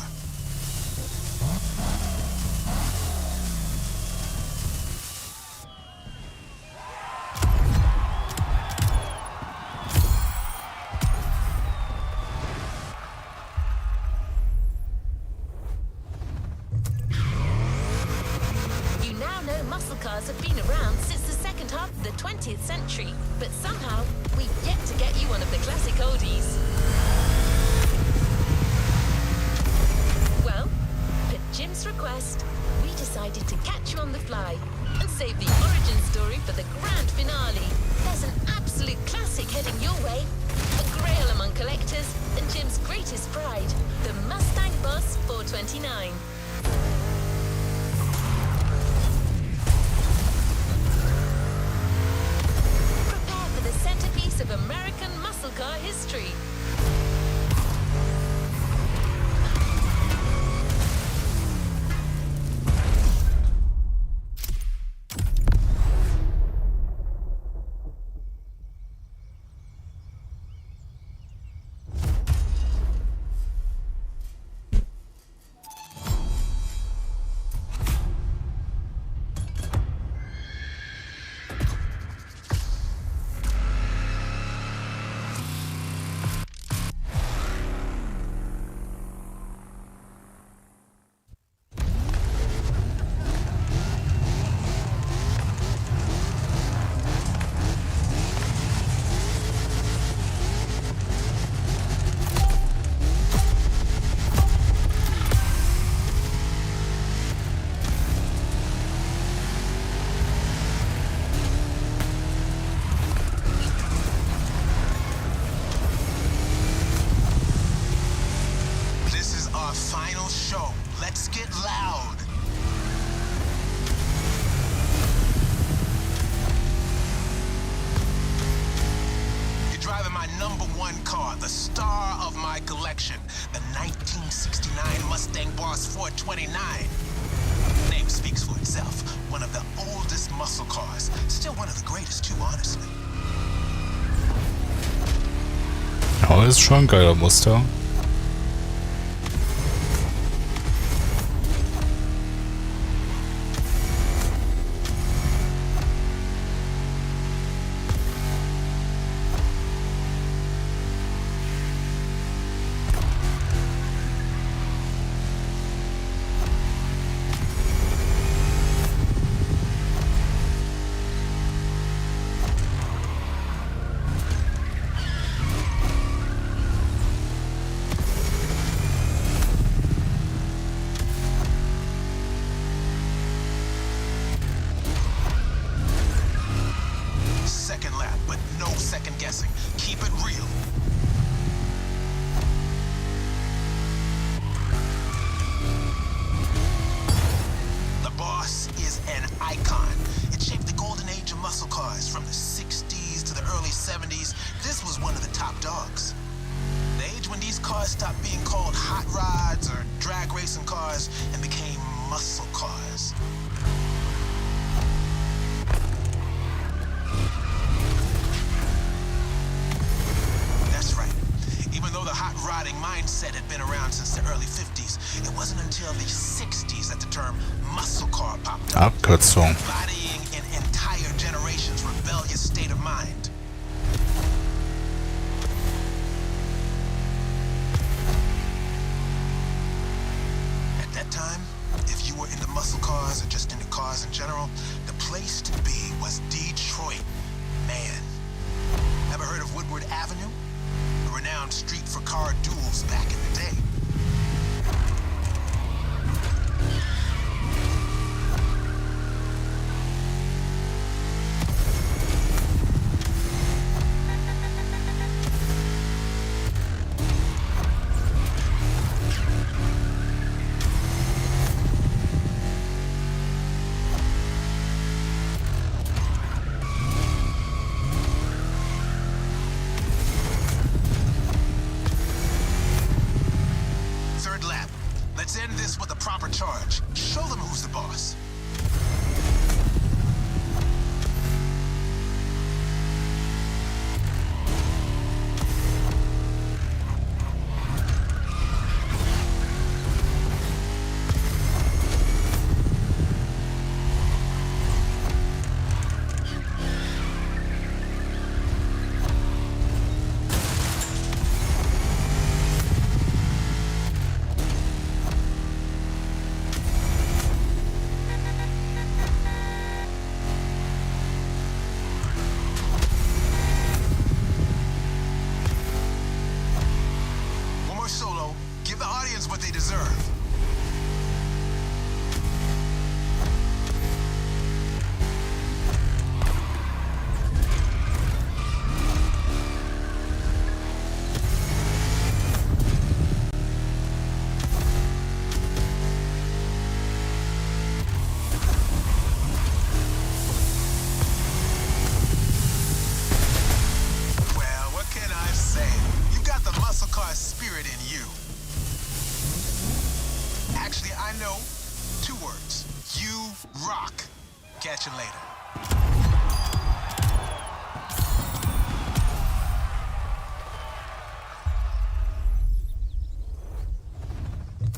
Muscle cars have been around since the second half of the 20th century, but somehow we've yet to get you one of the classic oldies. Well, at Jim's request, we decided to catch you on the fly and save the origin story for the grand finale. There's an absolute classic heading your way, a grail among collectors and Jim's greatest pride, the Mustang Boss 429. Centerpiece of American muscle car history. star of my collection, the 1969 Mustang Boss 429. Name speaks for itself. One of the oldest muscle cars. Still one of the greatest too, honestly. Ja, ist schon ein geiler Muster. Second lap, but no second guessing. Keep it real. The Boss is an icon. It shaped the golden age of muscle cars from the 60s to the early 70s. This was one of the top dogs. The age when these cars stopped being called hot rods or drag racing cars and became muscle cars. That's right. Even though the hot rodding mindset had been around since the early 50s, it wasn't until the 60s that the term muscle car popped up, Abkürzung. embodying an entire generation's rebellious state of mind. At that time, if you were into muscle cars or just into cars in general, the place to be was Detroit. Man. Ever heard of Woodward Avenue? A renowned street for car duels back in the day. Third lap. Let's end this with a proper charge. Show them who's the boss. One more solo. Give the audience what they deserve. Well, what can I say? You got the muscle car spirit in you. Actually, I know 2 words. You rock. Catch you later.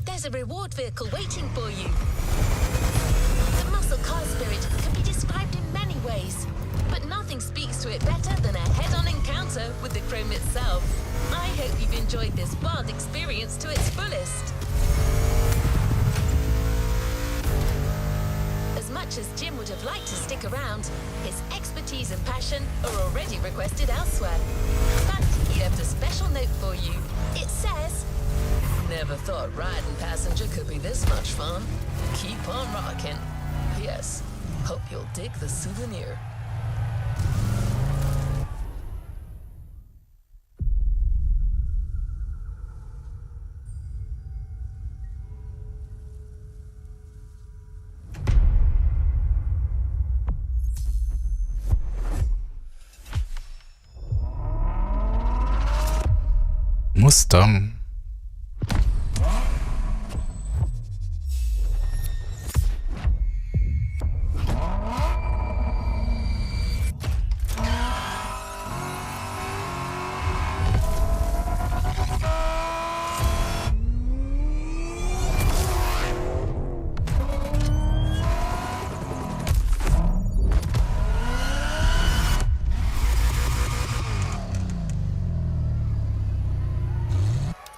There's a reward vehicle waiting for you. The muscle car spirit can be described in many ways, but nothing speaks to it better than a head-on encounter with the chrome itself. I hope you've enjoyed this wild experience to its fullest. As much as Jim would have liked to stick around, his expertise and passion are already requested elsewhere. But he left a special note for you. It says, "Never thought riding passenger could be this much fun. Keep on rocking. P.S. Hope you'll dig the souvenir." Mustang.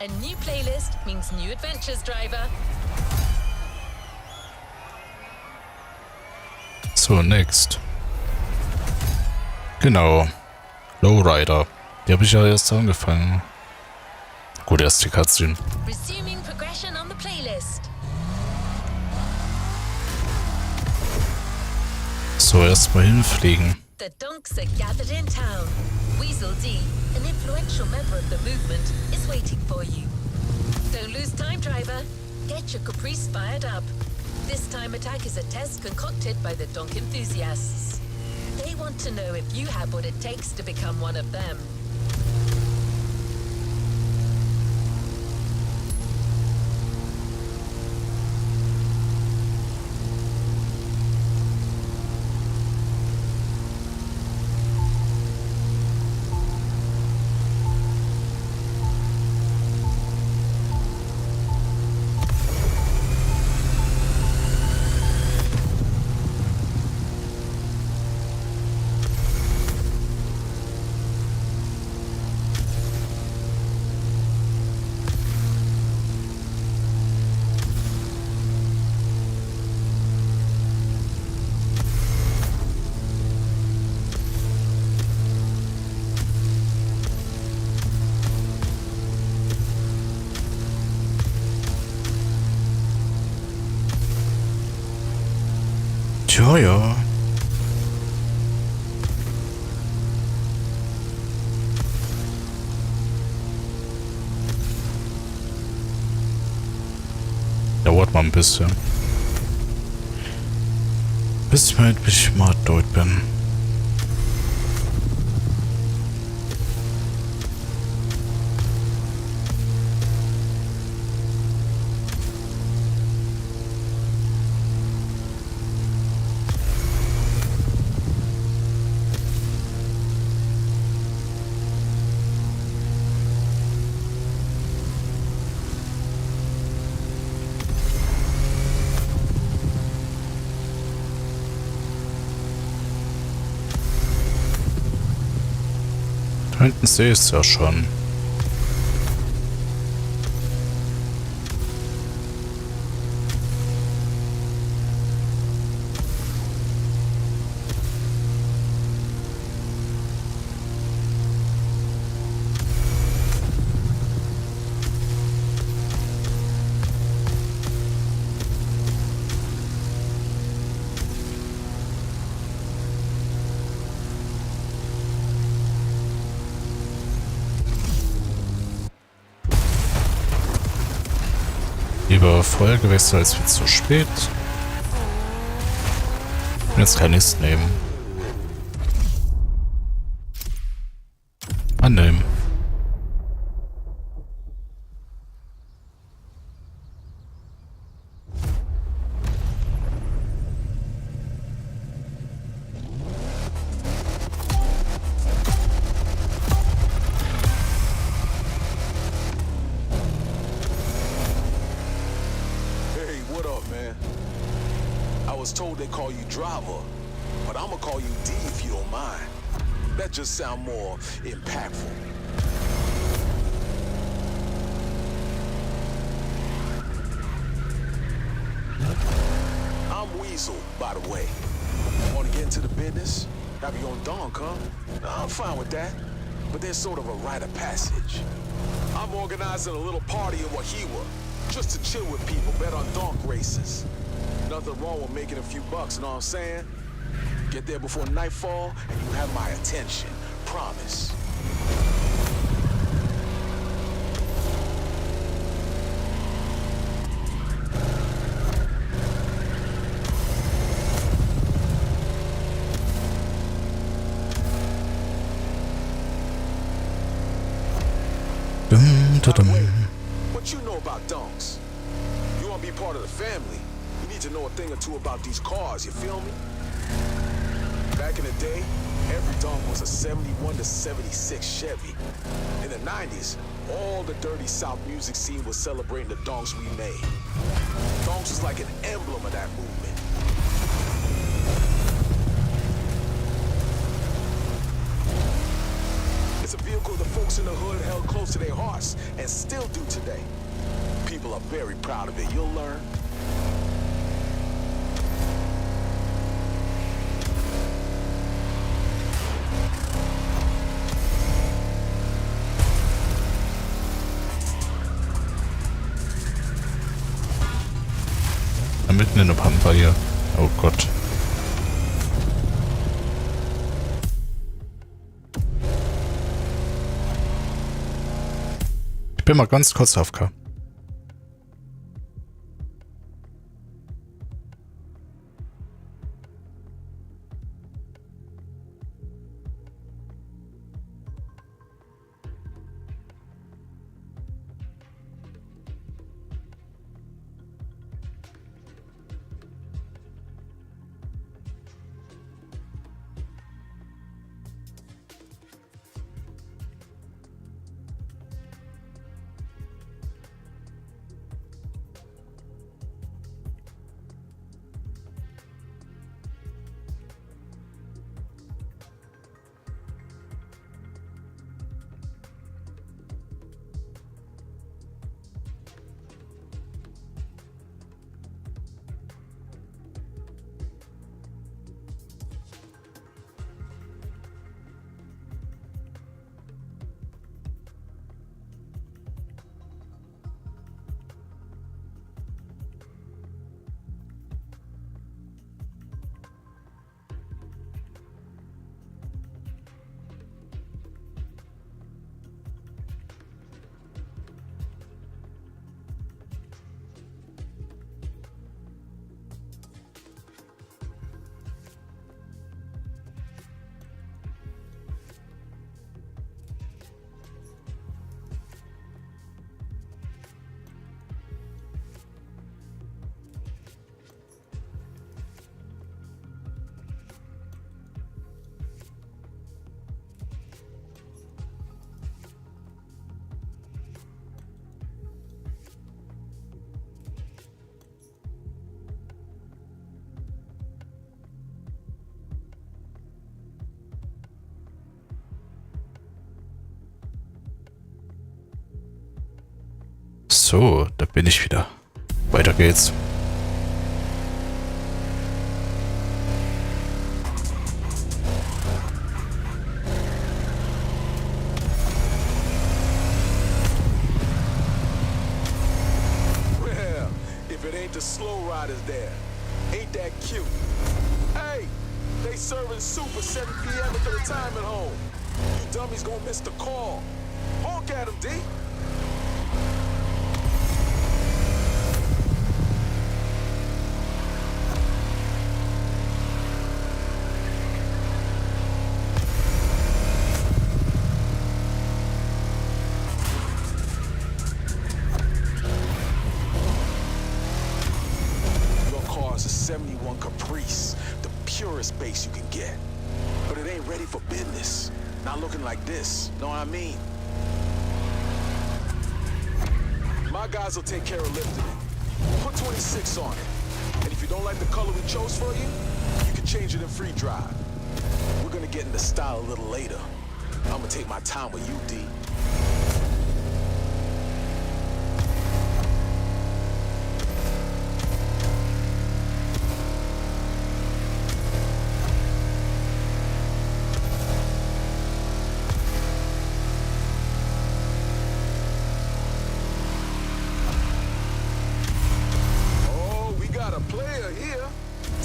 A new playlist means new adventures, driver. So, next. Genau. Lowrider. Die habe ich ja erst angefangen. Gut, erst die Cutscene. Resuming progression on the playlist. So, erstmal hinfliegen. The donks are gathered in town. Weasel D, an influential member of the movement, is waiting for you. Don't lose time, driver. Get your Caprice fired up. This time attack is a test concocted by the donk enthusiasts. They want to know if you have what it takes to become one of them. Tja, ja. Dauert mal ein bisschen. Bis ich mal dort bin. Da hinten sehe ich es ja schon. Lieber vorher gewechselt als viel zu spät. Und jetzt kann ich es nehmen. Annehmen. I was told they call you driver, but I'm gonna call you D if you don't mind. That just sound more impactful. I'm Weasel, by the way. Want to get into the business? Have you on donk, huh? I'm fine with that, but there's sort of a rite of passage. I'm organizing a little party in Wahiwa, just to chill with people, bet on donk races. Nothing wrong with making a few bucks, know what I'm saying? Get there before nightfall, and you have my attention. Promise. What you know about donks? You want to be part of the family? You need to know a thing or two about these cars. You feel me? Back in the day, every donk was a 71 to 76 Chevy. In the 90s, all the dirty South music scene was celebrating the donks we made. Donks was like an emblem of that movement. It's a vehicle the folks in the hood held close to their hearts and still do today. People are very proud of it. You'll learn. Mitten in der Pampa hier. Oh Gott. Ich bin mal ganz kurz AFK. So, da bin ich wieder. Weiter geht's. Well, if it ain't the slow riders there, ain't that cute? Hey, they serving soup at 7 p.m. at the retirement home. You dummies gonna miss the call. Honk at them, D. Purest base you can get. But it ain't ready for business. Not looking like this. Know what I mean? My guys will take care of lifting it. Put 26 on it. And if you don't like the color we chose for you, you can change it in free drive. We're gonna get into style a little later. I'm gonna take my time with you, D.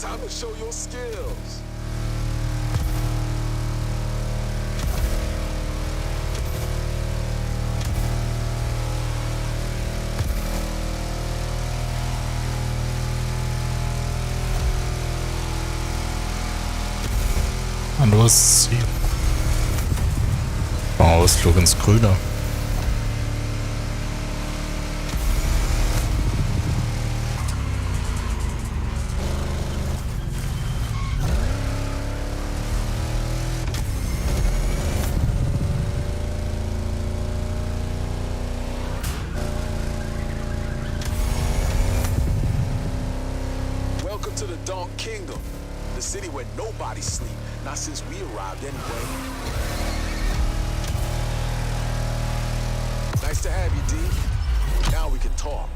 Time to show your skills. Anderes Ziel. Ausflug ins Grüne. Donk Kingdom, the city where nobody sleep. Not since we arrived anyway. Nice to have you, D. Now we can talk.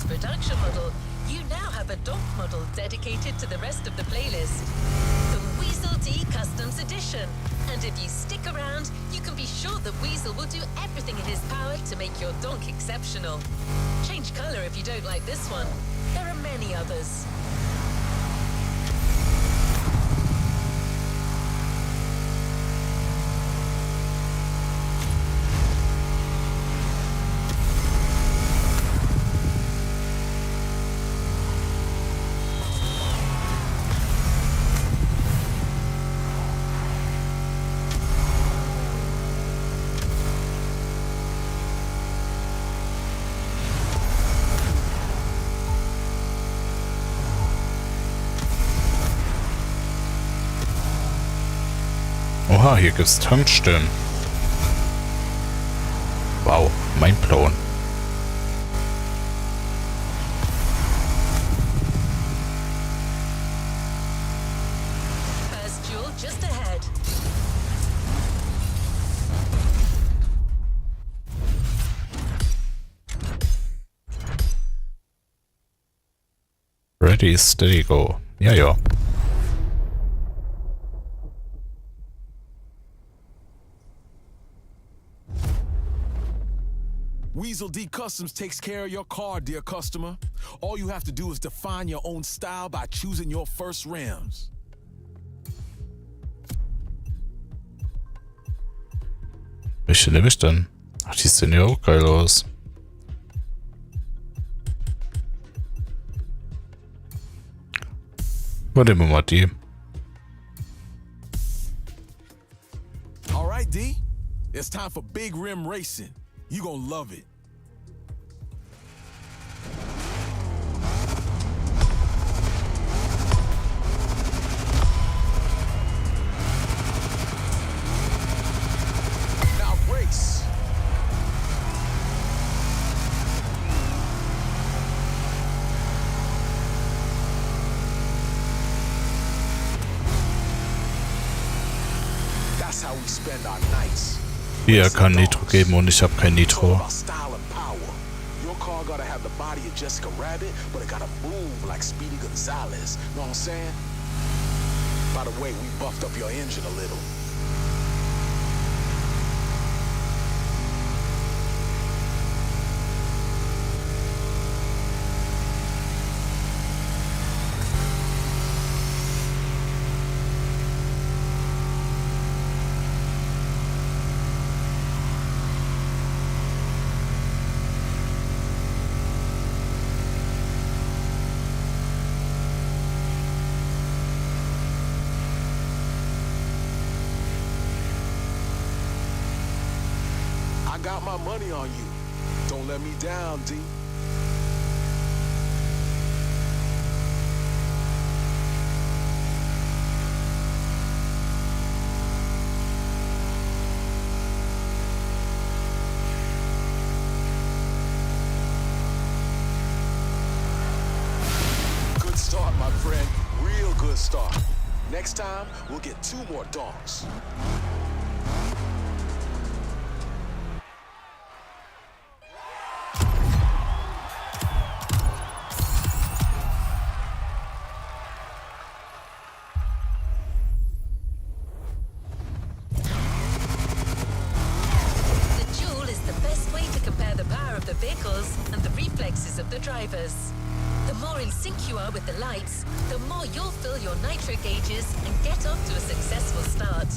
Production model, you now have a donk model dedicated to the rest of the playlist. The Weasel D Customs Edition. And if you stick around, you can be sure that Weasel will do everything in his power to make your donk exceptional. Change color if you don't like this one. There are many others. Oha, hier gibt's Tankstellen. Wow, mindblown. First jewel just ahead. Ready, steady, go. Ja, ja. Weasel D Customs takes care of your car, dear customer. All you have to do is define your own style by choosing your first rims. Welche nehme ich denn? Ach, die sehen ja auch geil aus. Nehmen wir mal die. All right, D. It's time for big rim racing. You gonna love it. Now race. That's how we spend our nights. Hier kann Nitro geben und ich habe kein Nitro. Your car gotta have the body of Jessica Rabbit, but it gotta move like Speedy Gonzalez. Know what I'm saying? By the way, we buffed up your engine a little. I got my money on you. Don't let me down, D. my friend. Real good start. Next time, we'll get 2 more donks. Vehicles and the reflexes of the drivers. The more in sync you are with the lights, the more you'll fill your nitro gauges and get off to a successful start.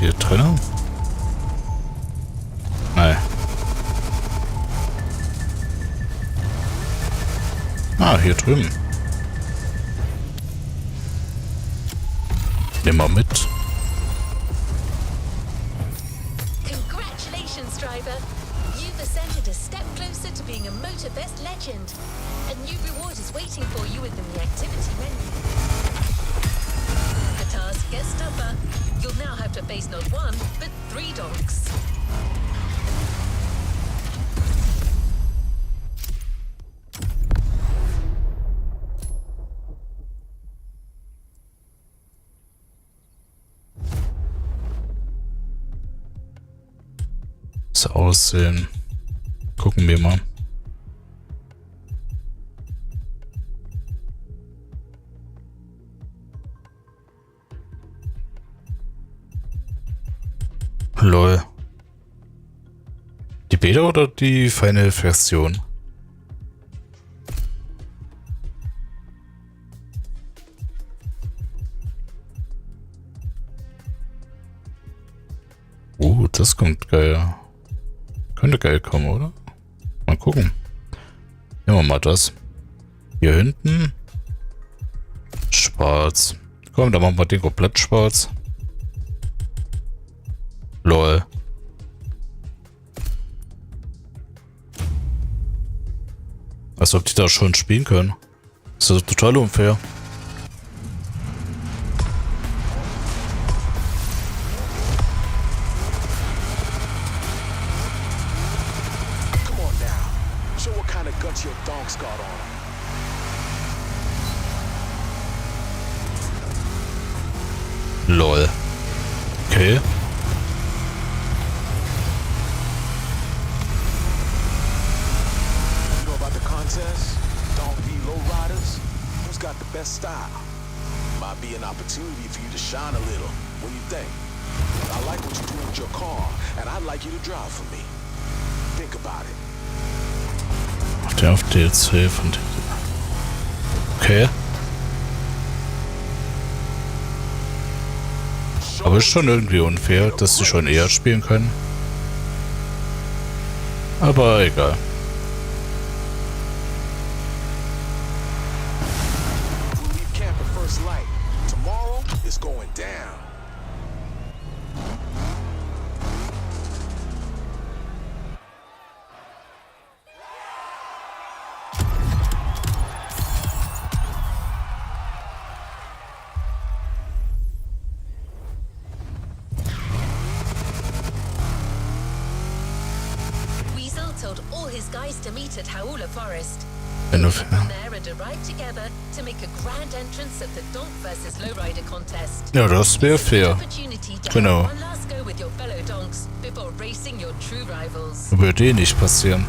Hier drinnen? Nein. Ah, hier drüben. Nimm mal mit. Congratulations, driver. You've ascended a step closer to being a Motorfest legend. A new reward is waiting for you within the activity menu. The task gets tougher. You'll now have to face not 1, but 3 donks. So aussehen. Gucken wir mal. Lol. Die Beta oder die Final Version? Das kommt geil. Könnte geil kommen, oder? Mal gucken. Nehmen wir mal das. Hier hinten. Schwarz. Komm, dann machen wir den komplett schwarz. Lol. Als ob die da schon spielen können. Das ist total unfair. Come on now. Show what kind of guts your donks got on 'em. Lol. Okay. Got the best style. Might be an opportunity for you to shine a little. What do you think? I like what you do with your car, and I'd like you to drive for me. Think about it. Der auf DLC von... Okay. Aber ist schon irgendwie unfair, dass sie schon eher spielen können. Aber egal. told all his guys to meet at Hauula Forest. Enough. There and arrive together to make a grand entrance at the Donk vs Lowrider contest. Ja, das wäre fair. Genau. One last go with your fellow donks before racing your true rivals. Würde eh nicht passieren.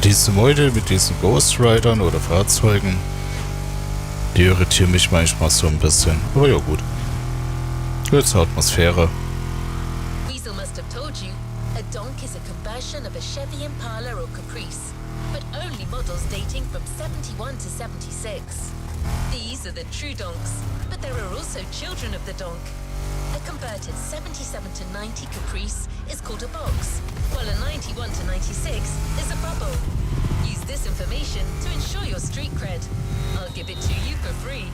Diese Meute mit diesen Ghost Riders oder Fahrzeugen, die irritieren mich manchmal so ein bisschen. Aber ja gut. Gute Atmosphäre. Weasel must have told you, a donk is a conversion of a Chevy Impala or Caprice, but only models dating from 71 to 76. These are the true donks, but there are also children of the donk. A converted 77 to 90 Caprice is called a box, while a 91 to 96 is a bubble. Use this information to ensure your street cred. I'll give it to you for free.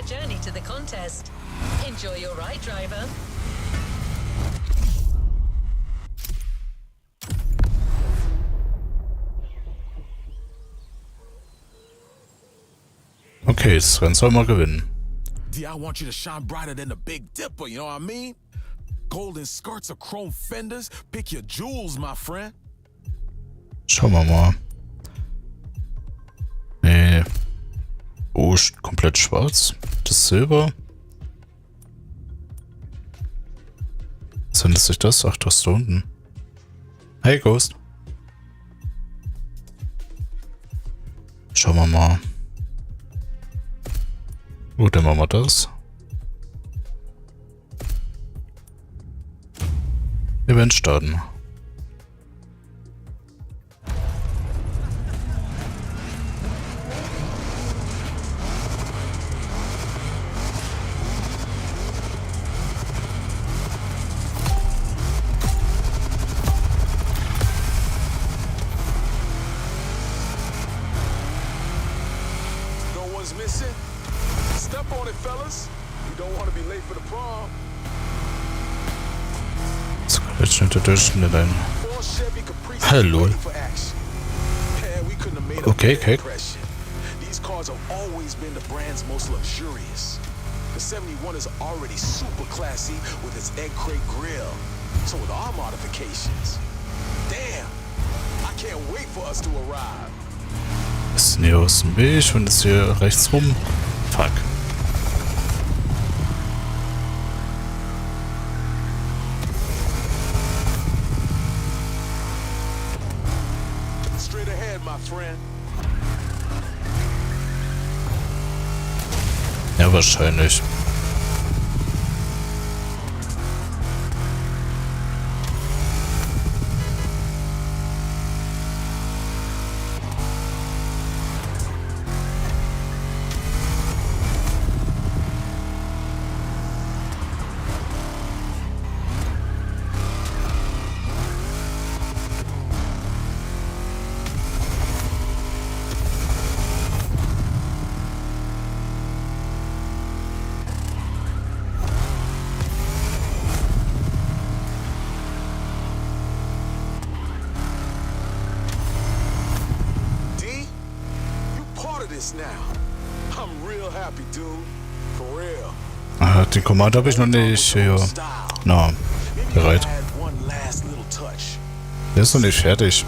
Journey to the contest. Enjoy your ride, driver. Okay, das Rennen soll mal gewinnen. D, I want you to shine brighter than the Big Dipper, you know what I mean? Golden skirts or chrome fenders, pick your jewels, my friend. Schauen wir mal. Nee. Oh, komplett schwarz. Das Silber. Was handelt sich das? Ach, das da unten. Hey, Ghost. Schauen wir mal. Gut, dann machen wir das. Event starten. Step on it, fellas. You don't want to be late for the prom. Hallo. Okay, okay. These cars have always been the brand's most luxurious. The 71 is already super classy with its egg crate grille. So with our modifications, damn, I can't wait for us to arrive. Ist hier aus dem Weg und ist hier rechts rum. Fuck. Straight ahead, my friend. Ja, wahrscheinlich. Den Command habe ich noch nicht hier. Na, bereit. Der ist noch nicht fertig.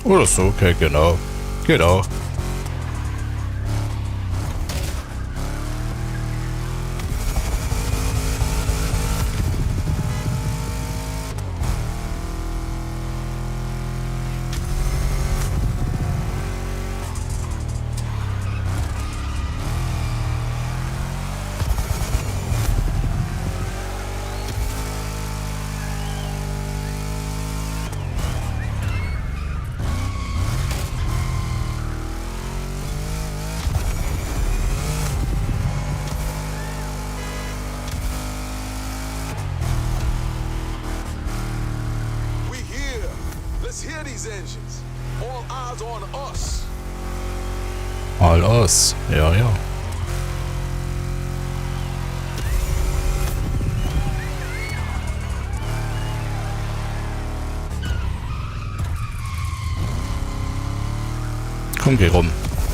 Oder so, okay, genau. Genau. hear these engines. All eyes on us. All aus. Ja, ja. Komm, geh rum.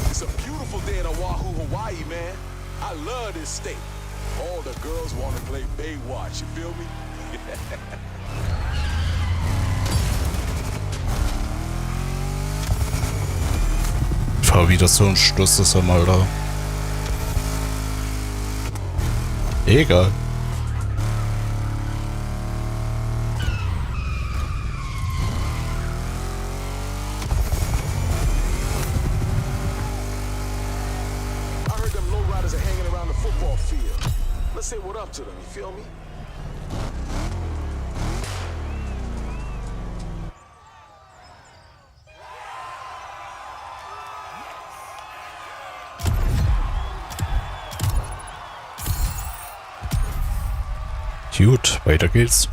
It's a beautiful day in Oahu, Hawaii, man. I love this state. All the girls want to play Baywatch, you feel me? Ich fahr wieder so ein Schluss, das er mal da. Egal. I heard them lowriders are hanging around the football field. Let's say what up to them, you feel me? Gut, weiter geht's.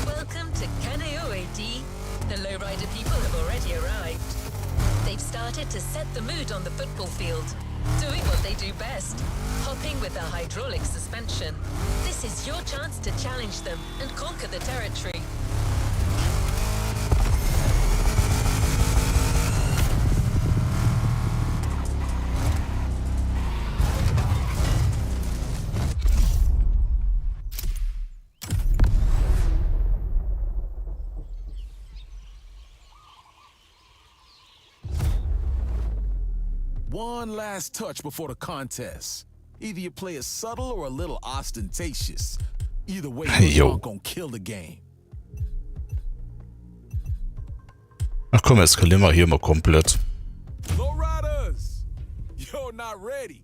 Welcome to Kaneohe, D. The lowrider people have already arrived. They've started to set the mood on the football field, doing what they do best, hopping with a hydraulic suspension. This is your chance to challenge them and conquer the territory. One last touch before the contest. Either you play it subtle or a little ostentatious. Either way, you're gonna kill the game. Ach komm, eskalieren wir hier mal komplett. Lowriders, you're not ready.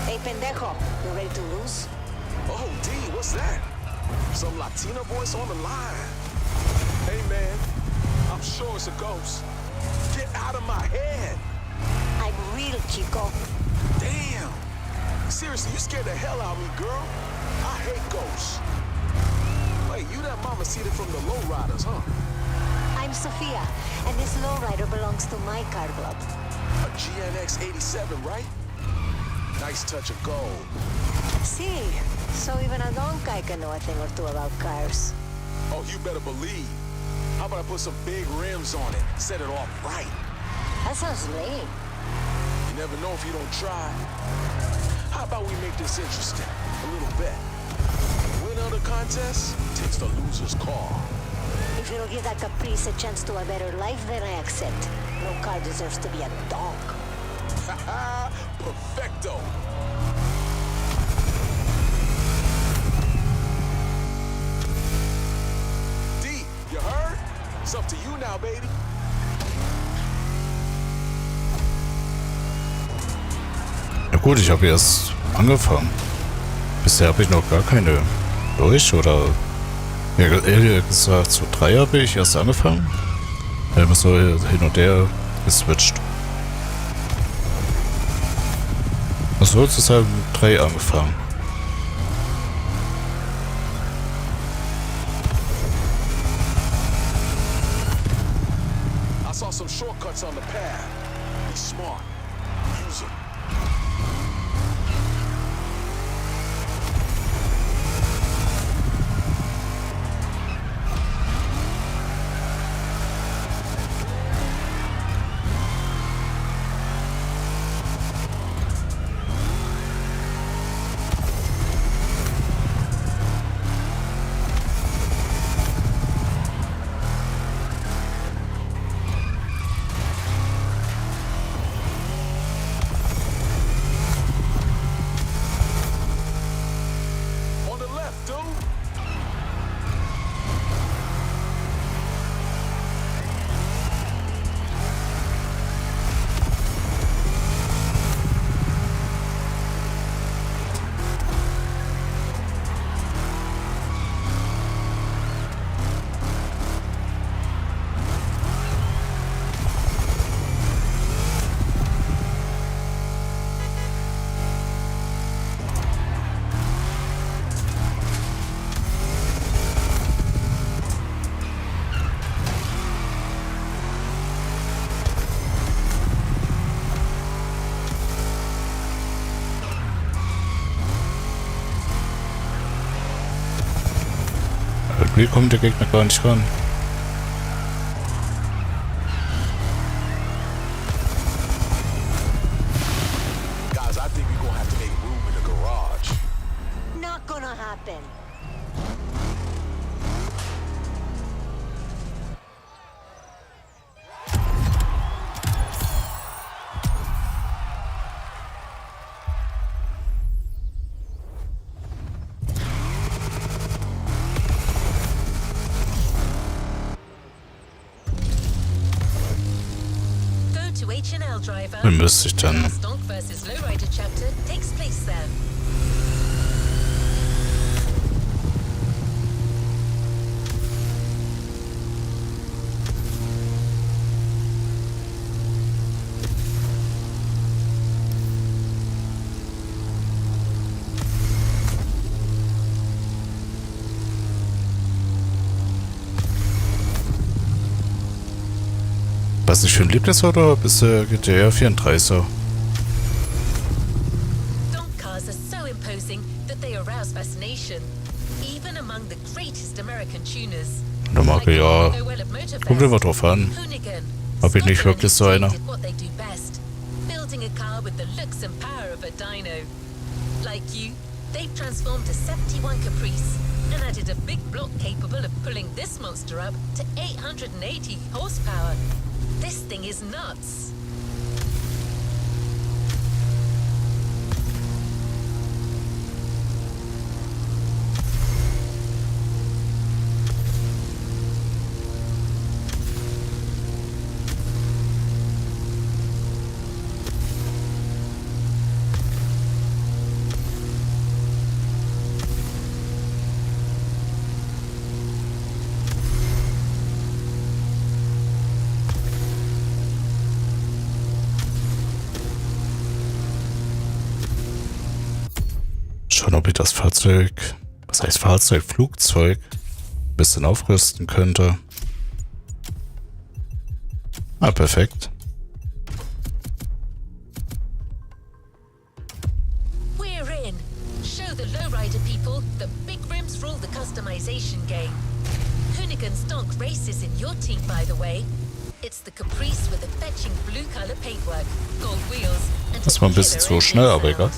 Hey, pendejo, you ready to lose? Oh, D, what's that? Some Latina voice on the line. Hey, man, I'm sure it's a ghost. Get out of my head. I'm real, chico. Damn. Seriously, you scared the hell out of me, girl. I hate ghosts. Wait, you that mama seated from the lowriders, huh? I'm Sophia, and this lowrider belongs to my car club. A GNX 87, right? Nice touch of gold. See, so even a don guy can know a thing or two about cars. Oh, you better believe. How about I put some big rims on it, set it off right? That sounds lame. You never know if you don't try. How about we make this interesting? A little bet. Winner of the contest takes the loser's car. If it'll give that caprice a chance to a better life, then I accept. No car deserves to be a dog. Perfecto. D, you heard? It's up to you now, baby. Ja gut, ich habe erst angefangen. Bisher habe ich noch gar keine durch, oder ehrlich gesagt, zu 3 habe ich erst angefangen. Immer so hin und her geswitcht. Also sozusagen 3 angefangen. I saw some shortcuts on the path. Be smart. Use them. Irgendwie kommt der Gegner gar nicht ran. Guys, I think we're gonna have to make room in the garage. Not gonna happen. Go to H&L driver. Wie müsste ich dann? Stonk versus Lowrider chapter takes place there. Was ich für ein Lieblingsauto habe, ist der GTA 34. Donk cars are so imposing that they arouse fascination, even among the greatest American tuners. Da mag ich ja. Kommt immer drauf an. Hab ich nicht wirklich so einer. What they do best, building a car with the looks and power of a dyno. Like you, they've transformed a 71 Caprice and added a big block capable of pulling this monster up to 880 horsepower. This thing is nuts. Schauen, ob ich das Fahrzeug, was heißt Fahrzeug, Flugzeug, ein bisschen aufrüsten könnte. Ah, perfekt. We're in. Show the lowrider people that big rims rule the customization game. Hoonigan's Donk races in your team, by the way. It's the Caprice with a fetching blue color paintwork, gold wheels, and Das war ein bisschen zu schnell, aber egal.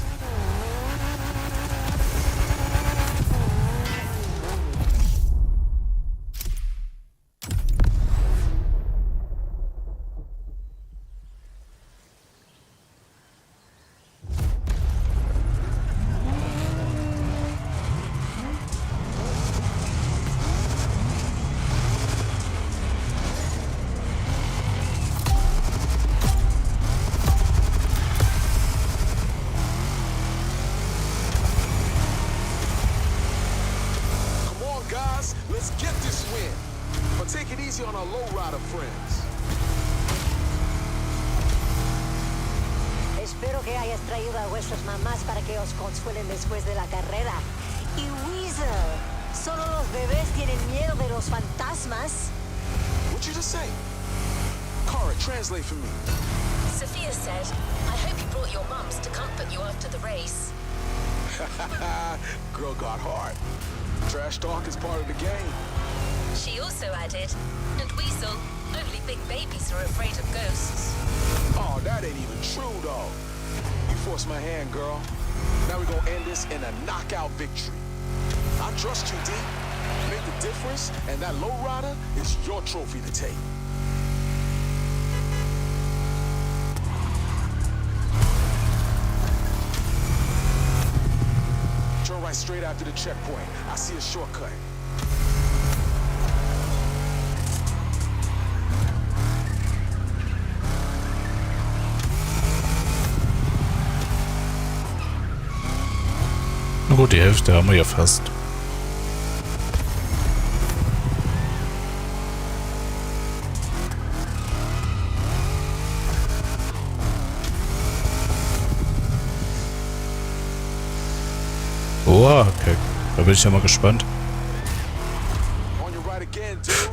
Let's get this win. But take it easy on our lowrider friends. Espero que hayas traído a vuestras mamás para que os consuelen después de la carrera. Y Weasel, ¿solo los bebés tienen miedo de los fantasmas? What you just say? Cara, translate for me. Sophia said, I hope you brought your mums to comfort you after the race. Girl got hard. Trash talk is part of the game. She also added, and Weasel, only big babies are afraid of ghosts. Oh, that ain't even true, though. You forced my hand, girl. Now we're gonna end this in a knockout victory. I trust you, D. Make the difference, and that lowrider is your trophy to take. Turn right straight after the checkpoint. I see a shortcut. Na gut, die Hälfte haben wir ja fast. Oha, okay. Da bin ich ja mal gespannt. On your right again, dude.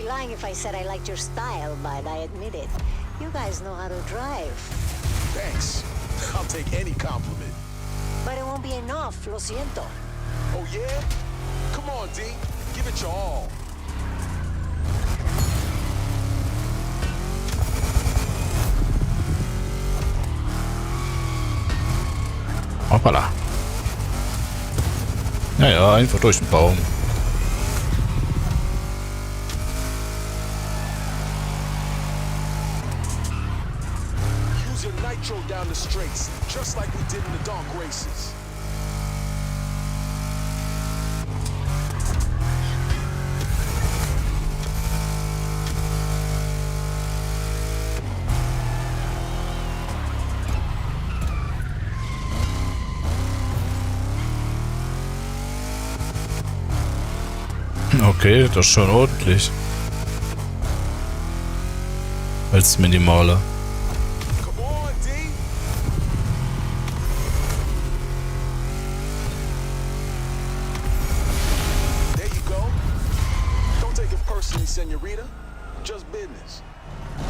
lying if I said I liked your style, but I admit it. You guys know how to drive. Thanks. I'll take any compliment. But it won't be enough, lo siento. Oh, yeah? Come on, D. Give it your all. Hoppala. Naja, einfach durch den Baum. Use your nitro down the straights, just like we did in the dark races. Okay, das ist schon ordentlich. Als Minimaler. Come on, D. There you go. Don't take it personally, senorita. Just business.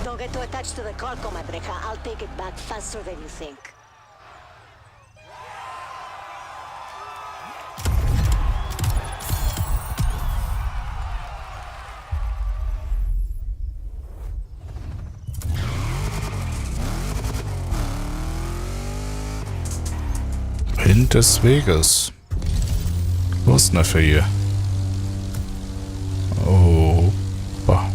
Don't get too attached to the car, comadreja. I'll take it back faster than you think. Wind des Weges. Was ist denn dafür hier? Oh. Bah.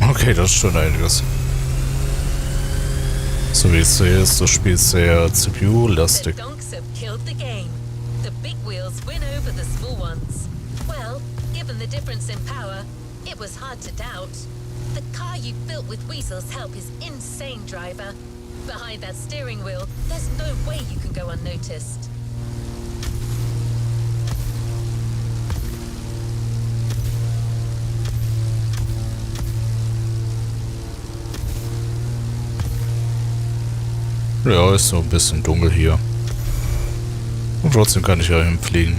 Okay, das ist schon einiges. So wie ich sehe, ist das Spiel sehr CPU-lastig. The donks have killed the game. The big wheels win over the small ones. Well, given the difference in power, it was hard to doubt. The car you built with Weasel's help is insane, driver. Behind that steering wheel, there's no way you can go unnoticed. Ja, ist so ein bisschen dunkel hier. Und trotzdem kann ich ja hinfliegen.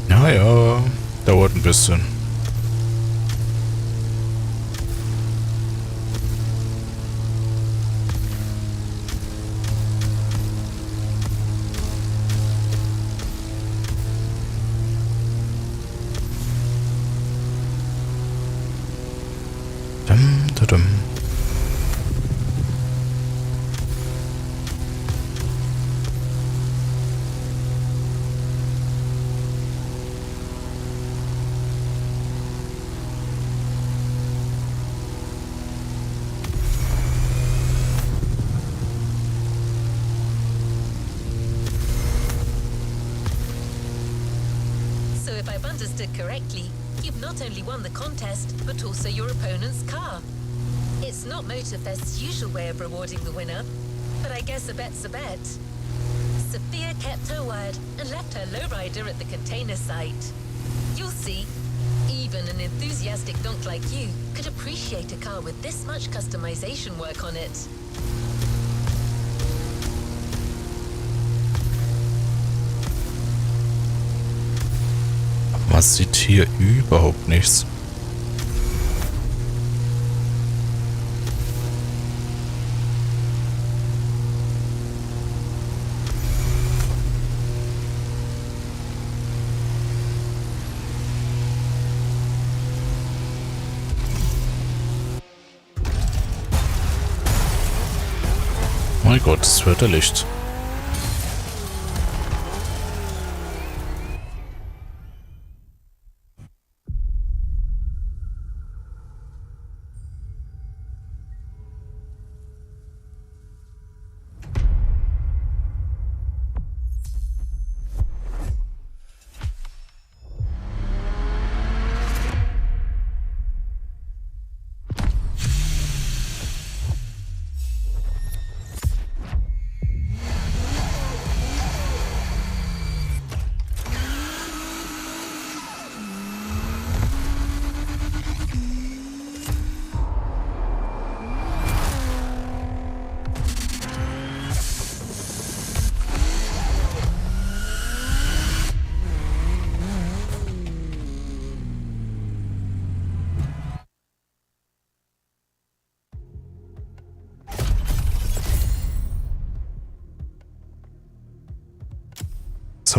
Naja, dauert ein bisschen. Dum, da, dum. So if I've understood correctly, you've not only won the contest, but also your opponent's car. It's not Motorfest's usual way of rewarding the winner, but I guess a bet's a bet. Sophia kept her word and left her lowrider at the container site. You'll see, even an enthusiastic donk like you could appreciate a car with this much customization work on it. Man sieht hier überhaupt nichts. Mein Gott, es wird Licht.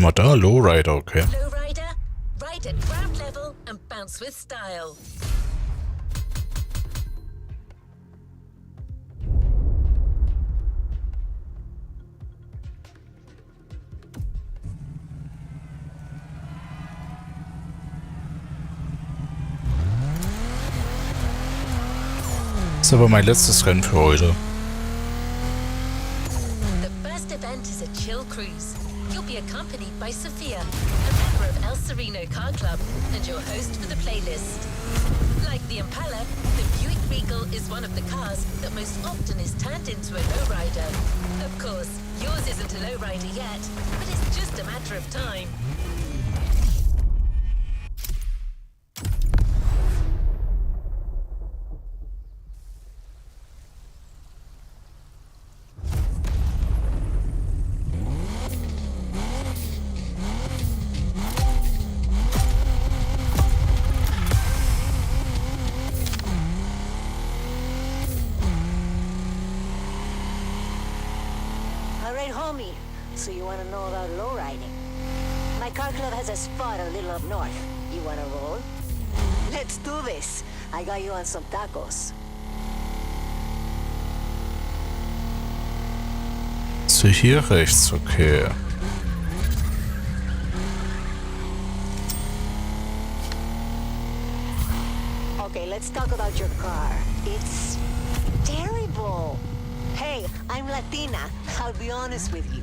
haben wir da? Lowrider, okay. Lowrider, ride at ground level and bounce with style. Das ist aber mein letztes Rennen für heute. The first event is a chill cruise. You'll be accompanied by Sophia, a member of El Sereno Car Club, and your host for the playlist. Like the Impala, the Buick Regal is one of the cars that most often is turned into a lowrider. Of course, yours isn't a lowrider yet, but it's just a matter of time. Alright, homie. So you want to know about lowriding? My car club has a spot a little up north. You want to roll? Let's do this. I got you on some tacos. So, hier rechts, okay. Okay, let's talk about your car. It's terrible. Hey, I'm Latina. I'll be honest with you.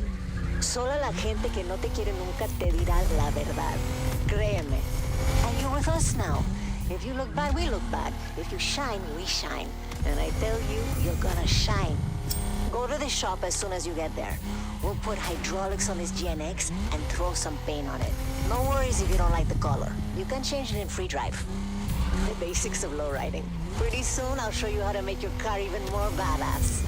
Solo la gente que no te quiere nunca te dirá la verdad. Créeme. And you're with us now. If you look bad, we look bad. If you shine, we shine. And I tell you, you're gonna shine. Go to the shop as soon as you get there. We'll put hydraulics on this GNX and throw some paint on it. No worries if you don't like the color. You can change it in free drive. The basics of lowriding. Pretty soon, I'll show you how to make your car even more badass.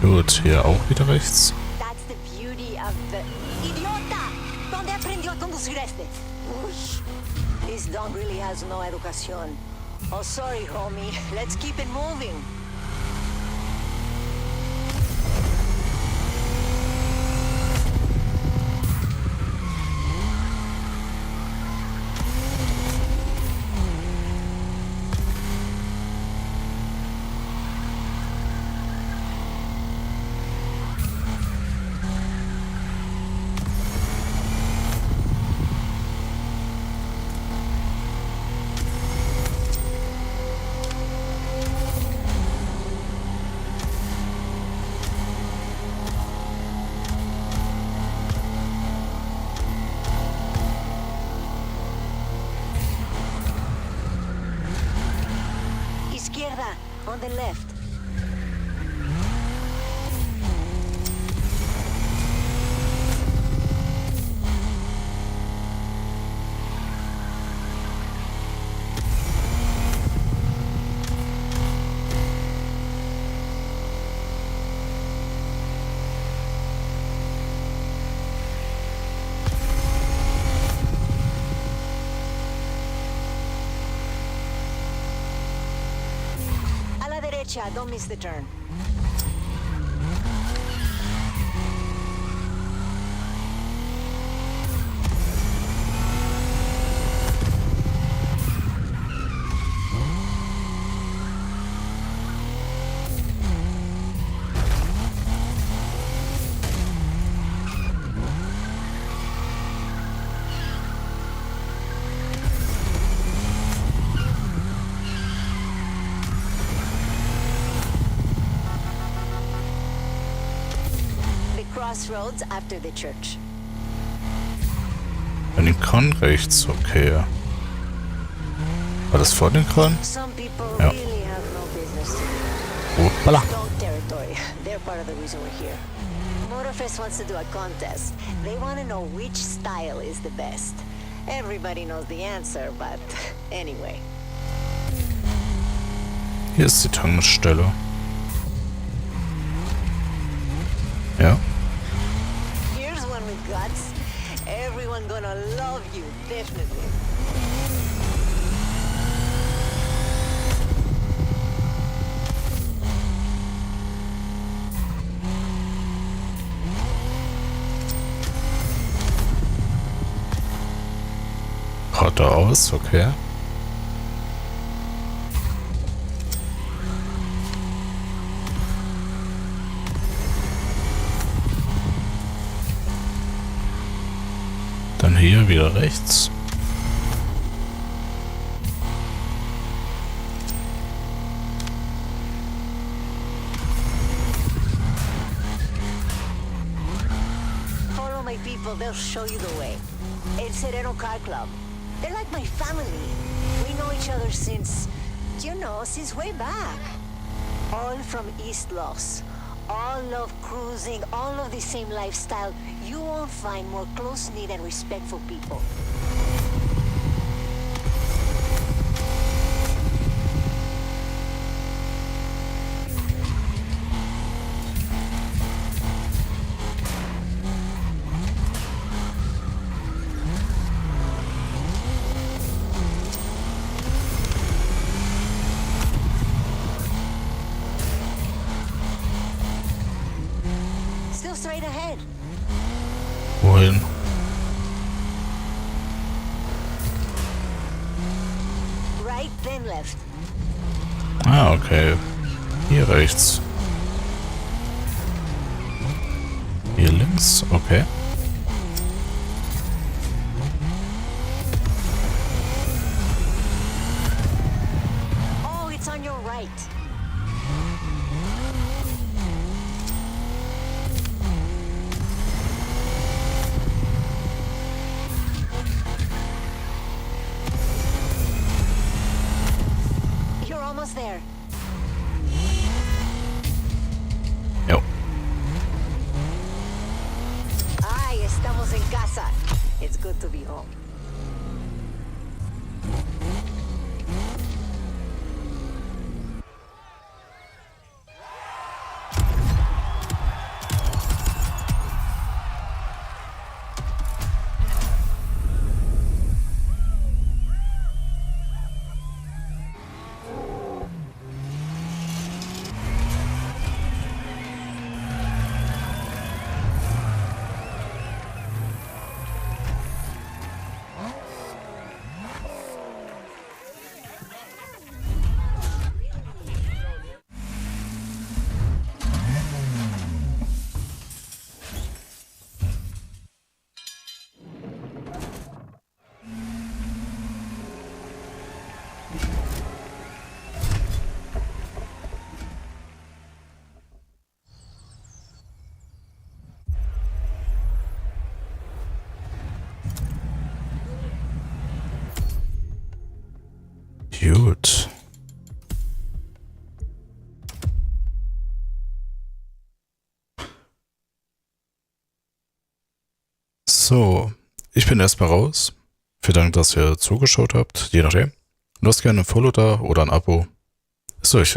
Gut, hier auch wieder rechts. That's the beauty of the... Idiota! ¿Dónde aprendió a conducir este? Uy. This dog really has no educación. Oh, sorry, homie. Let's keep it moving. Izquierda, on the left. Don't miss the turn. Crossroads after the church. An den Kran rechts, okay. War das vor den Kran? Some people Ja. really have no business. Hoppala. Dog territory. They're part of the reason we're here. Motorfest wants to do a contest. They want to know which style is the best. Everybody knows the answer, but anyway. Hier ist die Tankstelle. Ja. Here's one with guts. Everyone gonna love you, definitely. da aus, okay. Dann hier wieder rechts. Follow my people, they'll show you the way. El Sereno Car Club. They're like my family. We know each other since, you know, since way back. All from East Los. All love cruising, all of the same lifestyle. You won't find more close-knit and respectful people. Still straight ahead. Wohin? Right, then left. Ah, okay. Hier rechts. Hier links, okay. Oh, it's on your right. You're almost there. Jo. Ay, estamos en casa. It's good to be home. Gut. So, ich bin erstmal raus. Vielen Dank, dass ihr zugeschaut habt. Je nachdem. Lasst gerne ein Follow da oder ein Abo. Ist euch